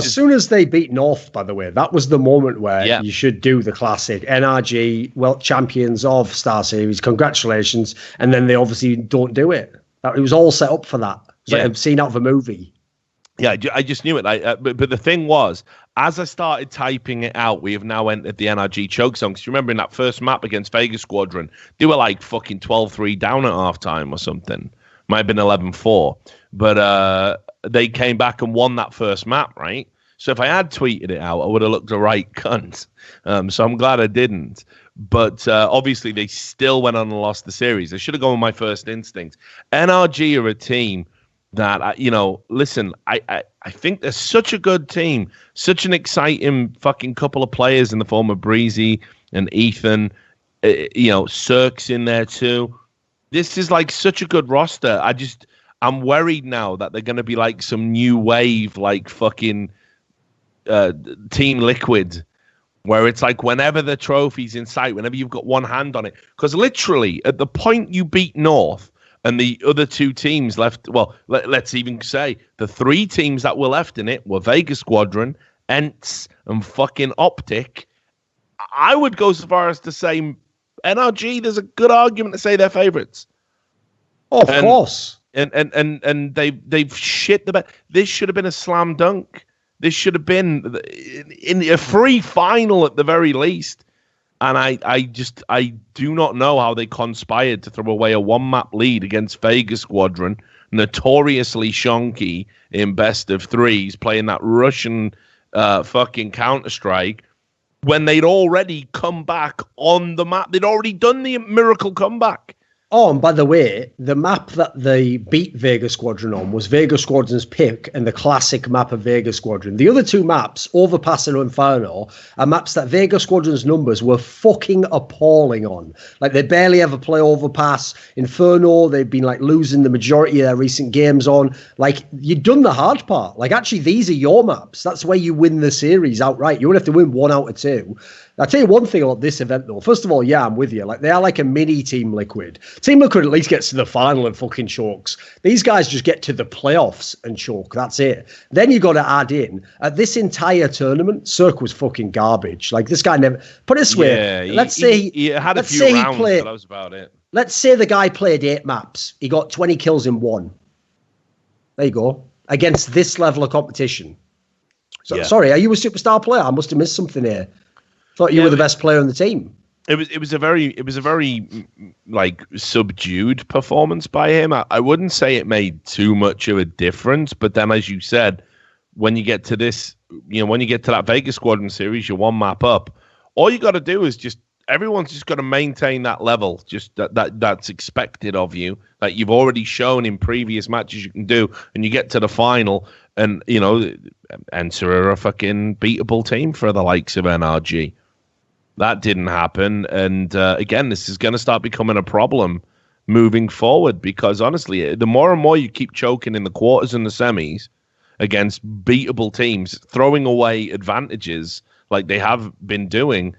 Soon as they beat North, by the way, that was the moment where you should do the classic NRG World Champions of Star Series. Congratulations. And then they obviously don't do it. It was all set up for that. It's like a scene out of a movie. Yeah, I just knew it. But the thing was, as I started typing it out, we have now entered the NRG choke zone. Because you remember in that first map against Vegas Squadron, they were like fucking 12-3 down at halftime or something. Might have been 11-4, but they came back and won that first map, right? So if I had tweeted it out, I would have looked a right cunt. So I'm glad I didn't. But obviously, they still went on and lost the series. I should have gone with my first instinct. NRG are a team that, listen, I think they're such a good team, such an exciting fucking couple of players in the form of Breezy and Ethan. Cirque's in there too. This is like such a good roster. I'm worried now that they're going to be like some new wave, like fucking Team Liquid, where it's like whenever the trophy's in sight, whenever you've got one hand on it. Because literally, at the point you beat North And the other two teams left, well, let's even say the three teams that were left in it were Vega Squadron, Ents, and fucking Optic. I would go so far as to say NRG, there's a good argument to say they're favorites. Oh, of course. And they've shit the bed. This should have been a slam dunk. This should have been in a free final at the very least. And I do not know how they conspired to throw away a one-map lead against Vega Squadron, notoriously shonky in best of threes, playing that Russian fucking Counter-Strike, when they'd already come back on the map. They'd already done the miracle comeback. Oh, and by the way, the map that they beat Vega Squadron on was Vega Squadron's pick and the classic map of Vega Squadron. The other two maps, Overpass and Inferno, are maps that Vega Squadron's numbers were fucking appalling on. Like, they barely ever play Overpass. Inferno, they've been, like, losing the majority of their recent games on. Like, you've done the hard part. Like, actually, these are your maps. That's where you win the series outright. You only have to win 1 out of 2. I'll tell you one thing about this event, though. First of all, yeah, I'm with you. Like, they are like a mini Team Liquid. Team Liquid at least gets to the final and fucking chokes. These guys just get to the playoffs and choke. That's it. Then you got to add in, at this entire tournament, Cirque was fucking garbage. Like, this guy never... Put it this way. Let's say he had a few rounds, but that was about it. Let's say the guy played 8 maps. He got 20 kills in 1. There you go. Against this level of competition. So, Sorry, are you a superstar player? I must have missed something here. Thought you were the best player on the team. It was a very like subdued performance by him. I wouldn't say it made too much of a difference, but then, as you said, when you get to this, when you get to that Vegas Squadron series, you're 1 map up. All you got to do is everyone's just got to maintain that level, just that's expected of you, that you've already shown in previous matches you can do, and you get to the final, and enter a fucking beatable team for the likes of NRG. That didn't happen, and again, this is going to start becoming a problem moving forward, because honestly, the more and more you keep choking in the quarters and the semis against beatable teams, throwing away advantages like they have been doing,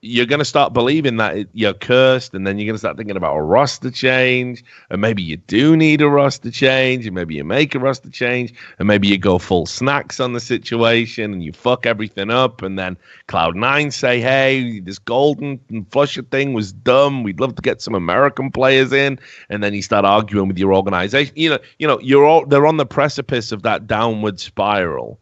you're going to start believing that you're cursed, and then you're going to start thinking about a roster change, and maybe you do need a roster change, and maybe you make a roster change, and maybe you go full snacks on the situation, and you fuck everything up, and then Cloud9 say, hey, this Golden and Flusher thing was dumb, we'd love to get some American players in, and then you start arguing with your organization. They're on the precipice of that downward spiral.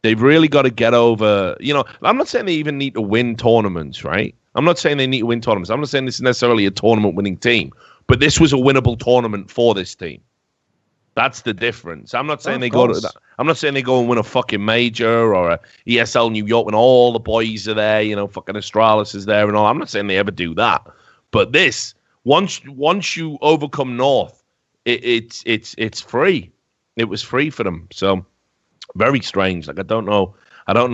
They've really got to get over, I'm not saying they even need to win tournaments, right? I'm not saying they need to win tournaments. I'm not saying this is necessarily a tournament-winning team, but this was a winnable tournament for this team. That's the difference. I'm not saying they go and win a fucking major or a ESL New York when all the boys are there, fucking Astralis is there and all. I'm not saying they ever do that. But this, once you overcome North, it's free. It was free for them. So very strange. Like, I don't know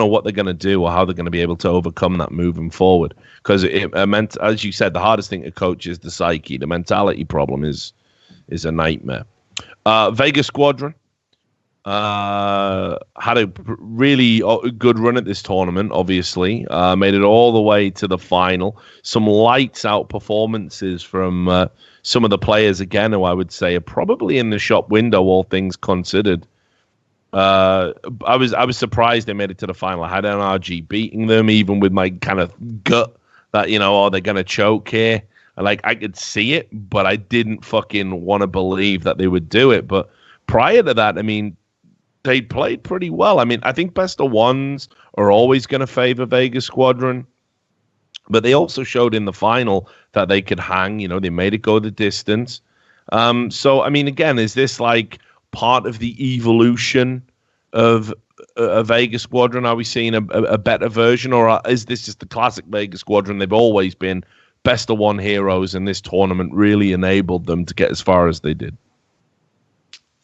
what they're going to do or how they're going to be able to overcome that moving forward. Because it meant, as you said, the hardest thing to coach is the psyche. The mentality problem is a nightmare. Vegas Squadron had a really good run at this tournament, obviously. Made it all the way to the final. Some lights out performances from some of the players, again, who I would say are probably in the shop window, all things considered. I was surprised they made it to the final. I had NRG beating them, even with my kind of gut that, they're going to choke here. Like, I could see it, but I didn't fucking want to believe that they would do it. But prior to that, I mean, they played pretty well. I mean, I think best of ones are always going to favor Vegas Squadron, but they also showed in the final that they could hang. They made it go the distance. So, I mean, again, is this like part of the evolution of a Vegas Squadron? Are we seeing a better version, or is this just the classic Vegas Squadron? They've always been best of one heroes, and this tournament really enabled them to get as far as they did.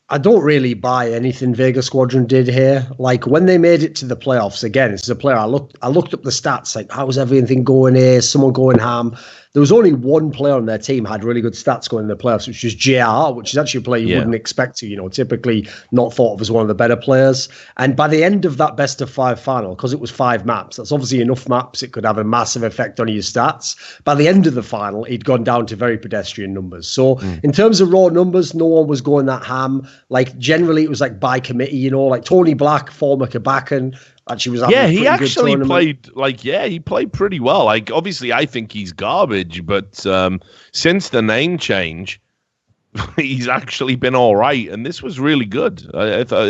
I don't really buy anything Vegas Squadron did here. Like, when they made it to the playoffs, again, this is a player, I looked up the stats, like, how's everything going here? Is someone going ham? there was only one player on their team had really good stats going in the playoffs, which was JR, which is actually a player you wouldn't expect to, typically not thought of as one of the better players. And by the end of that best of 5 final, because it was 5 maps, that's obviously enough maps, it could have a massive effect on your stats. By the end of the final, he'd gone down to very pedestrian numbers. So in terms of raw numbers, no one was going that ham. Like generally it was like by committee, like Tony Black, former Kabakan, actually was he actually played played pretty well. Like obviously I think he's garbage, but since the name change, he's actually been all right, and this was really good. I thought,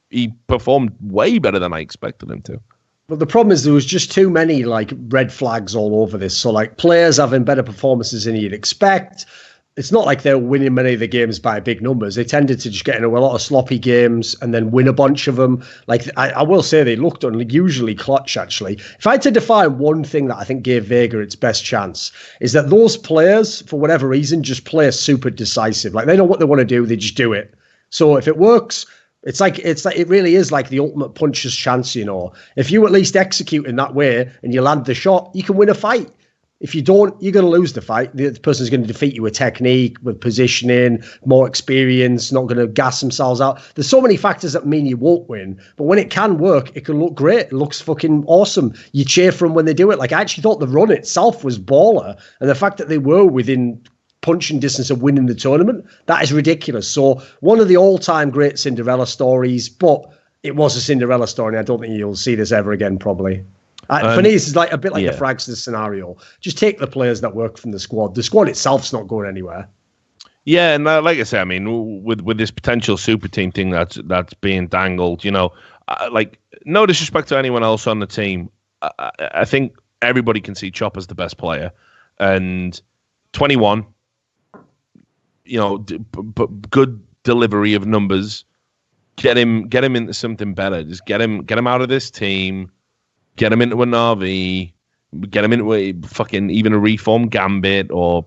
he performed way better than I expected him to. But the problem is there was just too many like red flags all over this. So like players having better performances than you'd expect. It's not like they're winning many of the games by big numbers. They tended to just get into a lot of sloppy games and then win a bunch of them. Like I will say they looked unusually clutch, actually. If I had to define one thing that I think gave Vega its best chance, is that those players, for whatever reason, just play super decisive. Like they know what they want to do, they just do it. So if it works, it's like it really is like the ultimate puncher's chance, If you at least execute in that way and you land the shot, you can win a fight. If you don't, you're going to lose the fight. The person's going to defeat you with technique, with positioning, more experience, not going to gas themselves out. There's so many factors that mean you won't win. But when it can work, it can look great. It looks fucking awesome. You cheer for them when they do it. Like, I actually thought the run itself was baller. And the fact that they were within punching distance of winning the tournament, that is ridiculous. So one of the all-time great Cinderella stories, but it was a Cinderella story, and I don't think you'll see this ever again, probably. For me, this is like a bit like the Frags scenario. Just take the players that work from the squad. The squad itself's not going anywhere. Yeah, and like I say, I mean, with this potential super team thing that's being dangled, like no disrespect to anyone else on the team, I think everybody can see Chopper's the best player, and 21, good delivery of numbers. Get him into something better. Just get him out of this team. Get him into an RV, get him into a fucking even a reformed Gambit or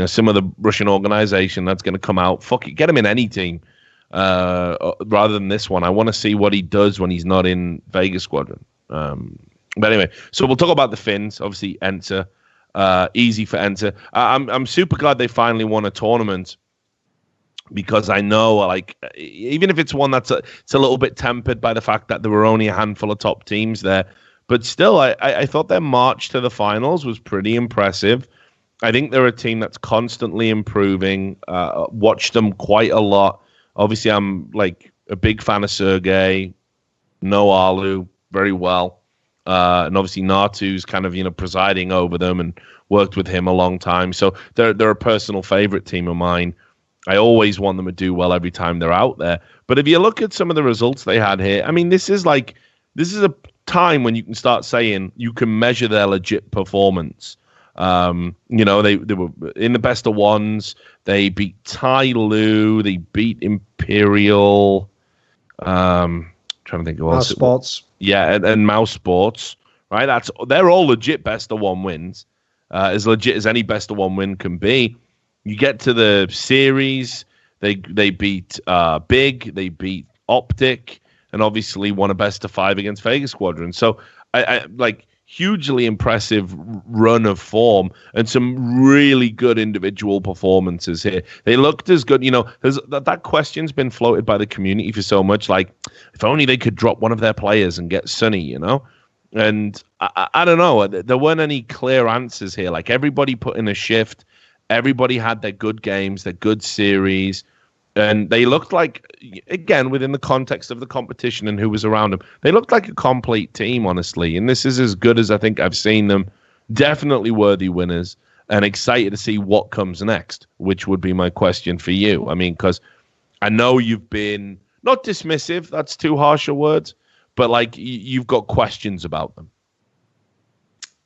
some of the Russian organization that's going to come out. Fuck it, get him in any team rather than this one. I want to see what he does when he's not in Vegas Squadron. But anyway, so we'll talk about the Finns. Obviously, Enter easy for Enter. I'm super glad they finally won a tournament. Because I know, like, even if it's one it's a little bit tempered by the fact that there were only a handful of top teams there. But still, I thought their march to the finals was pretty impressive. I think they're a team that's constantly improving. Watched them quite a lot. Obviously, I'm like a big fan of Sergey. Know Arlu very well. And obviously, Natu's kind of, presiding over them and worked with him a long time. So they're a personal favorite team of mine. I always want them to do well every time they're out there. But if you look at some of the results they had here, I mean, this is a time when you can start saying you can measure their legit performance. They were in the best of ones. They beat Tai Lu. They beat Imperial. Trying to think of Mouse Sports. Yeah, and Mouse Sports. Right, they're all legit best of one wins, as legit as any best of one win can be. You get to the series, they beat Big, they beat Optic. And obviously won a best of 5 against Vegas Squadron. So I like hugely impressive run of form and some really good individual performances here. They looked as good, that question's been floated by the community for so much. Like, if only they could drop one of their players and get Sunny, And I don't know. There weren't any clear answers here. Like, everybody put in a shift. Everybody had their good games, their good series. And they looked like, again, within the context of the competition and who was around them, they looked like a complete team, honestly. And this is as good as I think I've seen them. Definitely worthy winners and excited to see what comes next, which would be my question for you. I mean, because I know you've been not dismissive, that's too harsh a word, but like you've got questions about them.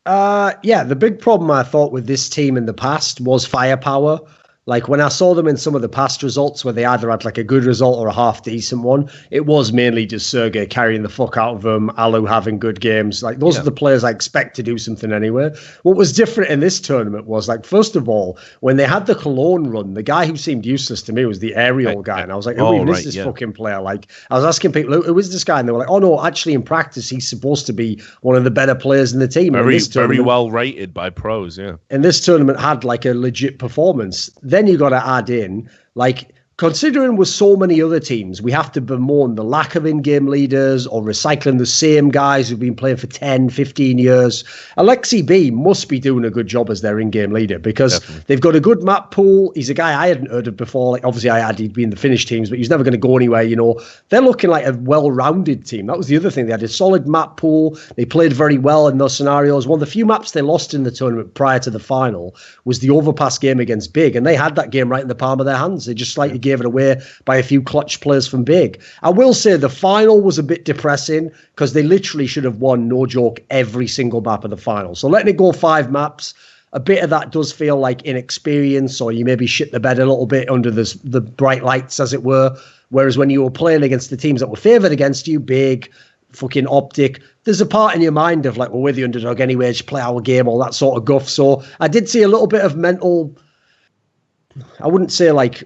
The big problem I thought with this team in the past was firepower. Like when I saw them in some of the past results where they either had like a good result or a half decent one, it was mainly just Sergei carrying the fuck out of them, Alu having good games. Like those are the players I expect to do something anyway. What was different in this tournament was like, first of all, when they had the Cologne run, the guy who seemed useless to me was the aerial guy. And I was like, who is this fucking player? Like I was asking people, who is this guy? And they were like, oh no, actually in practice, he's supposed to be one of the better players in the team. Very well rated by pros, yeah. And this tournament had like a legit performance. Then you got to add in, like, considering with so many other teams, we have to bemoan the lack of in-game leaders or recycling the same guys who've been playing for 10, 15 years. Alexi B must be doing a good job as their in-game leader because they've got a good map pool. He's a guy I hadn't heard of before. Like, obviously, he'd been in the Finnish teams, but he's never going to go anywhere, you know. They're looking like a well-rounded team. That was the other thing. They had a solid map pool. They played very well in those scenarios. One of the few maps they lost in the tournament prior to the final was the overpass game against Big, and they had that game right in the palm of their hands. They just slightly gave it away by a few clutch players from Big. I will say the final was a bit depressing because they literally should have won, no joke, every single map of the final. So letting it go 5 maps, a bit of that does feel like inexperience, or you maybe shit the bed a little bit under the bright lights, as it were. Whereas when you were playing against the teams that were favoured against you, Big, fucking Optic, there's a part in your mind of like, well, we're the underdog anyway, just play our game, all that sort of guff. So I did see a little bit of mental, I wouldn't say like,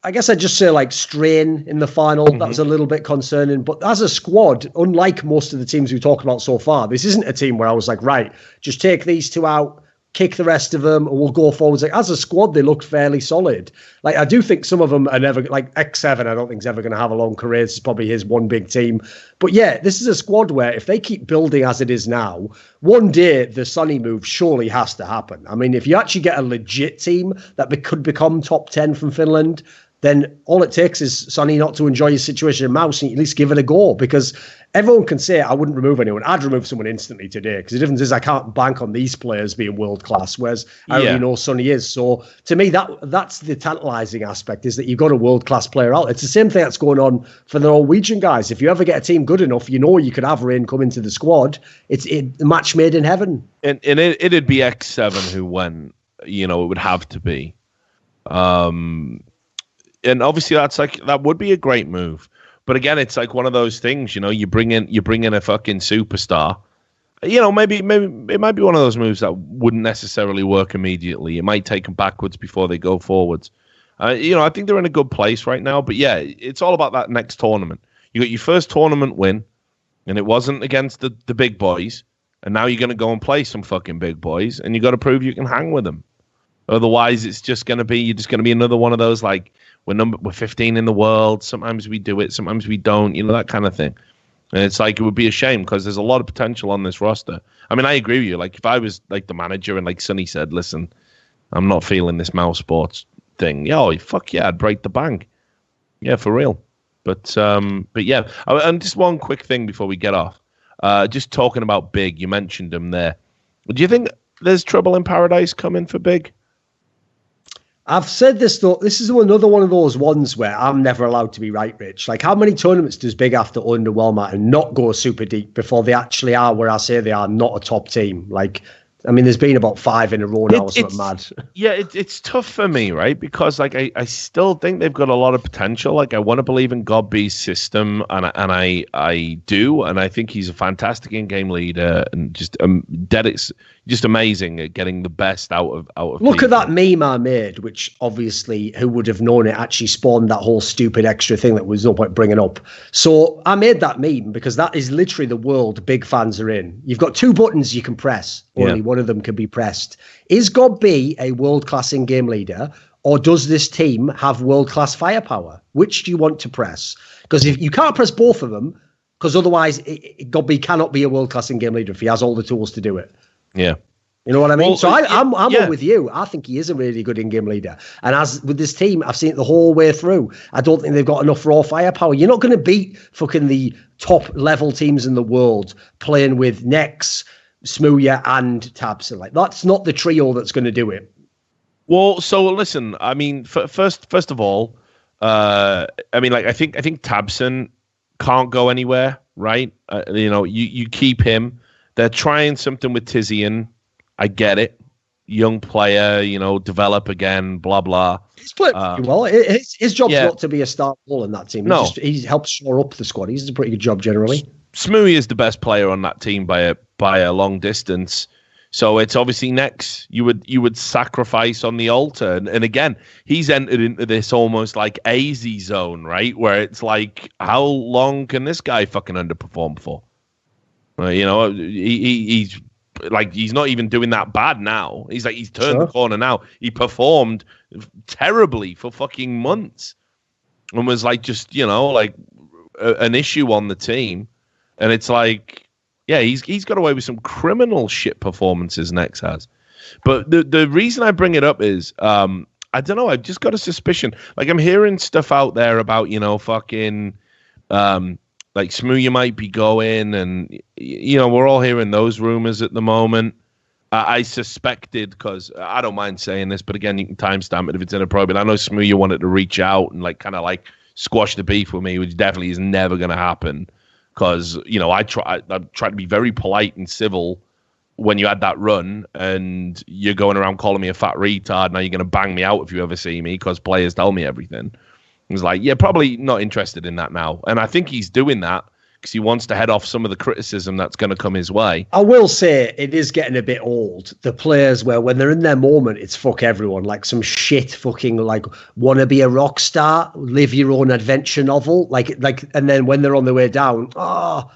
I guess I'd just say like strain in the final. That was a little bit concerning. But as a squad, unlike most of the teams we talked about so far, this isn't a team where I was like, right, just take these 2 out, kick the rest of them, and we'll go forwards. Like, as a squad, they looked fairly solid. Like, I do think some of them are never, like X7, I don't think is ever going to have a long career. This is probably his one big team. But yeah, this is a squad where if they keep building as it is now, one day the Sonny move surely has to happen. I mean, if you actually get a legit team that could become top 10 from Finland, then all it takes is Sonny not to enjoy his situation in Mouse and at least give it a go, because everyone can say I wouldn't remove anyone. I'd remove someone instantly today, because the difference is I can't bank on these players being world class, whereas I already know Sonny is. So to me, that's the tantalizing aspect, is that you've got a world class player out. It's the same thing that's going on for the Norwegian guys. If you ever get a team good enough, you know you could have Rain come into the squad. It's a match made in heaven. And it'd be X7 who went, you know, it would have to be. And obviously that would be a great move. But again, it's like one of those things, you know, you bring in a fucking superstar. You know, maybe it might be one of those moves that wouldn't necessarily work immediately. It might take them backwards before they go forwards. You know, I think they're in a good place right now. But yeah, it's all about that next tournament. You got your first tournament win, and it wasn't against the big boys. And now you're going to go and play some fucking big boys, and you got to prove you can hang with them. Otherwise, it's just going to be, you're just going to be another one of those, like, we're 15 in the world. Sometimes we do it, sometimes we don't, you know, that kind of thing. And it's like, it would be a shame, because there's a lot of potential on this roster. I mean, I agree with you. Like, if I was like the manager and like Sonny said, listen, I'm not feeling this Mouse Sports thing. Yeah, fuck yeah, I'd break the bank. Yeah, for real. But yeah. And just one quick thing before we get off. Just talking about Big, you mentioned him there. Do you think there's trouble in paradise coming for Big? I've said this, though. This is another one of those ones where I'm never allowed to be right, Rich. Like, how many tournaments does Big have to underwhelm at and not go super deep before they actually are where I say they are, not a top team? Like, I mean, there's been about 5 in a row now, or something mad. Yeah, it's tough for me, right? Because, like, I still think they've got a lot of potential. Like, I want to believe in Godby's system, and I do, and I think he's a fantastic in-game leader, and just just amazing at getting the best out of Look people. at that meme I made, which obviously, who would have known it actually spawned that whole stupid extra thing that was no point bringing up. So I made that meme because that is literally the world Big fans are in. You've got 2 buttons you can press. Only one of them can be pressed. Is Godby a world-class in-game leader, or does this team have world-class firepower? Which do you want to press? Because if you can't press both of them, because otherwise Godby cannot be a world-class in-game leader if he has all the tools to do it. Yeah. You know what I mean? Well, so I'm on with you. I think he is a really good in-game leader. And as with this team, I've seen it the whole way through. I don't think they've got enough raw firepower. You're not going to beat fucking the top level teams in the world playing with Nex, Smooya and Tabson. Like, that's not the trio that's going to do it. Well, so listen, I mean, first of all, I mean, like, I think Tabson can't go anywhere, right? You know, you keep him. They're trying something with Tizian. I get it. young player, develop again, blah, blah. He's played pretty well. His job's not to be a star role in that team. He helps shore up the squad. He does a pretty good job generally. Smoothie is the best player on that team by a long distance. So it's obviously next you would sacrifice on the altar. And again, he's entered into this almost like AZ zone, right? Where it's like, how long can this guy fucking underperform for? He's like, he's not even doing that bad now. He's turned the corner now. He performed terribly for fucking months and was like, just, an issue on the team. And it's like, yeah, he's got away with some criminal shit performances. Nex has, but the reason I bring it up is I don't know. I've just got a suspicion. Like I'm hearing stuff out there about fucking like Smoothie might be going, and we're all hearing those rumors at the moment. I suspected, because I don't mind saying this, but again, you can timestamp it if it's inappropriate. I know Smoothie wanted to reach out and kind of squash the beef with me, which definitely is never going to happen. Because, I try to be very polite and civil when you had that run and you're going around calling me a fat retard. Now you're going to bang me out if you ever see me because players tell me everything. He's like, yeah, probably not interested in that now. And I think he's doing that because he wants to head off some of the criticism that's going to come his way. I will say it is getting a bit old. The players where when they're in their moment, it's fuck everyone. Like some shit fucking want to be a rock star, live your own adventure novel. And then when they're on their way down, oh,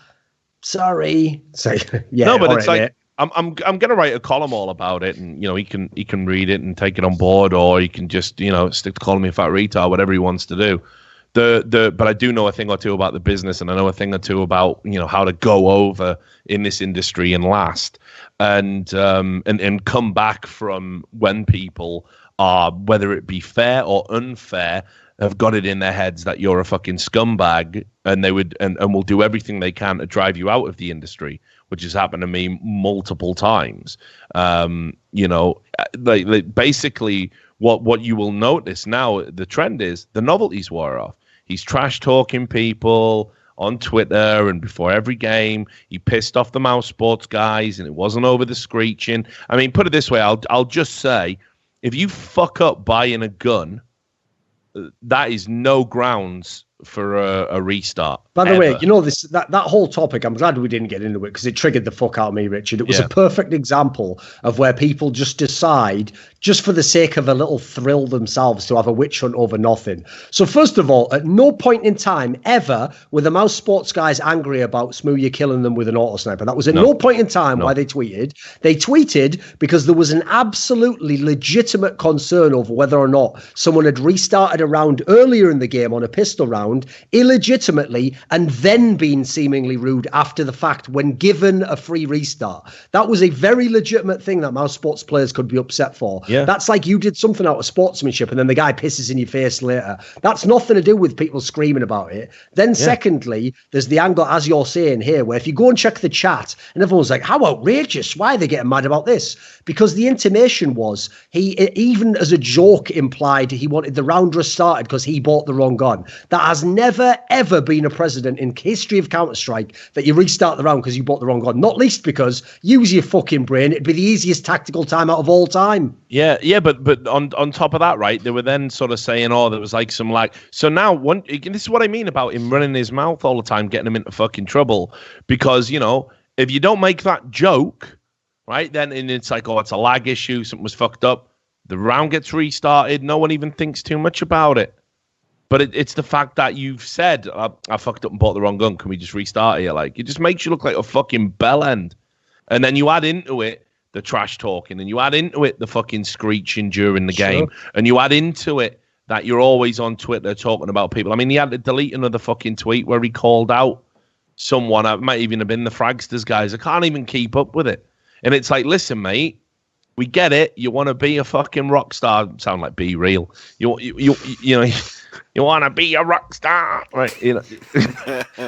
sorry. So, yeah. No, but it's right, I'm going to write a column all about it, and he can read it and take it on board, or he can just stick to calling me a fat retard, whatever he wants to do. But I do know a thing or two about the business, and I know a thing or two about how to go over in this industry and last, and come back from when people are, whether it be fair or unfair, have got it in their heads that you're a fucking scumbag, and they would and will do everything they can to drive you out of the industry, which has happened to me multiple times. Basically what you will notice now, the trend is the novelties wore off. He's trash talking people on Twitter, and before every game, he pissed off the Mouse Sports guys, and it wasn't over the screeching. I mean, put it this way, I'll just say, if you fuck up buying a gun, that is no grounds for a restart. By the way, that whole topic, I'm glad we didn't get into it because it triggered the fuck out of me, Richard. It was a perfect example of where people just decide, just for the sake of a little thrill themselves, to have a witch hunt over nothing. So first of all, at no point in time ever were the Mouse Sports guys angry about Smoothie killing them with an auto sniper. That was at no point in time why they tweeted. They tweeted because there was an absolutely legitimate concern over whether or not someone had restarted a round earlier in the game on a pistol round illegitimately and then been seemingly rude after the fact when given a free restart. That was a very legitimate thing that Mouse Sports players could be upset for. Yeah. That's like you did something out of sportsmanship and then the guy pisses in your face later. That's nothing to do with people screaming about it. Then secondly, there's the angle, as you're saying here, where if you go and check the chat and everyone's like, how outrageous, why are they getting mad about this? Because the intimation was, he even as a joke implied he wanted the round restarted because he bought the wrong gun. That has never ever been a precedent in history of Counter-Strike that you restart the round because you bought the wrong gun. Not least because, use your fucking brain, it'd be the easiest tactical timeout of all time. Yeah, but on top of that, right, they were then sort of saying, there was some so now this is what I mean about him running his mouth all the time, getting him into fucking trouble, because if you don't make that joke, right, then it's like, it's a lag issue, something was fucked up, the round gets restarted, no one even thinks too much about it. But it's the fact that you've said, I fucked up and bought the wrong gun, can we just restart here? It just makes you look like a fucking bell end. And then you add into it the trash talking, and you add into it the fucking screeching during the game, and you add into it that you're always on Twitter talking about people. I mean, he had to delete another fucking tweet where he called out someone. It might even have been the Fragsters guys. I can't even keep up with it. And it's like, listen, mate, we get it. You want to be a fucking rock star. Sound like Be Real. You want to be a rock star, right?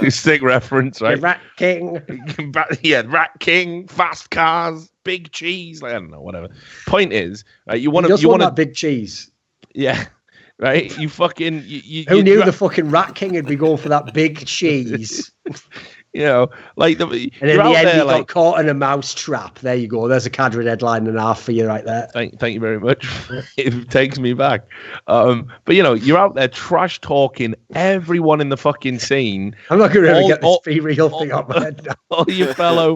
Stick reference, right? Rat King. Yeah, Rat King, fast cars, big cheese. I don't know, whatever. Point is, right, you want that big cheese. Yeah, right. You fucking. Who knew the fucking Rat King would be going for that big cheese? You know, like and in the end, he got caught in a mouse trap. There you go. There's a Cadre headline and a half for you right there. Thank you very much. It takes me back. But you know, you're out there trash talking everyone in the fucking scene. I'm not going to ever get this Be Real thing up my head now. all your fellow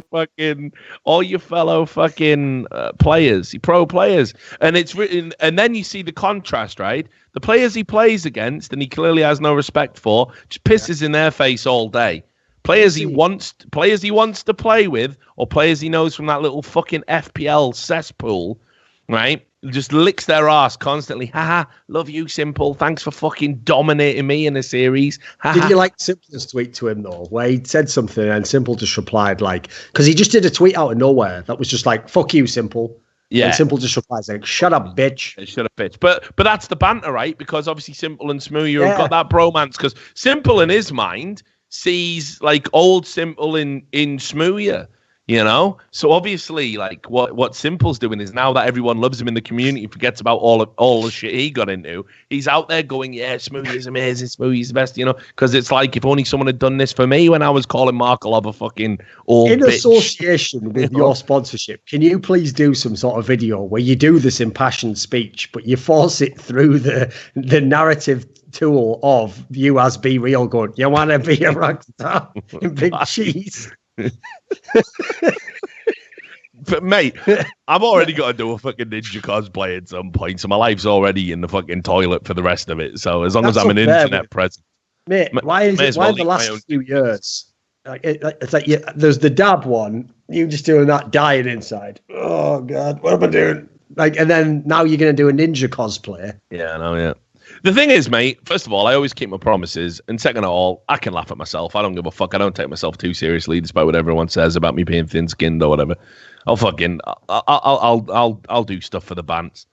fucking players, pro players, and it's written. And then you see the contrast, right? The players he plays against, and he clearly has no respect for, just pisses in their face all day. Players he wants to play with, or players he knows from that little fucking FPL cesspool, right? Just licks their ass constantly. Haha, love you, Simple. Thanks for fucking dominating me in a series. Did you like Simple's tweet to him though, where he said something and Simple just replied like, because he just did a tweet out of nowhere that was just like, "Fuck you, Simple." Yeah. And Simple just replies like, "Shut up, bitch." Shut up, bitch. But that's the banter, right? Because obviously Simple and Smoothie have got that bromance. Because Simple in his mind sees like old Simple in Smoothie, you know. So obviously, like what Simple's doing is, now that everyone loves him in the community, forgets about all the shit he got into. He's out there going, "Yeah, Smoothie is amazing. Smoothie's the best," you know. Because it's like, if only someone had done this for me when I was calling Markov a fucking old in bitch. Association with your sponsorship, can you please do some sort of video where you do this impassioned speech, but you force it through the narrative tool of you as Be Real going, "You want to be a rock star in Big Cheese?" But mate, I've already got to do a fucking ninja cosplay at some point, so my life's already in the fucking toilet for the rest of it. So as long as I'm an internet presence, mate, why in the last few years? It's like there's the dab one, you just doing that dying inside. Oh god, what am I doing? Like, and then now you're gonna do a ninja cosplay. Yeah, I know. Yeah. The thing is, mate, first of all, I always keep my promises. And second of all, I can laugh at myself. I don't give a fuck. I don't take myself too seriously, despite what everyone says about me being thin-skinned or whatever. I'll do stuff for the bands.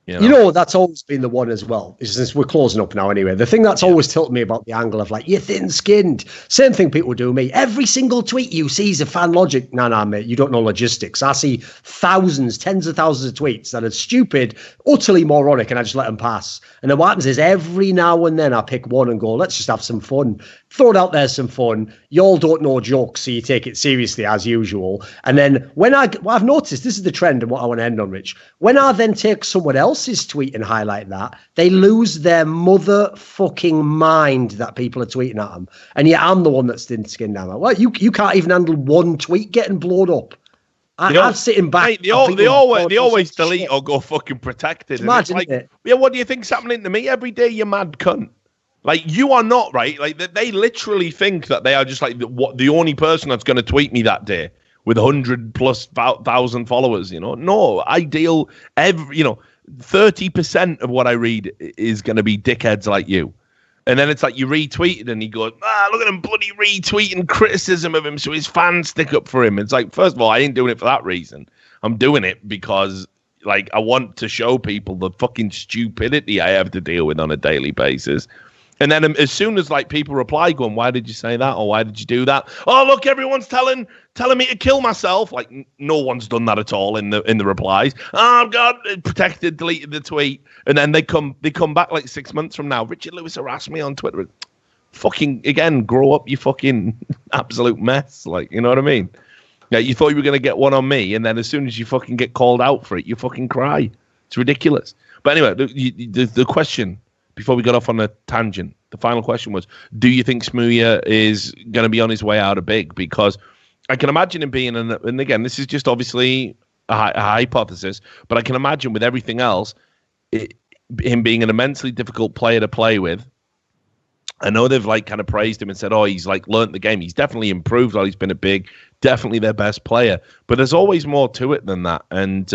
You know, that's always been the one as well. Since we're closing up now anyway. The thing that's always tilted me about the angle of like, you're thin-skinned. Same thing people do me. Every single tweet you see is a fan logic. Nah, mate, you don't know logistics. I see thousands, tens of thousands of tweets that are stupid, utterly moronic, and I just let them pass. And then what happens is every now and then I pick one and go, let's just have some fun. Throw it out there, some fun. Y'all don't know jokes, so you take it seriously as usual. And then when I've noticed, this is the trend and what I want to end on, Rich. When I then take someone else's tweet and highlight that, they lose their motherfucking mind that people are tweeting at them. And yet I'm the one that's thin-skinned now. Well, you can't even handle one tweet getting blown up. I'm sitting back. Mate, they always delete shit or go fucking protected. Imagine like, it. Yeah, what do you think's happening to me every day, you mad cunt? Like, you are not, right? Like, they literally think that they are just like the only person that's going to tweet me that day with 100,000+ followers, you know? No, I deal 30% of what I read is going to be dickheads like you. And then it's like you retweeted and he goes, look at him bloody retweeting criticism of him so his fans stick up for him. It's like, first of all, I ain't doing it for that reason. I'm doing it because, like, I want to show people the fucking stupidity I have to deal with on a daily basis. And then as soon as like people reply going, "Why did you say that?" or "Why did you do that?" "Oh, look, everyone's telling me to kill myself." Like, no one's done that at all in the replies. "Oh God, protected, deleted the tweet." And then they come back like 6 months from now. "Richard Lewis harassed me on Twitter." Fucking again, grow up, you fucking absolute mess. Like, you know what I mean? Yeah, you thought you were gonna get one on me, and then as soon as you fucking get called out for it, you fucking cry. It's ridiculous. But anyway, the question, before we got off on a tangent, the final question was, do you think Smoothie is going to be on his way out of big? Because I can imagine him being, and again, this is just obviously a hypothesis, but I can imagine with everything else, him being an immensely difficult player to play with. I know they've like kind of praised him and said, "Oh, he's like learnt the game. He's definitely improved while he's been a big, definitely their best player." But there's always more to it than that. And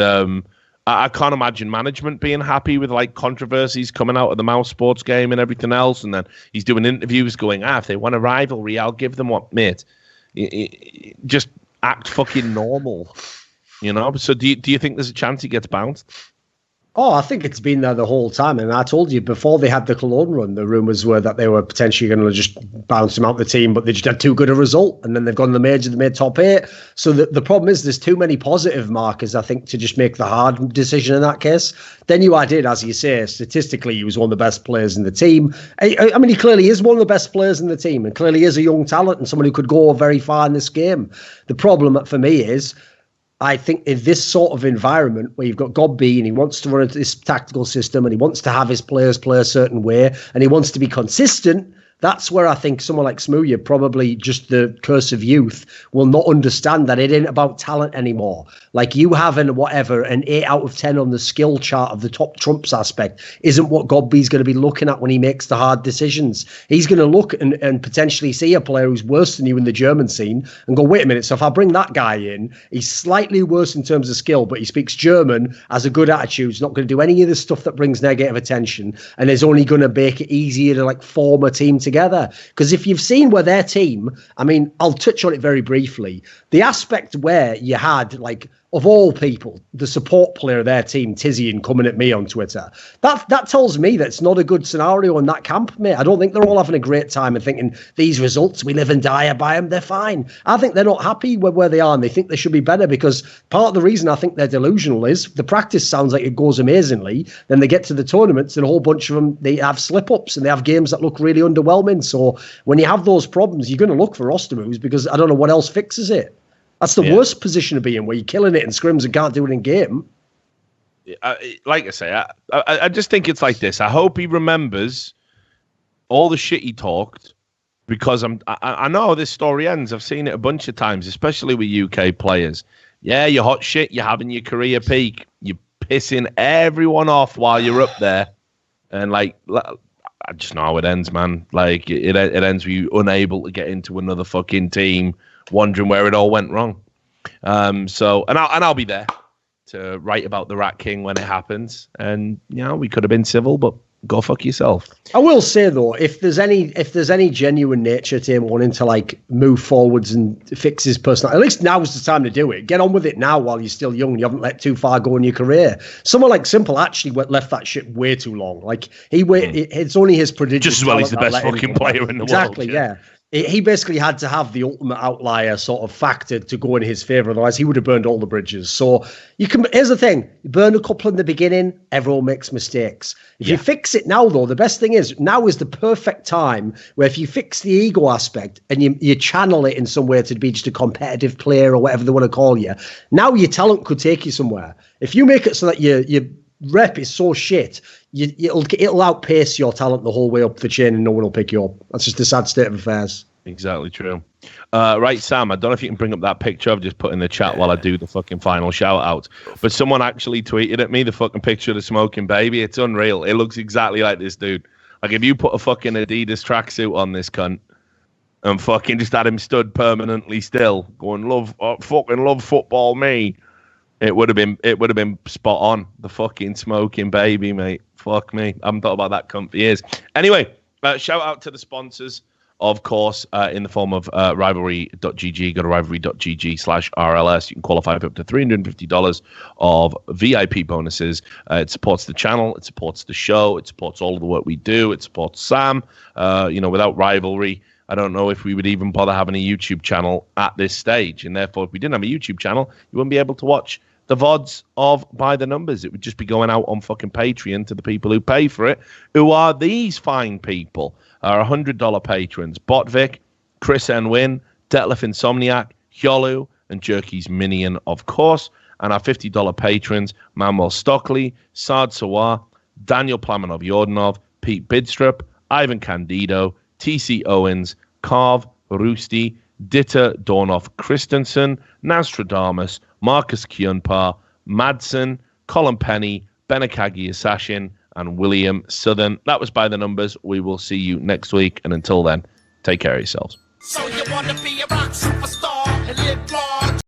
I can't imagine management being happy with like controversies coming out of the Mouse Sports game and everything else. And then he's doing interviews going, if they want a rivalry, I'll give them what, mate. Just act fucking normal, you know? So do you think there's a chance he gets bounced? Oh, I think it's been there the whole time. And I told you before they had the Cologne run, the rumours were that they were potentially going to just bounce him out the team, but they just had too good a result. And then they've gone to the major, they made top 8. So the problem is there's too many positive markers, I think, to just make the hard decision in that case. Then you added, as you say, statistically, he was one of the best players in the team. I mean, he clearly is one of the best players in the team and clearly is a young talent and someone who could go very far in this game. The problem for me is, I think in this sort of environment where you've got Godby and he wants to run this tactical system and he wants to have his players play a certain way and he wants to be consistent, that's where I think someone like Smouya, probably just the curse of youth, will not understand that it ain't about talent anymore. Like you having whatever, an 8 out of 10 on the skill chart of the top trumps aspect isn't what Godby's going to be looking at when he makes the hard decisions. He's going to look and potentially see a player who's worse than you in the German scene and go, wait a minute, so if I bring that guy in, he's slightly worse in terms of skill, but he speaks German, has a good attitude, he's not going to do any of the stuff that brings negative attention, and is only going to make it easier to like form a team together. Because if you've seen where their team, I mean, I'll touch on it very briefly. The aspect where you had, like, of all people, the support player of their team, Tizian, coming at me on Twitter, that tells me that it's not a good scenario in that camp, mate. I don't think they're all having a great time and thinking, these results, we live and die by them, they're fine. I think they're not happy with where they are and they think they should be better, because part of the reason I think they're delusional is the practice sounds like it goes amazingly. Then they get to the tournaments and a whole bunch of them, they have slip-ups and they have games that look really underwhelming. So when you have those problems, you're going to look for roster moves because I don't know what else fixes it. That's the worst position to be in, where you're killing it in scrims and can't do it in game. Like I say, I just think it's like this. I hope he remembers all the shit he talked, because I know how this story ends. I've seen it a bunch of times, especially with UK players. Yeah, you're hot shit. You're having your career peak. You're pissing everyone off while you're up there. And like, I just know how it ends, man. Like it ends with you unable to get into another fucking team, wondering where it all went wrong. So I'll be there to write about the Rat King when it happens. And you know, we could have been civil, but go fuck yourself. I will say though, if there's any genuine nature to him wanting to like move forwards and fix his personality, at least now's the time to do it. Get on with it now while you're still young. You haven't let too far go in your career. Someone like Simple actually left that shit way too long. Like it's only his prodigious. Just as well he's the best fucking player in the world. Exactly, yeah. He basically had to have the ultimate outlier sort of factor to go in his favour. Otherwise, he would have burned all the bridges. So here's the thing. You burn a couple in the beginning, everyone makes mistakes. If you fix it now, though, the best thing is now is the perfect time where if you fix the ego aspect and you channel it in some way to be just a competitive player or whatever they want to call you, now your talent could take you somewhere. If you make it so that your rep is so shit, it'll outpace your talent the whole way up the chain and no one will pick you up. That's just the sad state of affairs. Exactly true. Right, Sam, I don't know if you can bring up that picture I've just put in the chat while I do the fucking final shout out. But someone actually tweeted at me the fucking picture of the smoking baby. It's unreal. It looks exactly like this dude. Like if you put a fucking Adidas tracksuit on this cunt and fucking just had him stood permanently still, going love football, me. It would have been spot on. The fucking smoking baby, mate. Fuck me. I haven't thought about that cunt for years. Anyway, shout out to the sponsors, of course, in the form of rivalry.gg. Go to rivalry.gg/RLS. You can qualify for up to $350 of VIP bonuses. It supports the channel. It supports the show. It supports all of the work we do. It supports Sam. Without Rivalry, I don't know if we would even bother having a YouTube channel at this stage. And therefore, if we didn't have a YouTube channel, you wouldn't be able to watch the VODs of By the Numbers. It would just be going out on fucking Patreon to the people who pay for it, who are these fine people. Our $100 patrons: Botvik, Chris N. Wynn, Detlef Insomniac, Hyolu, and Jerky's Minion, of course. And our $50 patrons: Manuel Stockley, Saad Sawar, Daniel Plamanov Yordanov, Pete Bidstrup, Ivan Candido, TC Owens, Carv, Roosty, Ditter Dornoff Christensen, Nostradamus, Marcus Kyunpar, Madsen, Colin Penny, Benakagi Assassin, and William Southern. That was By the Numbers. We will see you next week. And until then, take care of yourselves. So you want to be a rock superstar and live large.